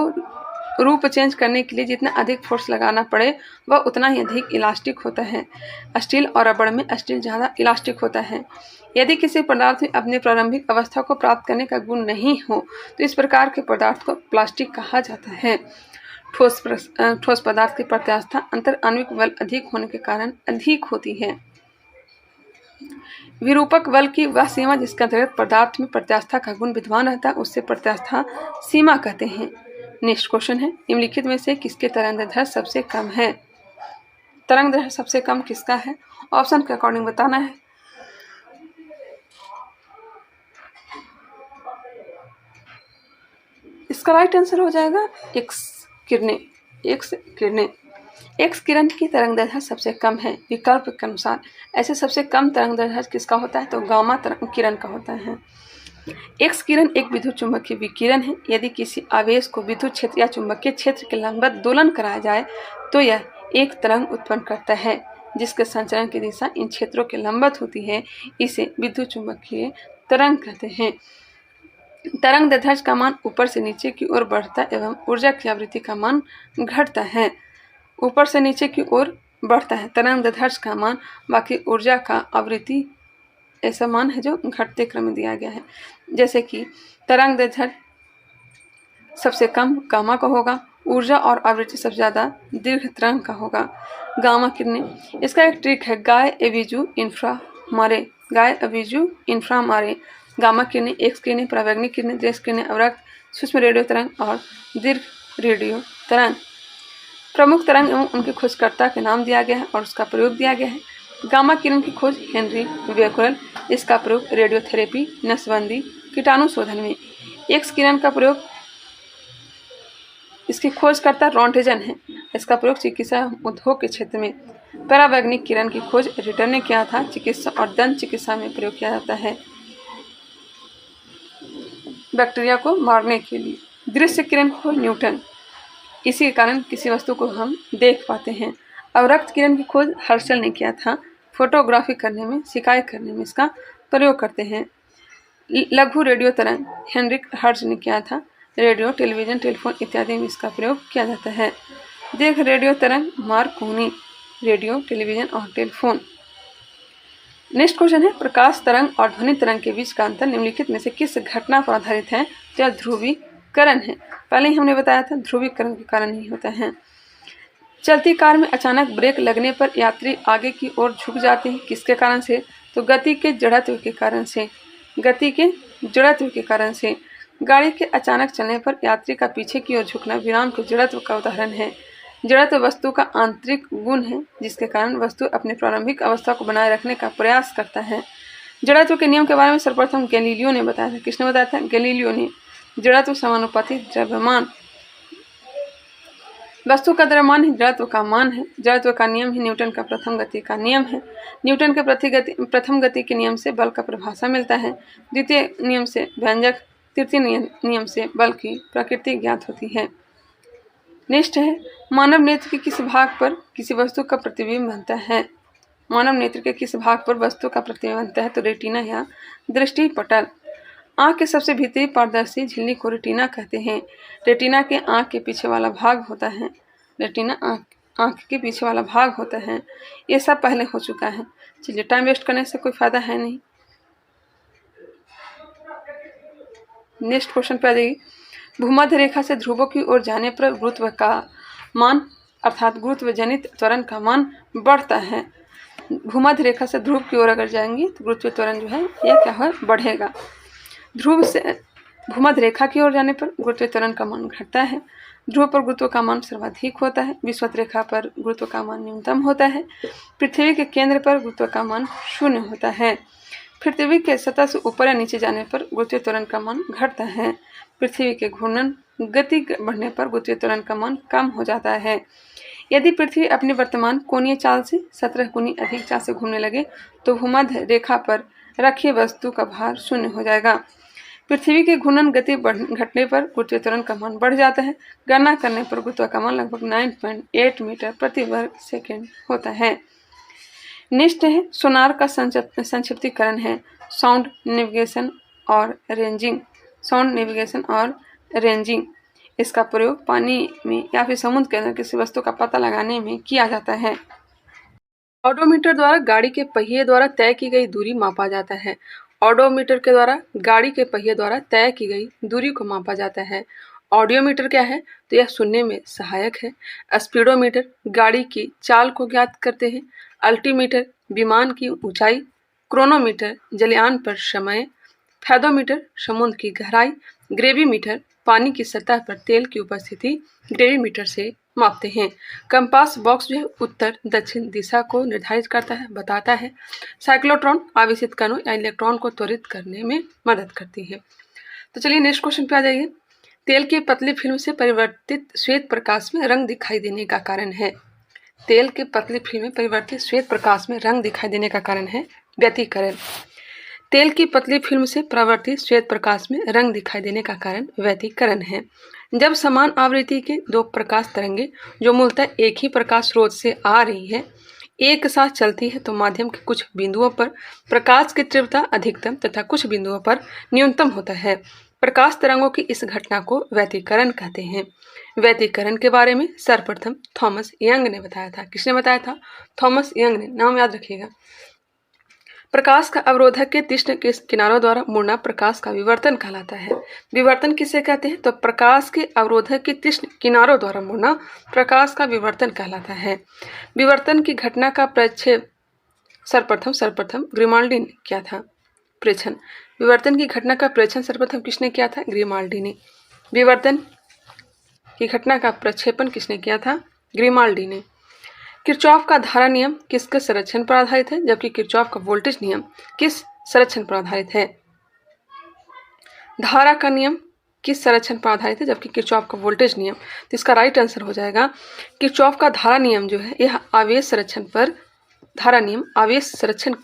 रूप चेंज करने के लिए जितना अधिक फोर्स लगाना पड़े वह उतना ही अधिक इलास्टिक होता है। स्टील और रबड़ में स्टील ज़्यादा इलास्टिक होता है। यदि किसी पदार्थ में अपनी प्रारंभिक अवस्था को प्राप्त करने का गुण नहीं हो तो इस प्रकार के पदार्थ को प्लास्टिक कहा जाता है। ठोस पदार्थ की प्रत्यास्था अंतर आणविक बल अधिक होने के कारण अधिक होती है। विरूपक बल की वह सीमा जिसके अंतर्गत पदार्थ में प्रत्यास्था का गुण विद्यमान रहता है उससे प्रत्यास्था सीमा कहते हैं। नेक्स्ट क्वेश्चन है, निम्नलिखित में से किसके तरंग दैर्ध्य सबसे कम है? तरंग दैर्ध्य सबसे कम किसका है? ऑप्शन के अकॉर्डिंग बताना है। इसका राइट आंसर हो जाएगा एक्स किरणें। एक्स किरण की तरंगदैर्घ्य सबसे कम है। विकल्प के अनुसार ऐसे सबसे कम तरंगदैर्घ्य किसका होता है? तो गामा किरण का होता है। एक्स किरण एक विद्युत चुंबकीय विकिरण है। यदि किसी आवेश को विद्युत क्षेत्र या चुंबकीय क्षेत्र के लंबवत दोलन कराया जाए तो यह एक तरंग उत्पन्न करता है जिसके संचरण की दिशा इन क्षेत्रों के लंबवत होती है। इसे विद्युत चुंबकीय तरंग कहते हैं। तरंग दैर्घ्य का मान ऊपर से नीचे की ओर बढ़ता एवं ऊर्जा की आवृत्ति का मान घटता है। ऊपर से नीचे की ओर बढ़ता है तरंग दैर्घ्य का मान, बाकी ऊर्जा का आवृत्ति ऐसा मान है जो घटते क्रम में दिया गया है। जैसे कि तरंग दैर्घ्य सबसे कम गामा का होगा, ऊर्जा और आवृत्ति सबसे ज़्यादा दीर्घ तरंग का होगा। गामा किरणें, इसका एक ट्रिक है गाय एविजू इंफ्रा मारे, गाय एविजू इंफ्रा मारे। गामा किरणें, एक्स किरणें, परावैंगनिक किरणें, देश किरणें, अवरक्त, सूक्ष्म रेडियो तरंग और दीर्घ रेडियो तरंग। प्रमुख तरंग एवं उनके खोजकर्ता के नाम दिया गया है और उसका प्रयोग दिया गया है। गामा किरण की खोज हेनरी बेकरेल, इसका प्रयोग रेडियोथेरेपी, नसबंदी, कीटाणु शोधन में। एक्स किरण का प्रयोग, इसकी खोजकर्ता रॉन्टेजन है, इसका प्रयोग चिकित्सा उद्योग के क्षेत्र में। परावैंगनिक किरण की खोज रिटर ने किया था, चिकित्सा और दंत चिकित्सा में प्रयोग किया जाता है बैक्टीरिया को मारने के लिए। दृश्य किरण को न्यूटन, इसी के कारण किसी वस्तु को हम देख पाते हैं। अवरक्त किरण की खोज हर्शल ने किया था, फोटोग्राफी करने में, शिकायत करने में इसका प्रयोग करते हैं। लघु रेडियो तरंग हेनरिक हर्ट्ज ने किया था, रेडियो, टेलीविजन, टेलीफोन इत्यादि में इसका प्रयोग किया जाता है। दीर्घ रेडियो तरंग मार्कोनी, रेडियो, टेलीविजन और टेलीफोन। नेक्स्ट क्वेश्चन है, प्रकाश तरंग और ध्वनि तरंग के बीच का अंतर निम्नलिखित में से किस घटना पर आधारित है? तो यह ध्रुवीकरण है। पहले ही हमने बताया था ध्रुवीकरण के कारण ही होता है। चलती कार में अचानक ब्रेक लगने पर यात्री आगे की ओर झुक जाते हैं, किसके कारण से? तो गति के जड़त्व के कारण से, गति के जड़त्व के कारण से। गाड़ी के अचानक चलने पर यात्री का पीछे की ओर झुकना विराम के जड़त्व का उदाहरण है। जड़त्व वस्तु का आंतरिक गुण है जिसके कारण वस्तु अपनी प्रारंभिक अवस्था को बनाए रखने का प्रयास करता है। जड़त्व के नियम के बारे में सर्वप्रथम गैलीलियो ने बताया था। किसने बताया था? गैलीलियो ने। जड़त्व समानुपाती द्रव्यमान, वस्तु का द्रव्यमान ही जड़त्व का मान है। जड़त्व का नियम ही न्यूटन का प्रथम गति का नियम है। न्यूटन के प्रथम गति के नियम से बल का परिभाषा मिलता है, द्वितीय नियम से व्यंजक, तृतीय नियम से बल की प्रकृति ज्ञात होती है। नेक्स्ट है, मानव नेत्र के किस भाग पर किसी वस्तु का प्रतिबिंब बनता है? मानव नेत्र के किस भाग पर वस्तु का प्रतिबिंब बनता है? तो रेटिना या दृष्टि पटल। आँख के सबसे भीतरी पारदर्शी झिल्ली को रेटिना कहते हैं। रेटिना के आँख के पीछे वाला भाग होता है। रेटिना आँख के पीछे वाला भाग होता है। ये सब पहले हो चुका है, चलिए टाइम वेस्ट करने से कोई फायदा है नहीं। नेक्स्ट क्वेश्चन पे आ जाइए, भूमध्य रेखा से ध्रुवों की ओर जाने पर गुरुत्व का मान अर्थात गुरुत्व जनित त्वरण का मान बढ़ता है। भूमध्य रेखा से ध्रुव की ओर अगर जाएंगे तो गुरुत्व त्वरण जो है यह क्या है? बढ़ेगा। ध्रुव से भूमध्य रेखा की ओर जाने पर गुरुत्व त्वरण का मान घटता है। ध्रुव पर गुरुत्व का मान सर्वाधिक होता है। विषुवत रेखा पर गुरुत्व का मान न्यूनतम होता है। पृथ्वी के केंद्र पर गुरुत्व का मान 0 होता है। पृथ्वी के सतह से ऊपर या नीचे जाने पर गुरुत्व त्वरण का मान घटता है। पृथ्वी के घूर्णन गति बढ़ने पर गुरुत्व त्वरण का मान कम हो जाता है। यदि पृथ्वी अपनी वर्तमान कोणीय चाल से 17 गुनी अधिक चाल से घूमने लगे तो भूमध्य रेखा पर रखी वस्तु का भार 0 हो जाएगा। पृथ्वी के घूर्णन गति घटने पर गुरुत्व त्वरण का मान बढ़ जाता है। गणना करने पर गुरुत्व का मान लगभग 9.8 मीटर प्रति वर्ग सेकेंड होता है। नेक्स्ट है, सोनार का संक्षिप्तीकरण है साउंड नेविगेशन और रेंजिंग। साउंड नेविगेशन और रेंजिंग, इसका प्रयोग पानी में या फिर समुद्र के अंदर किसी वस्तु का पता लगाने में किया जाता है। ऑडोमीटर द्वारा गाड़ी के पहिए द्वारा तय की गई दूरी मापा जाता है। ऑडोमीटर के द्वारा गाड़ी के पहिए द्वारा तय की गई दूरी को मापा जाता है। ऑडियोमीटर क्या है? तो यह सुनने में सहायक है। स्पीडोमीटर गाड़ी की चाल को ज्ञात करते हैं। अल्टीमीटर विमान की ऊंचाई। क्रोनोमीटर जलयान पर समय। फैदोमीटर समुद्र की गहराई। ग्रेविमीटर पानी की सतह पर तेल की उपस्थिति ग्रेविमीटर से मापते हैं। कंपास बॉक्स जो है उत्तर दक्षिण दिशा को निर्धारित करता है, बताता है। साइक्लोट्रॉन आवेशित कणों या इलेक्ट्रॉन को त्वरित करने में मदद करती है। तो चलिए नेक्स्ट क्वेश्चन पे आ जाइए। तेल की पतली फिल्म से परिवर्तित श्वेत प्रकाश में रंग दिखाई देने का कारण है। तेल की पतली फिल्म में परिवर्तित श्वेत प्रकाश में रंग दिखाई देने का कारण है व्यतिकरण। तेल की पतली फिल्म से परावर्तित श्वेत प्रकाश में रंग दिखाई देने का कारण व्यतिकरण है। जब समान आवृत्ति के दो प्रकाश तरंगे जो मूलतः एक ही प्रकाश स्रोत से आ रही है एक साथ चलती है तो माध्यम के कुछ बिंदुओं पर प्रकाश की तीव्रता अधिकतम तथा कुछ बिंदुओं पर न्यूनतम होता है। प्रकाश तरंगों की इस घटना को व्यतिकरण कहते हैं। व्यतिकरण के बारे में सर्वप्रथम थॉमस यंग ने बताया था। किसने बताया था? थॉमस यंग ने। नाम याद रखिएगा। प्रकाश का अवरोधक के तीक्ष्ण किनारों द्वारा मुड़ना प्रकाश का विवर्तन कहलाता है। विवर्तन किसे कहते हैं? तो प्रकाश के अवरोधक के तीक्ष्ण किनारों द्वारा मुड़ना प्रकाश का विवर्तन कहलाता है। विवर्तन की घटना का प्रक्षेप सर्वप्रथम ग्रिमाल्डी ने किया था। प्रेक्षण। विवर्तन की घटना का प्रेक्षण सर्वप्रथम किसने किया था? ग्रिमाल्डी ने। विवर्तन की घटना का प्रक्षेपण किसने किया था? ग्रिमाल्डी ने। किरचॉफ का धारा नियम किसके संरक्षण पर आधारित है, जबकि किरचॉफ का वोल्टेज नियम किस संरक्षण पर आधारित है? धारा का नियम किस संरक्षण पर आधारित है, जबकि किरचॉफ का वोल्टेज नियम। तो इसका राइट आंसर हो जाएगा किरचॉफ का धारा नियम जो है यह आवेश संरक्षण पर, धारा नियम आवेश संरक्षण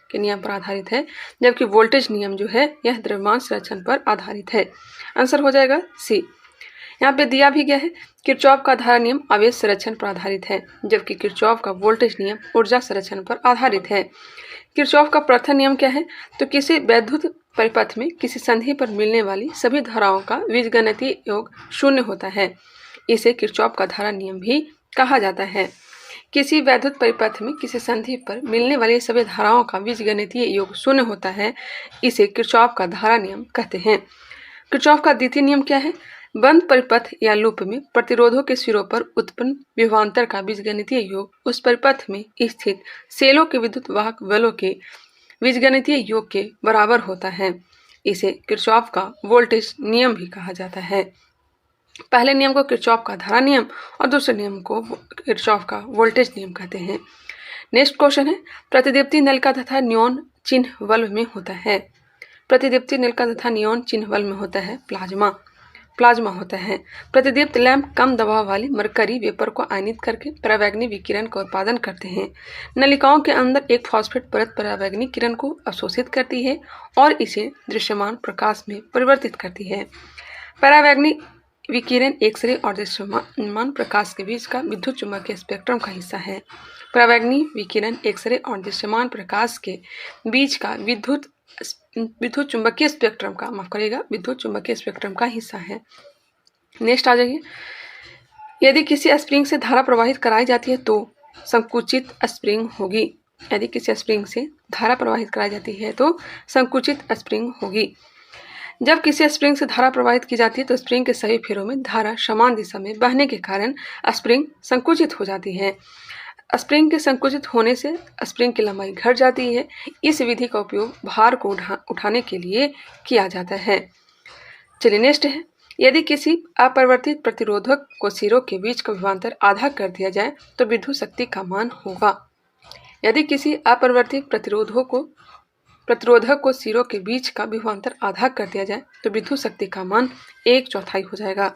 के नियम पर आधारित है, जबकि वोल्टेज नियम जो है यह द्रव्यमान संरक्षण पर आधारित है। आंसर हो जाएगा सी। यहाँ पे दिया भी गया है किरचॉफ का धारा नियम आवेश संरक्षण पर आधारित है, जबकि किरचॉफ का वोल्टेज नियम ऊर्जा संरक्षण पर आधारित है। किरचॉफ का प्रथम नियम क्या है? तो किसी वैद्युत परिपथ में किसी संधि पर मिलने वाली सभी धाराओं का बीजगणितीय योग शून्य होता है। इसे किरचॉफ का धारा नियम भी कहा जाता है। किसी वैद्युत परिपथ में किसी संधि पर मिलने वाली सभी धाराओं का बीजगणितीय योग शून्य होता है। इसे किरचॉफ का धारा नियम कहते हैं। किरचॉफ का द्वितीय नियम क्या है? बंद परिपथ या लूप में प्रतिरोधों के सिरों पर उत्पन्न विभवांतर का बीजगणितीय योग उस परिपथ में स्थित सेलों के विद्युत वाहक बलों के बीजगणितीय योग के बराबर होता है। इसे किरचॉफ का वोल्टेज नियम भी कहा जाता है। पहले नियम को किरचॉफ का धारा नियम और दूसरे नियम को किरचॉफ का वोल्टेज नियम कहते हैं। नेक्स्ट क्वेश्चन है, प्रतिदीप्ति नलिका तथा नियॉन चिन्ह बल्ब में होता है। प्रतिदीप्ति नलिका तथा नियॉन चिन्ह बल्ब में होता है प्लाज्मा होता है। प्रतिदीप्त लैंप कम दबाव वाली मरकरी वेपर को आयनित करके परावैंगनी विकिरण का उत्पादन करते हैं। नलिकाओं के अंदर एक फॉस्फेट परत परावैंगनी किरण को अवशोषित करती है और इसे दृश्यमान प्रकाश में परिवर्तित करती है। परावैंगनी विकिरण एक्सरे और दृश्यमान प्रकाश के बीच का विद्युत चुम्बकीय स्पेक्ट्रम का हिस्सा है। परावैंगनी विकिरण एक्सरे और दृश्यमान प्रकाश के बीच का विद्युत चुम्बकीय स्पेक्ट्रम का विद्युत चुम्बकीय स्पेक्ट्रम का हिस्सा है। नेक्स्ट आ जाइए, यदि किसी स्प्रिंग से धारा प्रवाहित कराई जाती है तो संकुचित स्प्रिंग होगी। यदि किसी स्प्रिंग से धारा प्रवाहित कराई जाती है तो संकुचित स्प्रिंग होगी। जब किसी स्प्रिंग से धारा प्रवाहित की जाती है तो स्प्रिंग के सभी फेरों में धारा समान दिशा में बहने के कारण स्प्रिंग संकुचित हो जाती है। स्प्रिंग के संकुचित होने से स्प्रिंग की लंबाई घट जाती है। इस विधि का उपयोग भार को उठाने के लिए किया जाता है। चलिए नेक्स्ट है, यदि किसी अपरिवर्तित प्रतिरोधक को सिरों के बीच का विभवांतर आधा कर दिया जाए तो विद्युत शक्ति का मान होगा। यदि किसी अपरिवर्तित प्रतिरोधक को सिरों के बीच का विभवांतर आधा कर दिया जाए तो विद्युत शक्ति का मान 1/4 हो जाएगा।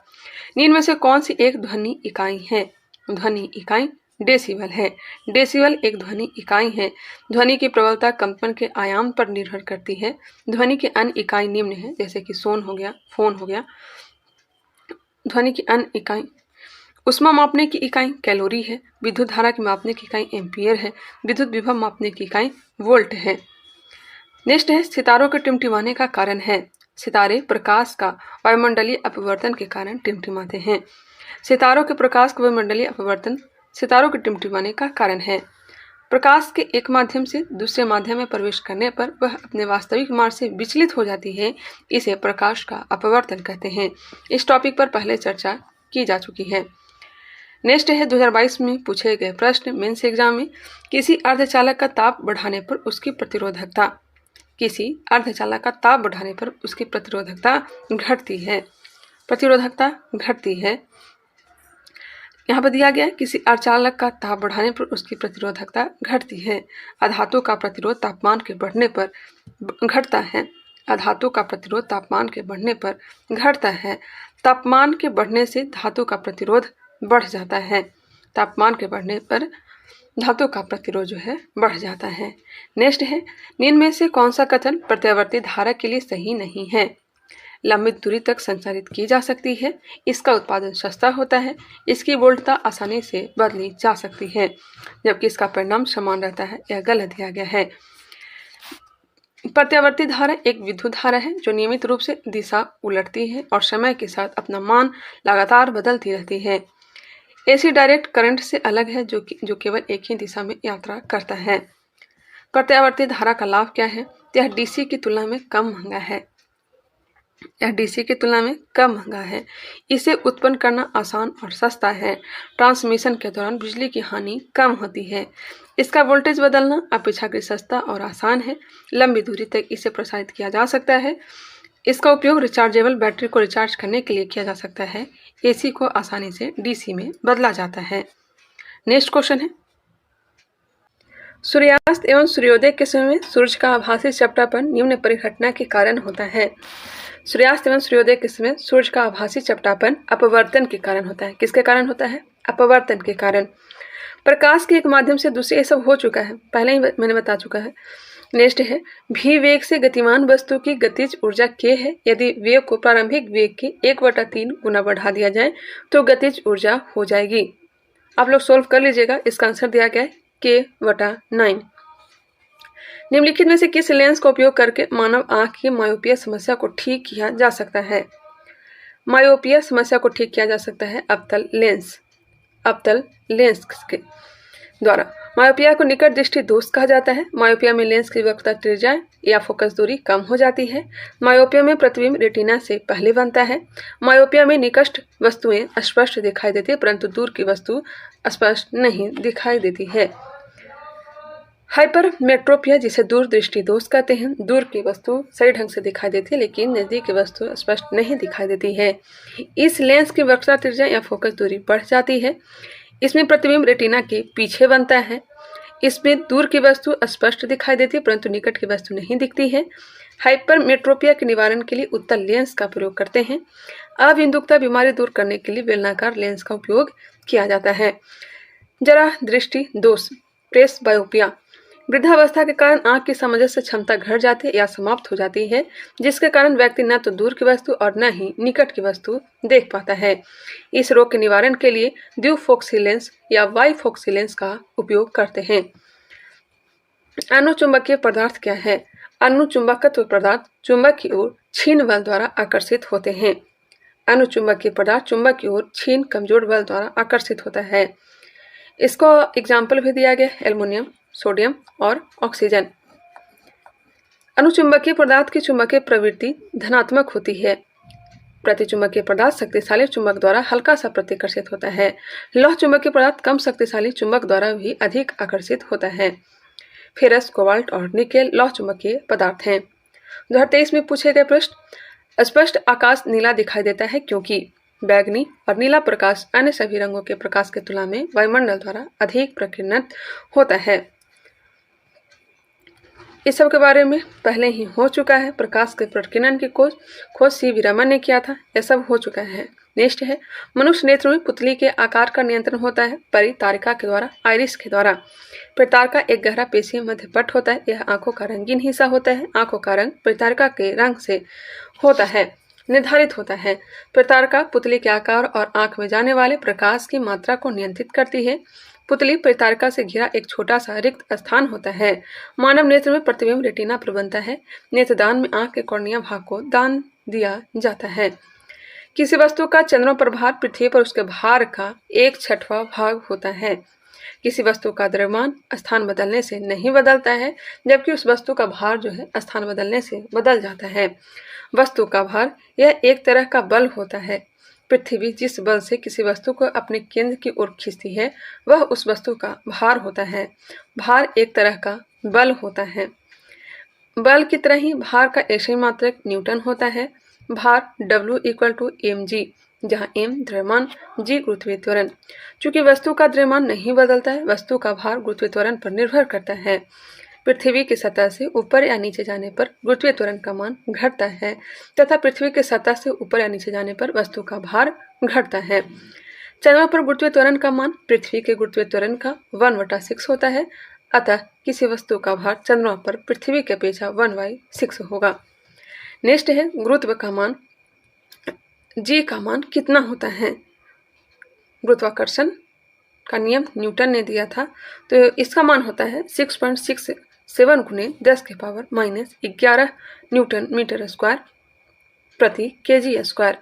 निम्न में से कौन सी एक ध्वनि इकाई है? ध्वनि इकाई डेसिबल है। डेसिबल एक ध्वनि इकाई है। ध्वनि की प्रबलता कंपन के आयाम पर निर्भर करती है। ध्वनि की अन्य इकाई निम्न है, जैसे कि फोन हो गया। ध्वनि की अन्य इकाई ऊष्मा मापने की इकाई कैलोरी है। विद्युत धारा की मापने की इकाई एम्पियर है। विद्युत विभव मापने की इकाई वोल्ट है। नेक्स्ट है, सितारों के टिमटिमाने का कारण है। सितारे प्रकाश का वायुमंडलीय अपवर्तन के कारण टिमटिमाते हैं। सितारों के प्रकाश का वायुमंडलीय अपवर्तन सितारों के टिमटिमाने का कारण है। प्रकाश के एक माध्यम से दूसरे माध्यम में प्रवेश करने पर वह अपने वास्तविक मार्ग से विचलित हो जाती है। इसे प्रकाश का अपवर्तन कहते हैं। इस टॉपिक पर पहले चर्चा की जा चुकी है। नेक्स्ट है 2022 में पूछे गए प्रश्न मेंस एग्जाम में, किसी अर्धचालक का ताप बढ़ाने पर उसकी प्रतिरोधकता घटती है। यहाँ पर दिया गया है किसी अर्धचालक का ताप बढ़ाने पर उसकी प्रतिरोधकता घटती है। अधातु का प्रतिरोध तापमान के बढ़ने पर घटता है। तापमान के बढ़ने से धातु का प्रतिरोध बढ़ जाता है। तापमान के बढ़ने पर धातु का प्रतिरोध जो है बढ़ जाता है। नेक्स्ट है, निम्न में से कौन सा कथन प्रत्यावर्ती धारा के लिए सही नहीं है? लंबी दूरी तक संचारित की जा सकती है, इसका उत्पादन सस्ता होता है, इसकी वोल्टता आसानी से बदली जा सकती है, जबकि इसका परिणाम समान रहता है। यह गलत दिया गया है। प्रत्यावर्ती धारा एक विद्युत धारा है जो नियमित रूप से दिशा उलटती है और समय के साथ अपना मान लगातार बदलती रहती है। एसी डायरेक्ट करंट से अलग है जो केवल एक ही दिशा में यात्रा करता है। प्रत्यावर्ती धारा का लाभ क्या है? यह डीसी की तुलना में कम महंगा है। इसे उत्पन्न करना आसान और सस्ता है। ट्रांसमिशन के दौरान बिजली की हानि कम होती है। इसका वोल्टेज बदलना अपेक्षाकृत सस्ता और आसान है। लंबी दूरी तक इसे प्रसारित किया जा सकता है। इसका उपयोग रिचार्जेबल बैटरी को रिचार्ज करने के लिए किया जा सकता है। एसी को आसानी से डीसी में बदला जाता है। नेक्स्ट क्वेश्चन है, सूर्यास्त एवं सूर्योदय के समय सूर्य का आभासी चपटापन निम्न परिघटना के कारण होता है। सूर्यास्त एवं सूर्योदय के समय सूर्य का आभासी चपटापन अपवर्तन के कारण होता है। किसके कारण होता है? अपवर्तन के कारण। प्रकाश के एक माध्यम से दूसरे, ये सब हो चुका है, पहले ही मैंने बता चुका है। नेक्स्ट है, भी वेग से गतिमान वस्तु की गतिज ऊर्जा k है। यदि वेग को प्रारंभिक वेग के 1/3 गुना बढ़ा दिया जाए तो गतिज ऊर्जा हो जाएगी। आप लोग सोल्व कर लीजिएगा। इसका आंसर दिया गया है k/9। निम्नलिखित में से किस लेंस का उपयोग करके मानव आंख की मायोपिया समस्या को ठीक किया जा सकता है? मायोपिया समस्या को ठीक किया जा सकता है अवतल लेंस के द्वारा। मायोपिया को निकट दृष्टि दोष कहा जाता है। मायोपिया में लेंस की वक्रता त्रिज्या या फोकस दूरी कम हो जाती है। मायोपिया में प्रतिबिंब रेटिना से पहले बनता है। मायोपिया में निकट वस्तुएं स्पष्ट दिखाई देती है परंतु दूर की वस्तु स्पष्ट नहीं दिखाई देती है। हाइपरमेट्रोपिया, जिसे दूर दृष्टि दोष कहते हैं, दूर की वस्तु सही ढंग से दिखाई देती है लेकिन नजदीक की वस्तु स्पष्ट नहीं दिखाई देती है। इस लेंस की वक्रता त्रिज्या या फोकस दूरी बढ़ जाती है। इसमें प्रतिबिंब रेटिना के पीछे बनता है। इसमें दूर की वस्तु स्पष्ट दिखाई देती है परंतु निकट की वस्तु नहीं दिखती है। हाइपरमेट्रोपिया के निवारण के लिए उत्तल लेंस का प्रयोग करते हैं। अबिंदुकता बीमारी दूर करने के लिए बेलनाकार लेंस का उपयोग किया जाता है। जरा दृष्टि दोष, प्रेसबायोपिया, वृद्धावस्था के कारण आंख की सामंजस्य क्षमता घट जाती है या समाप्त हो जाती है, जिसके कारण व्यक्ति न तो दूर की वस्तु और न ही निकट की वस्तु देख पाता है। इस रोग के निवारण के लिए द्विफोक्सी लेंस या बाइफोक्सी लेंस का उपयोग करते हैं। अनुचुंबकीय पदार्थ क्या है? अनुचुंबकत्व पदार्थ चुंबक की ओर क्षीण बल द्वारा आकर्षित होते हैं। अनुचुंबकीय पदार्थ चुंबक की ओर क्षीण कमजोर बल द्वारा आकर्षित होता है। इसको एग्जाम्पल भी दिया गया, एल्युमिनियम, सोडियम और ऑक्सीजन। अनुचुंबकीय पदार्थ की चुंबकीय प्रवृत्ति धनात्मक होती है। प्रतिचुंबकीय पदार्थ शक्तिशाली चुंबक द्वारा हल्का सा प्रतिकर्षित होता है। लौह चुंबकीय पदार्थ कम शक्तिशाली चुंबक द्वारा भी अधिक आकर्षित होता है। फेरस, कोबाल्ट और निकेल लौह चुंबकीय पदार्थ हैं। 2023 में पूछे गए प्रश्न, स्पष्ट आकाश नीला दिखाई देता है क्योंकि बैगनी और नीला प्रकाश अन्य सभी रंगों के प्रकाश की तुलना में वायुमंडल द्वारा अधिक प्रकीर्णित होता है। इस सब के बारे में पहले ही हो चुका है। प्रकाश के प्रकीर्णन की खोज सी.वी. रमन ने किया था। यह सब हो चुका है। नेक्स्ट है, मनुष्य नेत्र में पुतली के आकार का नियंत्रण होता है परितारिका के द्वारा, आइरिस के द्वारा। परितारिका एक गहरा पेशीय मध्यपट होता है। यह आंखों का रंगीन हिस्सा होता है। आंखों का रंग परितारिका के रंग से निर्धारित होता है। परितारिका पुतली के आकार और आंख में जाने वाले प्रकाश की मात्रा को नियंत्रित करती है। पुतली परितारिका से घिरा एक छोटा सा रिक्त स्थान होता है। मानव नेत्र में प्रतिबिंब रेटिना पर बनता है। नेत्रदान में आंख के कॉर्निया भाग को दान दिया जाता है। किसी वस्तु का चंद्रमा पर भार पृथ्वी पर उसके भार का 1/6 भाग होता है। किसी वस्तु का द्रव्यमान स्थान बदलने से नहीं बदलता है, जबकि उस वस्तु का भार जो है स्थान बदलने से बदल जाता है। वस्तु का भार यह एक तरह का बल होता है। पृथ्वी जिस बल से किसी वस्तु को अपने केंद्र की ओर खींचती है वह उस वस्तु का भार होता है। भार एक तरह का बल होता है। बल की तरह ही भार का ऐसे मात्रक न्यूटन होता है। भार W = mg, जहाँ m द्रव्यमान, g गुरुत्वीय त्वरण। चूंकि वस्तु का द्रव्यमान नहीं बदलता है, वस्तु का भार गुरुत्वीय त्वरण पर निर्भर करता है। पृथ्वी की सतह से ऊपर या नीचे जाने पर गुरुत्वीय त्वरण का मान घटता है तथा पृथ्वी की सतह से ऊपर या नीचे जाने पर वस्तु का भार घटता है। चंद्रमा पर गुरुत्वीय त्वरण का मान पृथ्वी के गुरुत्वीय त्वरण का 1/6 होता है, अतः किसी वस्तु का भार चंद्रमा पर पृथ्वी के अपेक्षा 1/6 होगा। नेक्स्ट है गुरुत्व का मान, जी का मान कितना होता है। गुरुत्वाकर्षण का नियम न्यूटन ने दिया था, तो इसका मान होता है 6.67 गुने 10⁻⁻11 न्यूटन मीटर स्क्वायर प्रति केजी स्क्वायर।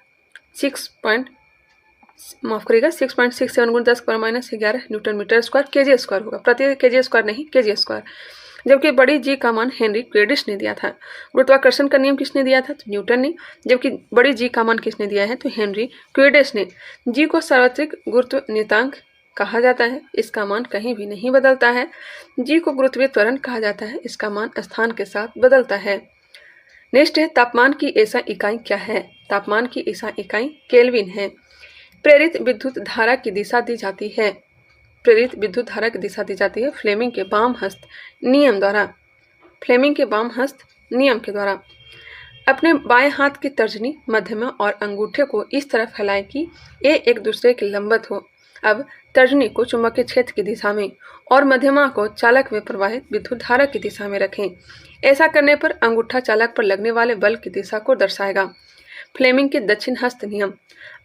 6.67 गुने 10⁻⁻11 newton metre square KG square होगा, प्रति केजी स्क्वायर नहीं केजी स्क्वायर। जबकि बड़ी जी का मान हेनरी क्वेडिश ने दिया था। गुरुत्वाकर्षण का नियम किसने दिया था, तो न्यूटन ने। जबकि बड़ी जी का मान किसने दिया है, तो हेनरी क्वेडिश ने। जी को सार्वत्रिक गुरुत्व नियतांक कहा जाता है, इसका मान कहीं भी नहीं बदलता है। जी को गुरुत्वीय त्वरण कहा जाता है, इसका मान स्थान के साथ बदलता है। नेक्स्ट है तापमान की ऐसा इकाई क्या है। तापमान की ऐसा इकाई केल्विन है। प्रेरित विद्युत धारा की दिशा दी जाती है। प्रेरित विद्युत धारा की दिशा दी जाती है फ्लेमिंग के वाम हस्त नियम द्वारा। फ्लेमिंग के वाम हस्त नियम के द्वारा। अपने बाएं हाथ की तर्जनी, मध्यमा और अंगूठे को इस तरह फैलाएं कि ये एक दूसरे के लंबवत हो। अब तर्जनी को चुंबकीय क्षेत्र की दिशा में और मध्यमा को चालक में प्रवाहित विद्युत धारा की दिशा में रखें। ऐसा करने पर अंगूठा चालक पर लगने वाले बल की दिशा को दर्शाएगा। फ्लेमिंग के दक्षिण हस्त नियम।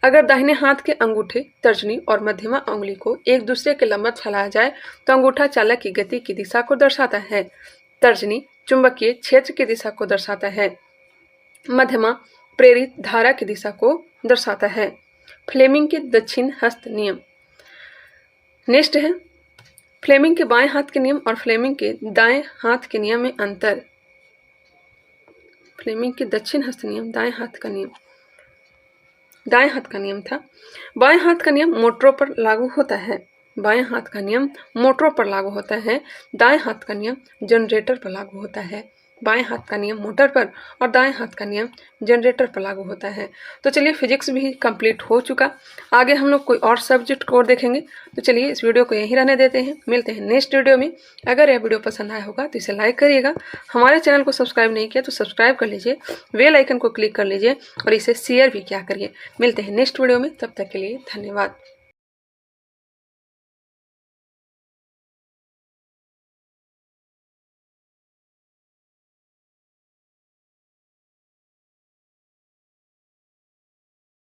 अगर दाहिने हाथ के अंगूठे, तर्जनी और मध्यमा उंगली को एक दूसरे के लंबवत फैलाया जाए तो अंगूठा चालक की गति की दिशा को दर्शाता है। तर्जनी चुंबकीय क्षेत्र की दिशा को दर्शाता है। मध्यमा प्रेरित धारा की दिशा को दर्शाता है। फ्लेमिंग के दक्षिण हस्त नियम। नेक्स्ट है फ्लेमिंग के बाएं हाथ के नियम और फ्लेमिंग के दाएं हाथ के नियम में अंतर। फ्लेमिंग के दक्षिण हस्त नियम, दाएं हाथ का नियम, दाएं हाथ का नियम था। बाएं हाथ का नियम मोटरों पर लागू होता है। बाएं हाथ का नियम मोटरों पर लागू होता है। दाएं हाथ का नियम जनरेटर पर लागू होता है। बाएं हाथ का नियम मोटर पर और दाएं हाथ का नियम जनरेटर पर लागू होता है। तो चलिए फिजिक्स भी कंप्लीट हो चुका। आगे हम लोग कोई और सब्जेक्ट को और देखेंगे। तो चलिए इस वीडियो को यहीं रहने देते हैं, मिलते हैं नेक्स्ट वीडियो में। अगर यह वीडियो पसंद आया होगा तो इसे लाइक करिएगा। हमारे चैनल को सब्सक्राइब नहीं किया तो सब्सक्राइब कर लीजिए, बेल आइकन को क्लिक कर लीजिए और इसे शेयर भी किया करिए। मिलते हैं नेक्स्ट वीडियो में, तब तक के लिए धन्यवाद।